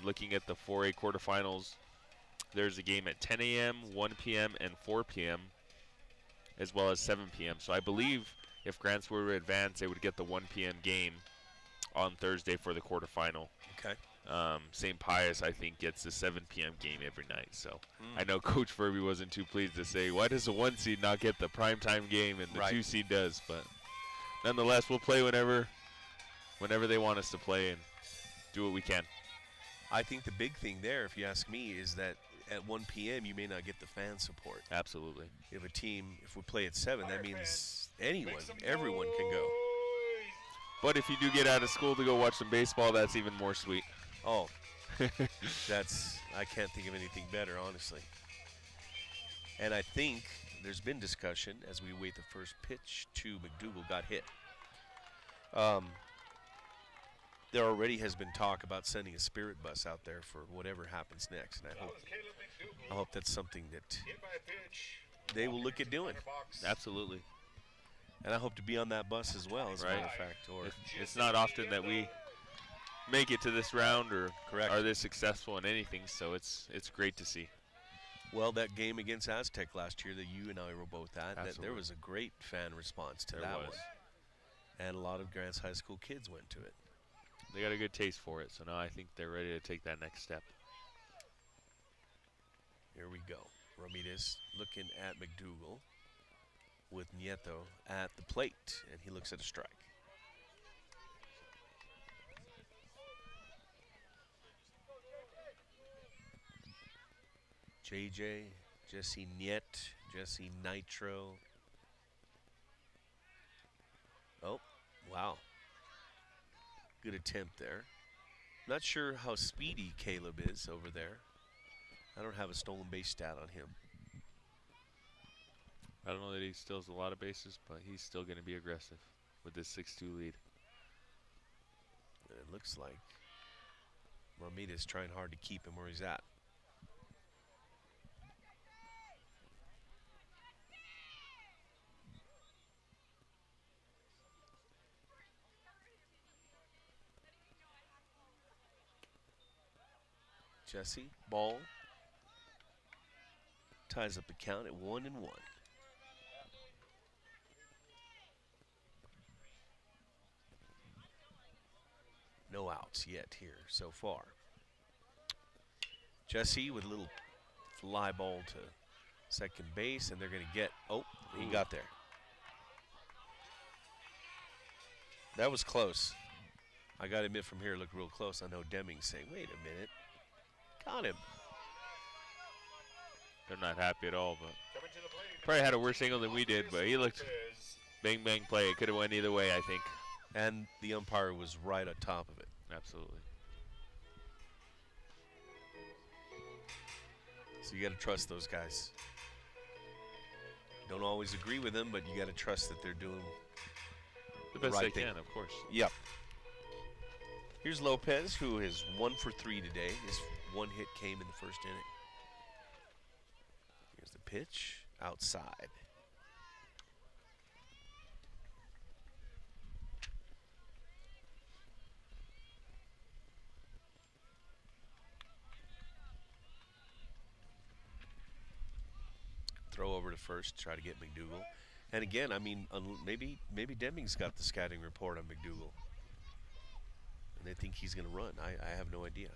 looking at the 4A quarterfinals, there's a game at 10 a.m., 1 p.m., and 4 p.m., as well as 7 p.m. So I believe if Grants were to advance, they would get the 1 p.m. game on Thursday for the quarterfinal. Okay. St. Pius, I think, gets the 7 p.m. game every night. So I know Coach Furby wasn't too pleased to say, why does the 1 seed not get the primetime game and the 2 seed does? But nonetheless, we'll play whenever they want us to play and do what we can. I think the big thing there, if you ask me, is that at 1 p.m. you may not get the fan support. Absolutely. If we play at 7, that means everyone can go. But if you do get out of school to go watch some baseball, that's even more sweet. Oh, I can't think of anything better, honestly. And I think there's been discussion as we wait the first pitch to McDougal got hit. There already has been talk about sending a spirit bus out there for whatever happens next, and I hope that's something that they will look at doing. Absolutely. And I hope to be on that bus as well, as a matter of fact. Or it's not often that we make it to this round or correct. are this successful in anything, so it's great to see. Well, that game against Aztec last year that you and I were both at, that there Absolutely. was a great fan response to There that was. one. And a lot of Grants High School kids went to it. They got a good taste for it, so now I think they're ready to take that next step. Here we go. Ramirez looking at McDougal with Nieto at the plate, and he looks at a strike. JJ, Jesse Niet, Jesse Nitro. Oh, wow. Good attempt there. Not sure how speedy Caleb is over there. I don't have a stolen base stat on him. I don't know that he steals a lot of bases, but he's still going to be aggressive with this 6-2 lead. And it looks like Ramirez trying hard to keep him where he's at. Jesse, ball. Ties up the count at 1-1. No outs yet here so far. Jesse with a little fly ball to second base, and they're going to get, oh, he got there. That was close. I got to admit from here, it looked real close. I know Deming's saying, wait a minute. Got him. They're not happy at all, but Coming to the plate. probably had a worse angle than we did, but he looked bang, bang play. It could have went either way, I think. And the umpire was right on top of it. Absolutely. So you got to trust those guys. Don't always agree with them, but you got to trust that they're doing The best right they thing. can, of course. Yep. Here's Lopez, who is 1 for 3 today. His one hit came in the first inning. Here's the pitch outside. Throw over to first, try to get McDougal. And again, I mean, maybe Deming's got the scouting report on McDougal. And they think he's going to run. I have no idea.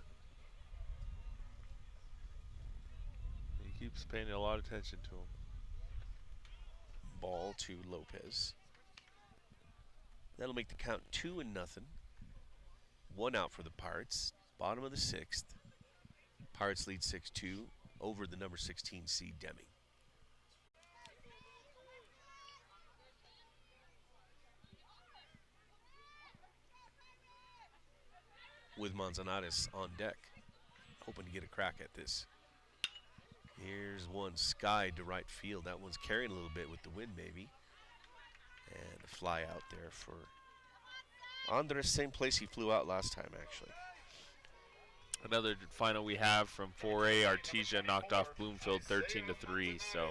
He keeps paying a lot of attention to him. Ball to Lopez. That'll make the count 2-0. 1 out for the Pirates. Bottom of the 6th. Pirates lead 6-2 over the number 16 seed Deming. With Manzanares on deck, hoping to get a crack at this. Here's one skied to right field. That one's carrying a little bit with the wind, maybe. And a fly out there for Andres, same place he flew out last time, actually. Another final we have from 4A. Artesia knocked off Bloomfield 13-3, so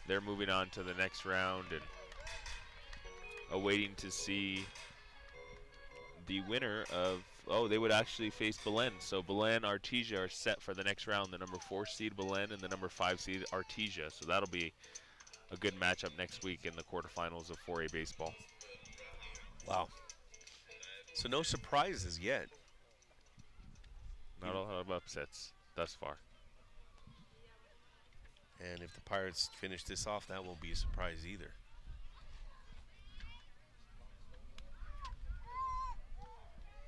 they're moving on to the next round and awaiting to see the winner of, they would actually face Belen. So Belen, Artesia are set for the next round. The number 4 seed Belen and the number 5 seed Artesia. So that'll be a good matchup next week in the quarterfinals of 4A baseball. Wow. So no surprises yet. Not a lot of upsets thus far. And if the Pirates finish this off, that won't be a surprise either.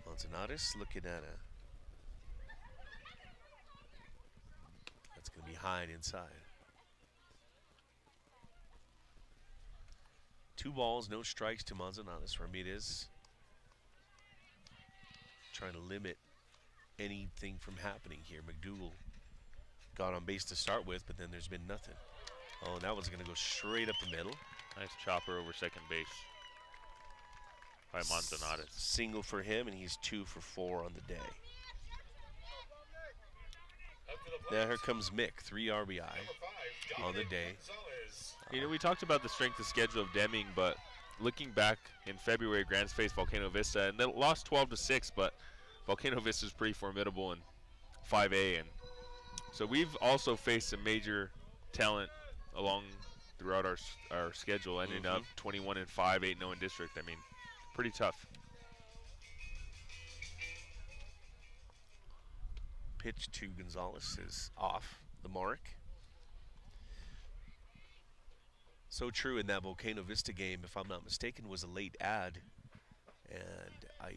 Manzanares looking at that's going to be high and inside. 2 balls, no strikes to Manzanares. Ramirez trying to limit anything from happening here. McDougal got on base to start with, but then there's been nothing. Oh, and that one's going to go straight up the middle. Nice chopper over second base by Manzanares. Single for him, and he's 2 for 4 on the day. Now here comes Mick, 3 RBI on the day. You know, we talked about the strength of schedule of Deming, but looking back in February, Grants faced Volcano Vista, and they lost 12-6, but Volcano Vista is pretty formidable in 5A, and So we've also faced some major talent along throughout our schedule, ending up 21-5, 8-0 in district. I mean, pretty tough. Pitch to Gonzalez is off the mark. So true in that Volcano Vista game, if I'm not mistaken, was a late ad. And are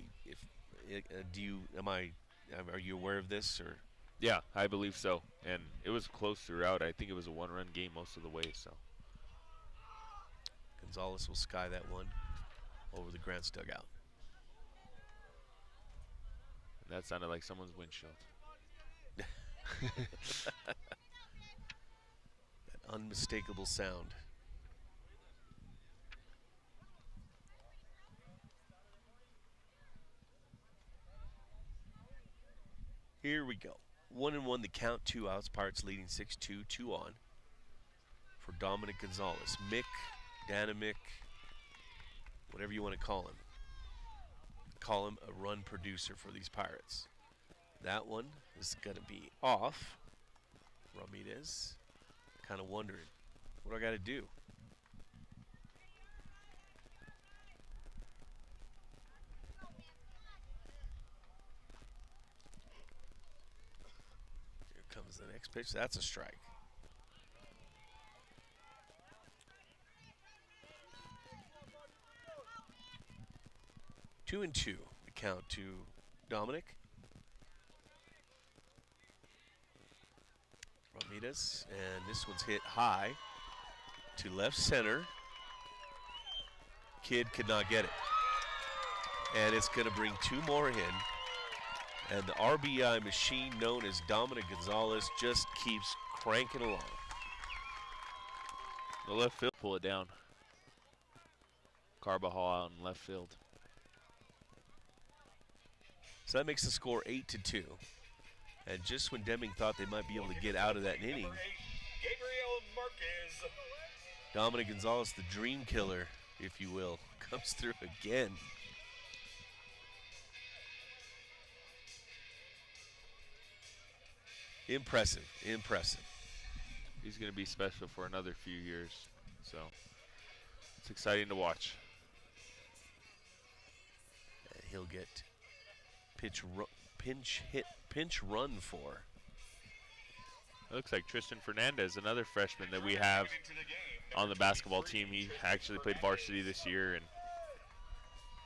you aware of this or? Yeah, I believe so. And it was close throughout. I think it was a one-run game most of the way. So Gonzalez will sky that one over the Grants dugout. And that sounded like someone's windshield. That unmistakable sound. Here we go. 1-1 the count, 2 outs. Pirates leading 6-2, 2 on for Dominic Gonzalez. Mick, Danamick, whatever you want to call him. Call him a run producer for these Pirates. That one is going to be off. Ramirez, kind of wondering, what do I got to do? Here comes the next pitch. That's a strike. Two and two, the count to Dominic. Ramirez, and this one's hit high to left center. Kid could not get it. And it's going to bring 2 more in. And the RBI machine known as Dominic Gonzalez just keeps cranking along. The left field pull it down. Carbajal out in left field. So that makes the score 8-2. And just when Deming thought they might be able to get out of that inning, Dominic Gonzalez, the dream killer, if you will, comes through again. Impressive, impressive. He's going to be special for another few years. So it's exciting to watch. And he'll get pinch run for. It looks like Tristan Fernandez, another freshman that we have on the basketball team. He actually played varsity this year and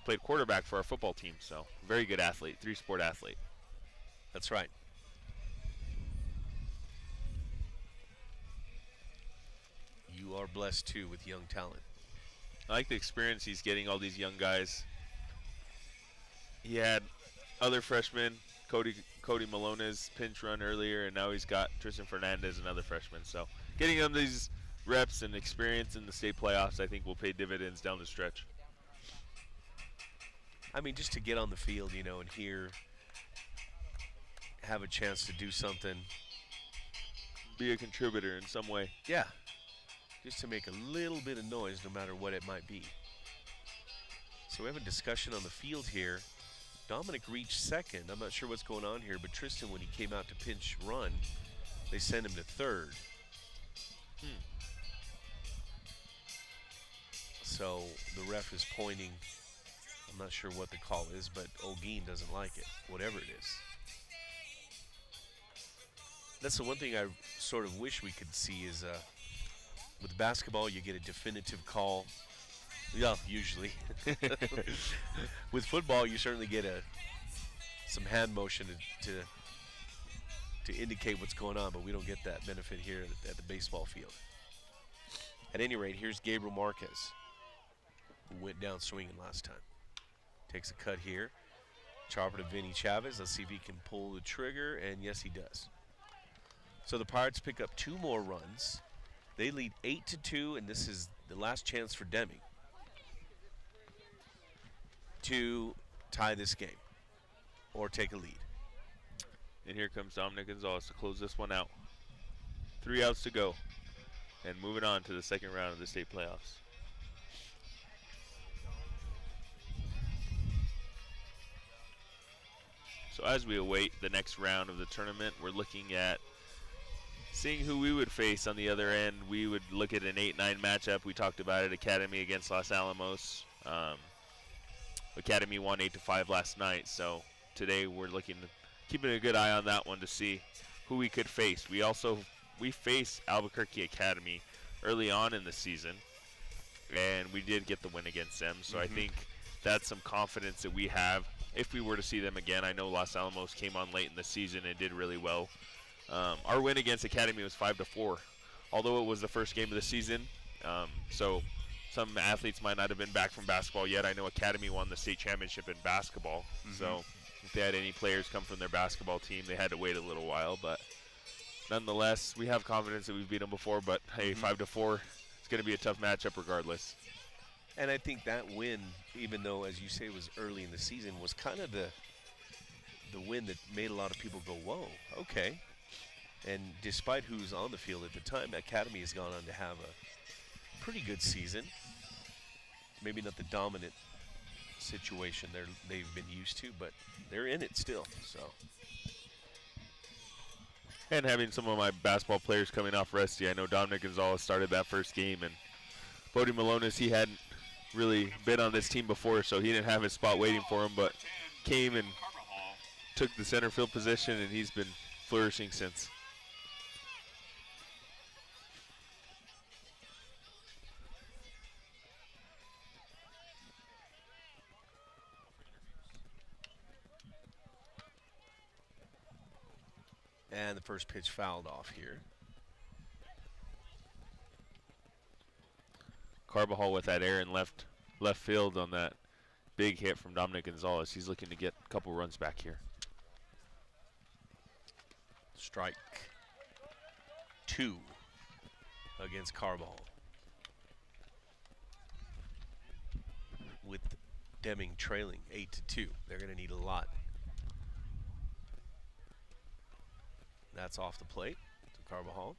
played quarterback for our football team. So very good athlete, 3-sport athlete. That's right. You are blessed too with young talent. I like the experience he's getting, all these young guys. He had other freshmen, Cody Malone's pinch run earlier, and now he's got Tristan Fernandez, another freshman. So getting them these reps and experience in the state playoffs, I think, will pay dividends down the stretch. I mean, just to get on the field, you know, and have a chance to do something. Be a contributor in some way. Yeah. Just to make a little bit of noise, no matter what it might be. So we have a discussion on the field here. Dominic reached second. I'm not sure what's going on here, but Tristan, when he came out to pinch run, they sent him to third. So the ref is pointing. I'm not sure what the call is, but Olguin doesn't like it, whatever it is. That's the one thing I sort of wish we could see is with basketball, you get a definitive call. Yeah, usually. With football, you certainly get some hand motion to indicate what's going on, but we don't get that benefit here at the baseball field. At any rate, here's Gabriel Marquez, who went down swinging last time. Takes a cut here. Chopper to Vinny Chavez. Let's see if he can pull the trigger, and yes, he does. So the Pirates pick up 2 more runs. They lead 8-2, and this is the last chance for Deming to tie this game or take a lead. And here comes Dominic Gonzalez to close this one out. 3 outs to go, and moving on to the second round of the state playoffs. So as we await the next round of the tournament, we're looking at Seeing who we would face on the other end, we would look at an 8-9 matchup. We talked about it, Academy against Los Alamos. Academy won 8-5 last night, so today we're keeping a good eye on that one to see who we could face. We faced Albuquerque Academy early on in the season, and we did get the win against them. So I think that's some confidence that we have if we were to see them again. I know Los Alamos came on late in the season and did really well. Our win against Academy was 5-4, although it was the first game of the season. So some athletes might not have been back from basketball yet. I know Academy won the state championship in basketball, so if they had any players come from their basketball team, they had to wait a little while. But nonetheless, we have confidence that we've beat them before. But hey, 5-4, it's going to be a tough matchup regardless. And I think that win, even though, as you say, it was early in the season, was kind of the win that made a lot of people go, whoa, okay. And despite who's on the field at the time, Academy has gone on to have a pretty good season. Maybe not the dominant situation they've been used to, but they're in it still. So. And having some of my basketball players coming off resty, I know Dominic Gonzalez started that first game, and Bodie Malonis, he hadn't really been on this team before, so he didn't have his spot waiting for him, but came and took the center field position, and he's been flourishing since. And the first pitch fouled off here. Carbajal with that air in left field on that big hit from Dominic Gonzalez. He's looking to get a couple runs back here. Strike 2 against Carbajal. With Deming trailing 8-2. They're going to need a lot. That's off the plate to Carbajal.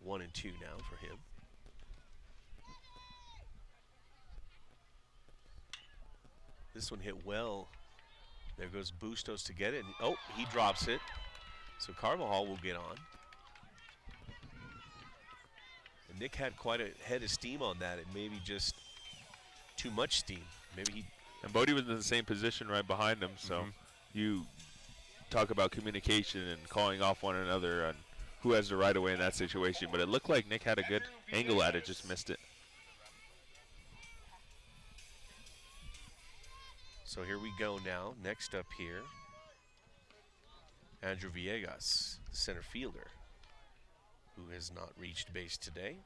1-2 now for him. This one hit well. There goes Bustos to get it. And, oh, he drops it. So Carbajal will get on. And Nick had quite a head of steam on that, and maybe just too much steam. Maybe he. And Bodie was in the same position right behind him, so you talk about communication and calling off one another and who has the right of way in that situation. But it looked like Nick had a good angle at it, just missed it. So here we go now. Next up here, Andrew Villegas, the center fielder, who has not reached base today.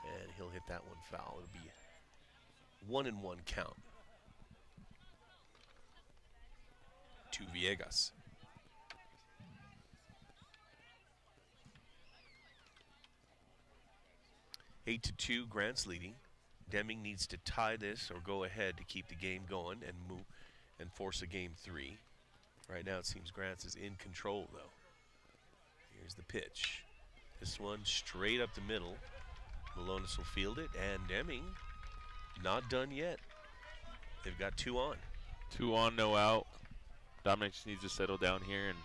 And he'll hit that one foul. It'll be 1-1 count to Villegas. Eight to 2, Grant's leading. Deming needs to tie this or go ahead to keep the game going and move and force a game 3. Right now it seems Grant's is in control though. Here's the pitch. This one straight up the middle. Malonis will field it, and Deming not done yet. They've got 2 on. 2 on, no out. Dominic just needs to settle down here and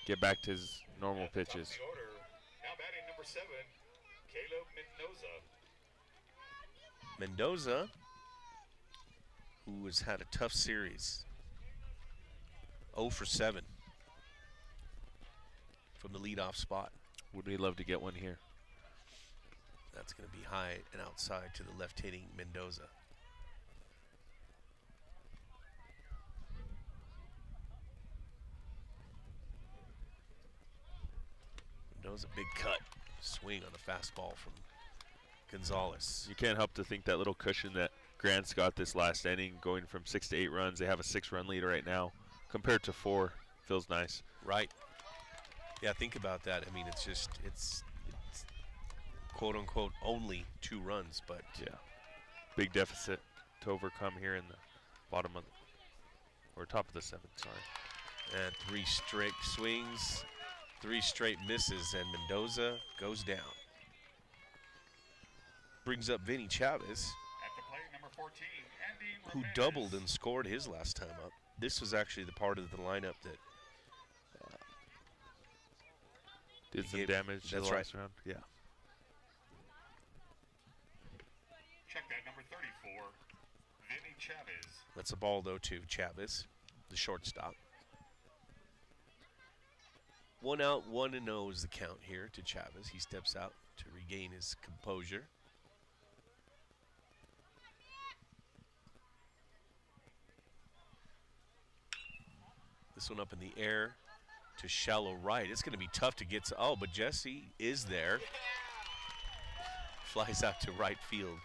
get back to his normal pitches. Now batting number 7, Caleb Mendoza. Mendoza, who has had a tough series. 0 for 7 from the leadoff spot. Would we love to get one here? That's going to be high and outside to the left-hitting Mendoza. Mendoza, big cut. Swing on a fastball from Gonzalez. You can't help to think that little cushion that Grant's got this last inning, going from 6 to 8 runs. They have a 6-run lead right now. Compared to 4, feels nice. Right. Yeah, think about that. I mean, it's quote unquote only 2 runs, but yeah, big deficit to overcome here in the bottom of or top of the 7th. Sorry. And 3 straight swings, 3 straight misses, and Mendoza goes down. brings up Vinny Chavez, At the plate, number 14, Andy who Ramirez. doubled and scored his last time up. This was actually the part of the lineup that Did some gave- damage to that's the right. last round. Yeah. Check that, number 34, Vinny Chavez. That's a ball, though, to Chavez, the shortstop. 1 out, 1-0 is the count here to Chavez. He steps out to regain his composure. This one up in the air to shallow right. It's going to be tough to get to. Oh, but Jesse is there. Flies out to right field.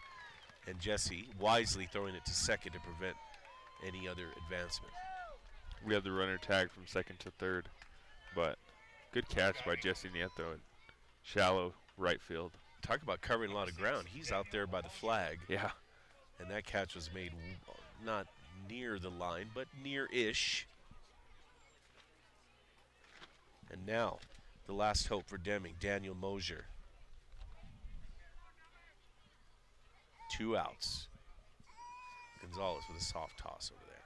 And Jesse wisely throwing it to second to prevent any other advancement. We have the runner tagged from second to third, but good catch by Jesse Nieto in shallow right field. Talk about covering a lot of ground. He's out there by the flag. Yeah. And that catch was made not near the line, but near-ish. And now, the last hope for Deming, Daniel Mosier. 2 outs. Gonzalez with a soft toss over there.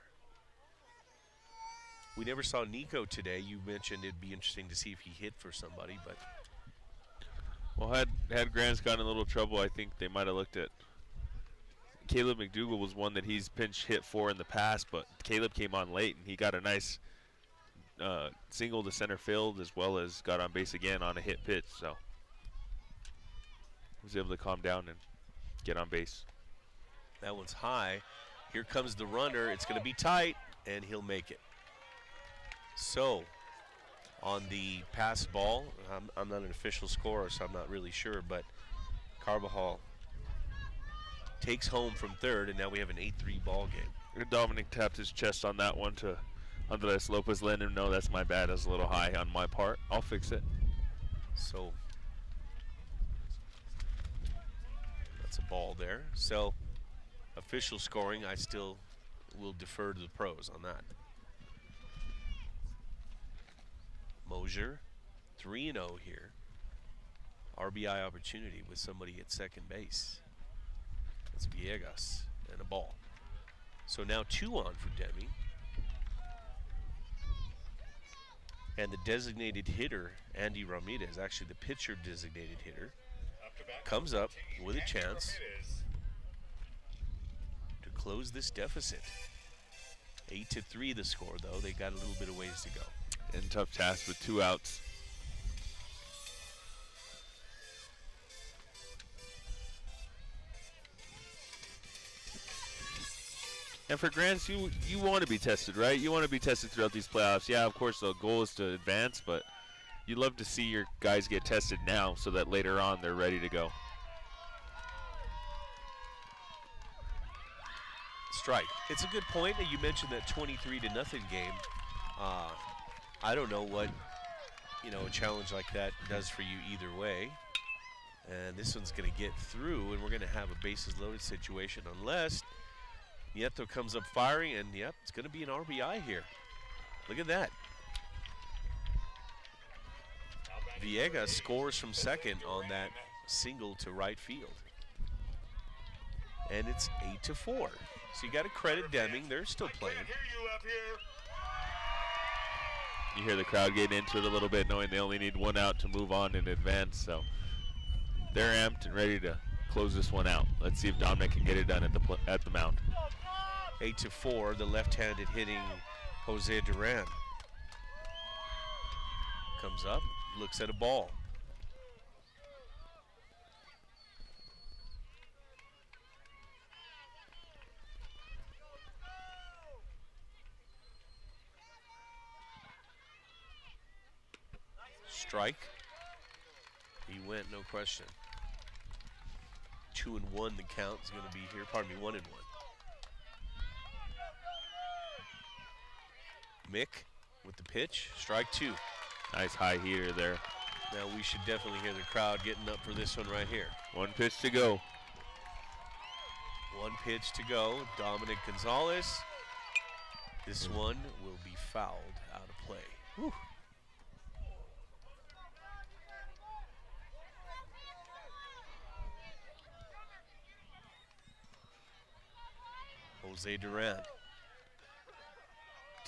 We never saw Nico today. You mentioned it'd be interesting to see if he hit for somebody, but Well, had Grants gotten in a little trouble, I think they might have looked at. Caleb McDougal was one that he's pinch hit for in the past, but Caleb came on late and he got a nice single to center field as well as got on base again on a hit pitch, so was able to calm down and get on base. that one's high. Here comes the runner. It's going to be tight, and he'll make it. So, on the pass ball, I'm not an official scorer, so I'm not really sure, but Carbajal takes home from third, and now we have an 8-3 ball game. Dominic tapped his chest on that one to Andres Lopez, letting him know that's my bad. That's a little high on my part. I'll fix it. So, that's a ball there. So, official scoring, I still will defer to the pros on that. Mosier, 3-0 here. RBI opportunity with somebody at second base. That's Villegas and a ball. So now 2 on for Deming. And the designated hitter, Andy Ramirez, actually the pitcher designated hitter, Up to bat, comes up 14, with a Andy chance Ramirez. to close this deficit. 8-3 the score, though. They got a little bit of ways to go. And tough task with 2 outs. And for Grants, you want to be tested, right? You want to be tested throughout these playoffs. Yeah, of course, the goal is to advance, but you love to see your guys get tested now so that later on they're ready to go. Strike. It's a good point that you mentioned that 23-0 game. I don't know what a challenge like that does for you either way. And this one's going to get through, and we're going to have a bases loaded situation unless Nieto comes up firing, and yep, it's going to be an RBI here. Look at that. Villegas scores from second on that single to right field. And it's 8-4. So you got to credit Deming. They're still playing. Can't hear you up here. You hear the crowd getting into it a little bit, knowing they only need 1 out to move on in advance. So they're amped and ready to close this one out. Let's see if Dominic can get it done at the mound. 8-4, the left-handed hitting Jose Duran. Comes up, looks at a ball. Strike. He went, no question. 2-1 the count is going to be here. Pardon me, 1-1. Mick with the pitch. Strike 2. Nice high heater there. Now we should definitely hear the crowd getting up for this one right here. 1 pitch to go. 1 pitch to go. Dominic Gonzalez. This one will be fouled out of play. Whew. Jose Duran.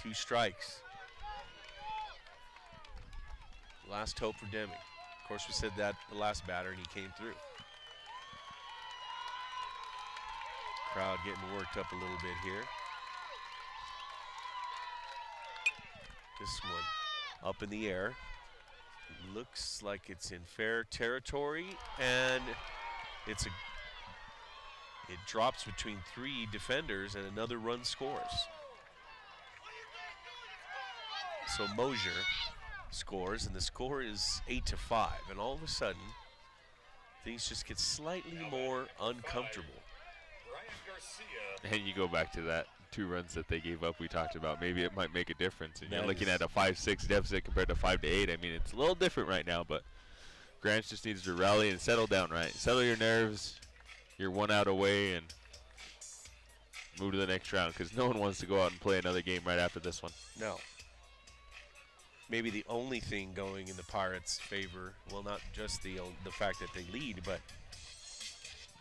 2 strikes. Last hope for Deming. Of course, we said that the last batter, and he came through. Crowd getting worked up a little bit here. This one up in the air. Looks like it's in fair territory, and it drops between 3 defenders, and another run scores. So Mosier scores, and the score is 8-5. And all of a sudden, things just get slightly more uncomfortable. And you go back to that 2 runs that they gave up we talked about. Maybe it might make a difference. And That you're looking is- at a 5-6 deficit compared to 5-8. I mean, it's a little different right now, but Grants just needs to rally and settle down, right? Settle your nerves. You're 1 out away and move to the next round, because no one wants to go out and play another game right after this one. No. Maybe the only thing going in the Pirates' favor, well, not just the fact that they lead, but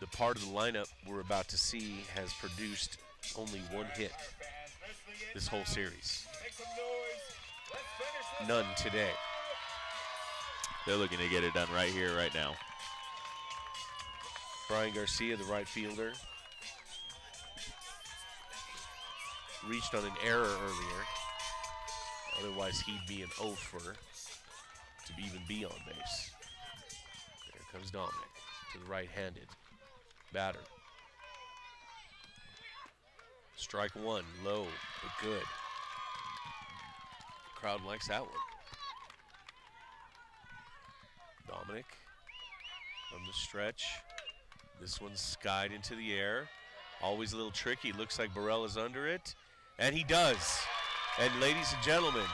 the part of the lineup we're about to see has produced only 1 hit this whole series. None today. They're looking to get it done right here, right now. Brian Garcia, the right fielder, reached on an error earlier. Otherwise, he'd be an oafer to even be on base. There comes Dominic to the right-handed batter. Strike 1, low but good. Crowd likes that one. Dominic from the stretch. This one's skied into the air. Always a little tricky. Looks like Burrell is under it. And he does. And ladies and gentlemen,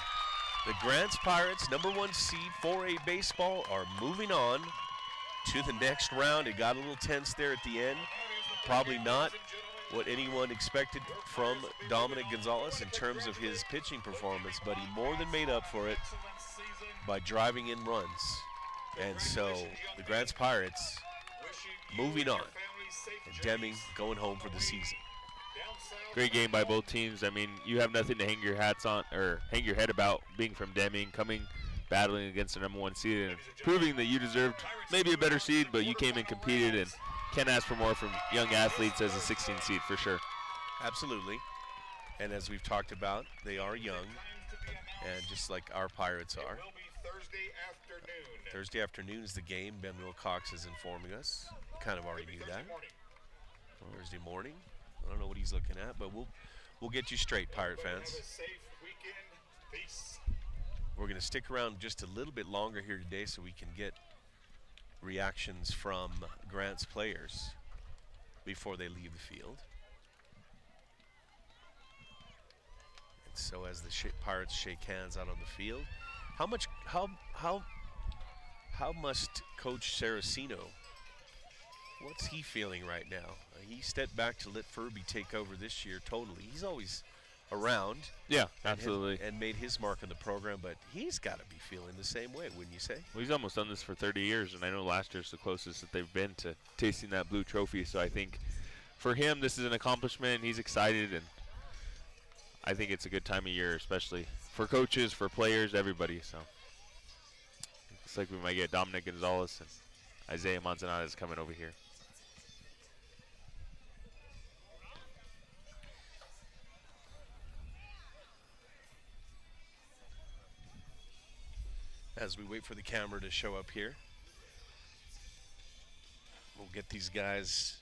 the Grants Pirates, #1 seed 4A baseball, are moving on to the next round. It got a little tense there at the end. Probably not what anyone expected from Dominic Gonzalez in terms of his pitching performance, but he more than made up for it by driving in runs. And so the Grants Pirates moving on, and Deming going home for the season. Great game by both teams. I mean, you have nothing to hang your hats on or hang your head about, being from Deming, coming, battling against the #1 seed, and proving that you deserved maybe a better seed, but you came and competed, and can't ask for more from young athletes as a 16 seed for sure. Absolutely. And as we've talked about, they are young, and just like our Pirates are. Thursday afternoon is the game. Ben Wilcox is informing us. We kind of already knew that. Thursday morning. I don't know what he's looking at, but we'll get you straight, Pirate fans. We're going to stick around just a little bit longer here today so we can get reactions from Grant's players before they leave the field. And so as the Pirates shake hands out on the field, how must Coach Saraceno, what's he feeling right now? He stepped back to let Furby take over this year totally. He's always around. Yeah, absolutely. And made his mark on the program, but he's got to be feeling the same way, wouldn't you say? Well, he's almost done this for 30 years, and I know last year's the closest that they've been to tasting that blue trophy. So I think for him, this is an accomplishment. He's excited, and I think it's a good time of year, especially for coaches, for players, everybody. So looks like we might get Dominic Gonzalez and Isaiah Manzanares coming over here. As we wait for the camera to show up here, we'll get these guys,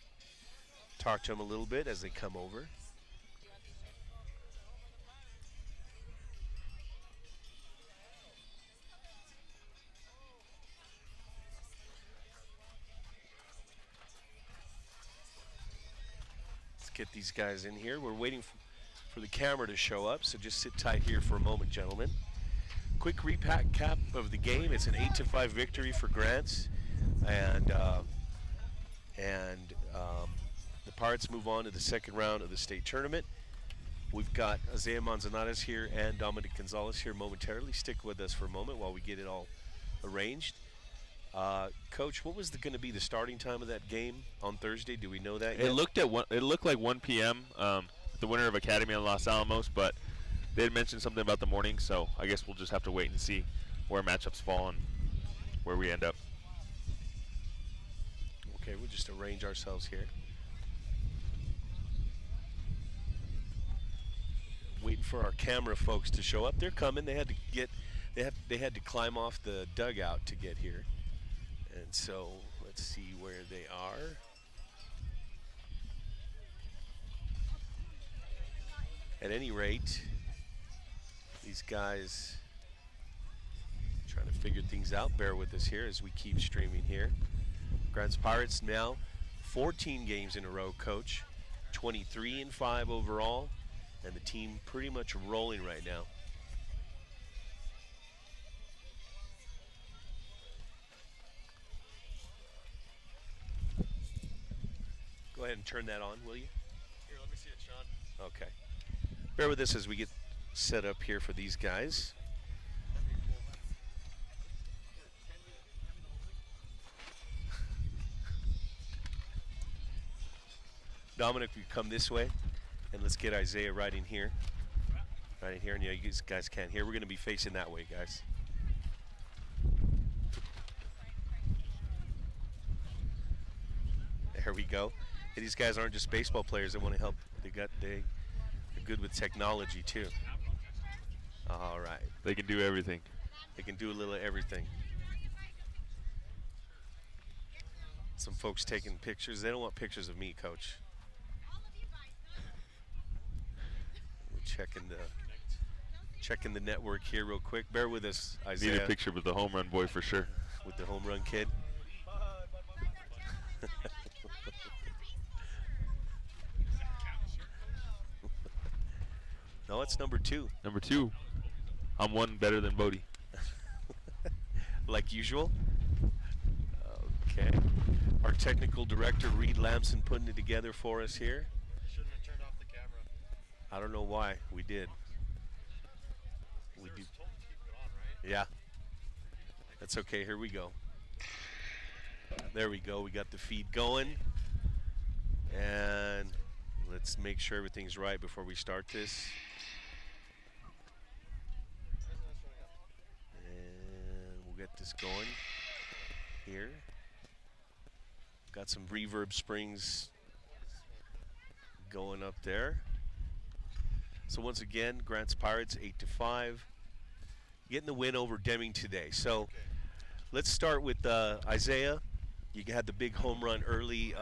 talk to them a little bit as they come over. Let's get these guys in here. We're waiting for the camera to show up, so just sit tight here for a moment, gentlemen. Quick recap of the game. It's an 8-5 victory for Grants, and the Pirates move on to the second round of the state tournament. We've got Isaiah Manzanares here and Dominic Gonzalez here momentarily. Stick with us for a moment while we get it all arranged. Coach, what was going to be the starting time of that game on Thursday? Do we know that yet? It looked like 1 p.m. the winner of Academy and Los Alamos, but they had mentioned something about the morning, so I guess we'll just have to wait and see where matchups fall and where we end up. Okay, we'll just arrange ourselves here. Waiting for our camera folks to show up. They're coming. They had to get, they had to climb off the dugout to get here. And so let's see where they are. At any rate, these guys trying to figure things out. Bear with us here as we keep streaming here. Grants Pirates now 14 games in a row, Coach. 23-5 overall, and the team pretty much rolling right now. Go ahead and turn that on, will you? Here, let me see it, Sean. Okay. Bear with us as we get set up here for these guys. Dominic, you come this way, and let's get Isaiah right in here. Right in here, and yeah, you guys can't hear. We're going to be facing that way, guys. There we go. Hey, these guys aren't just baseball players that want to help. They're good with technology too. All right. They can do everything. They can do a little of everything. Some folks taking pictures. They don't want pictures of me, Coach. We're checking the network here real quick. Bear with us, Isaiah. Need a picture with the home run boy for sure. With the home run kid. No, it's number 2. Number 2. I'm one better than Bodie. Like usual. Okay. Our technical director, Reed Lamson, putting it together for us here. Shouldn't have turned off the camera. I don't know why. We did. We did. Told to keep it on, right? Yeah. That's okay. Here we go. There we go. We got the feed going. And let's make sure everything's right before we start this. And we'll get this going here. Got some reverb springs going up there. So once again, Grants Pirates 8-5, getting the win over Deming today. So let's start with Isaiah. You had the big home run early.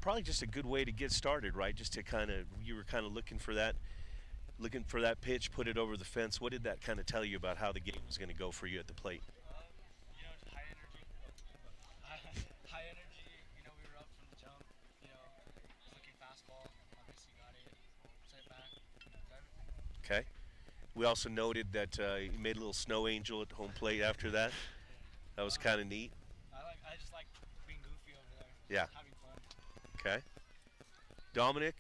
Probably just a good way to get started, right? Just to you were kind of looking for that pitch, put it over the fence. What did that kind of tell you about how the game was going to go for you at the plate? High energy. High energy. We were up from the jump. Looking fastball. Obviously got it. Set back. Okay. We also noted that you made a little snow angel at home plate after that. That was kind of neat. I just like being goofy over there. Yeah. Just having fun. Okay. Dominic,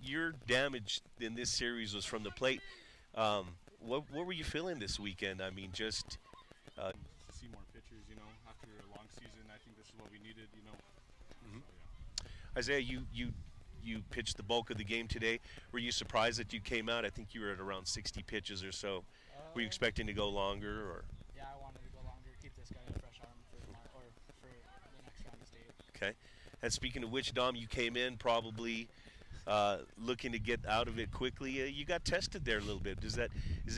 your damage in this series was from the plate. What were you feeling this weekend? I mean, just to see more pitchers, after a long season. I think this is what we needed, Mhm. So, yeah. Isaiah, you pitched the bulk of the game today. Were you surprised that you came out? I think you were at around 60 pitches or so. Were you expecting to go longer, or? Yeah, I wanted to go longer. Keep this guy a fresh arm for the next round of state. Okay. And speaking of which, Dom, you came in probably looking to get out of it quickly. You got tested there a little bit. Is it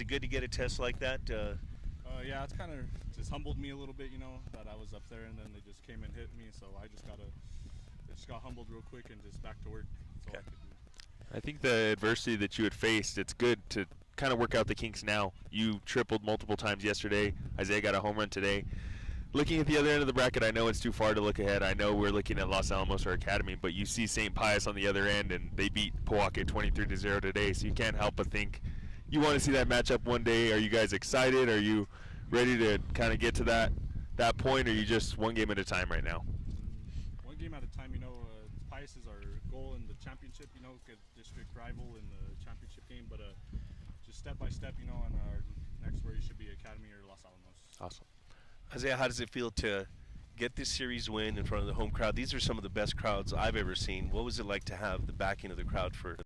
good to get a test like that? Yeah, it's kind of just humbled me a little bit, that I was up there, and then they just came and hit me. So I just got humbled real quick and just back to work. That's all I could do. I think the adversity that you had faced, it's good to kind of work out the kinks now. You tripled multiple times yesterday. Isaiah got a home run today. Looking at the other end of the bracket, I know it's too far to look ahead. I know we're looking at Los Alamos or Academy, but you see St. Pius on the other end, and they beat Powaque 23-0 today, so you can't help but think you want to see that matchup one day. Are you guys excited? Are you ready to kind of get to that point, or are you just one game at a time right now? One game at a time, Pius is our goal in the championship, get district rival in the championship game, but just step by step, and our next worry should be Academy or Los Alamos. Awesome. Isaiah, how does it feel to get this series win in front of the home crowd. These are some of the best crowds I've ever seen. What was it like to have the backing of the crowd for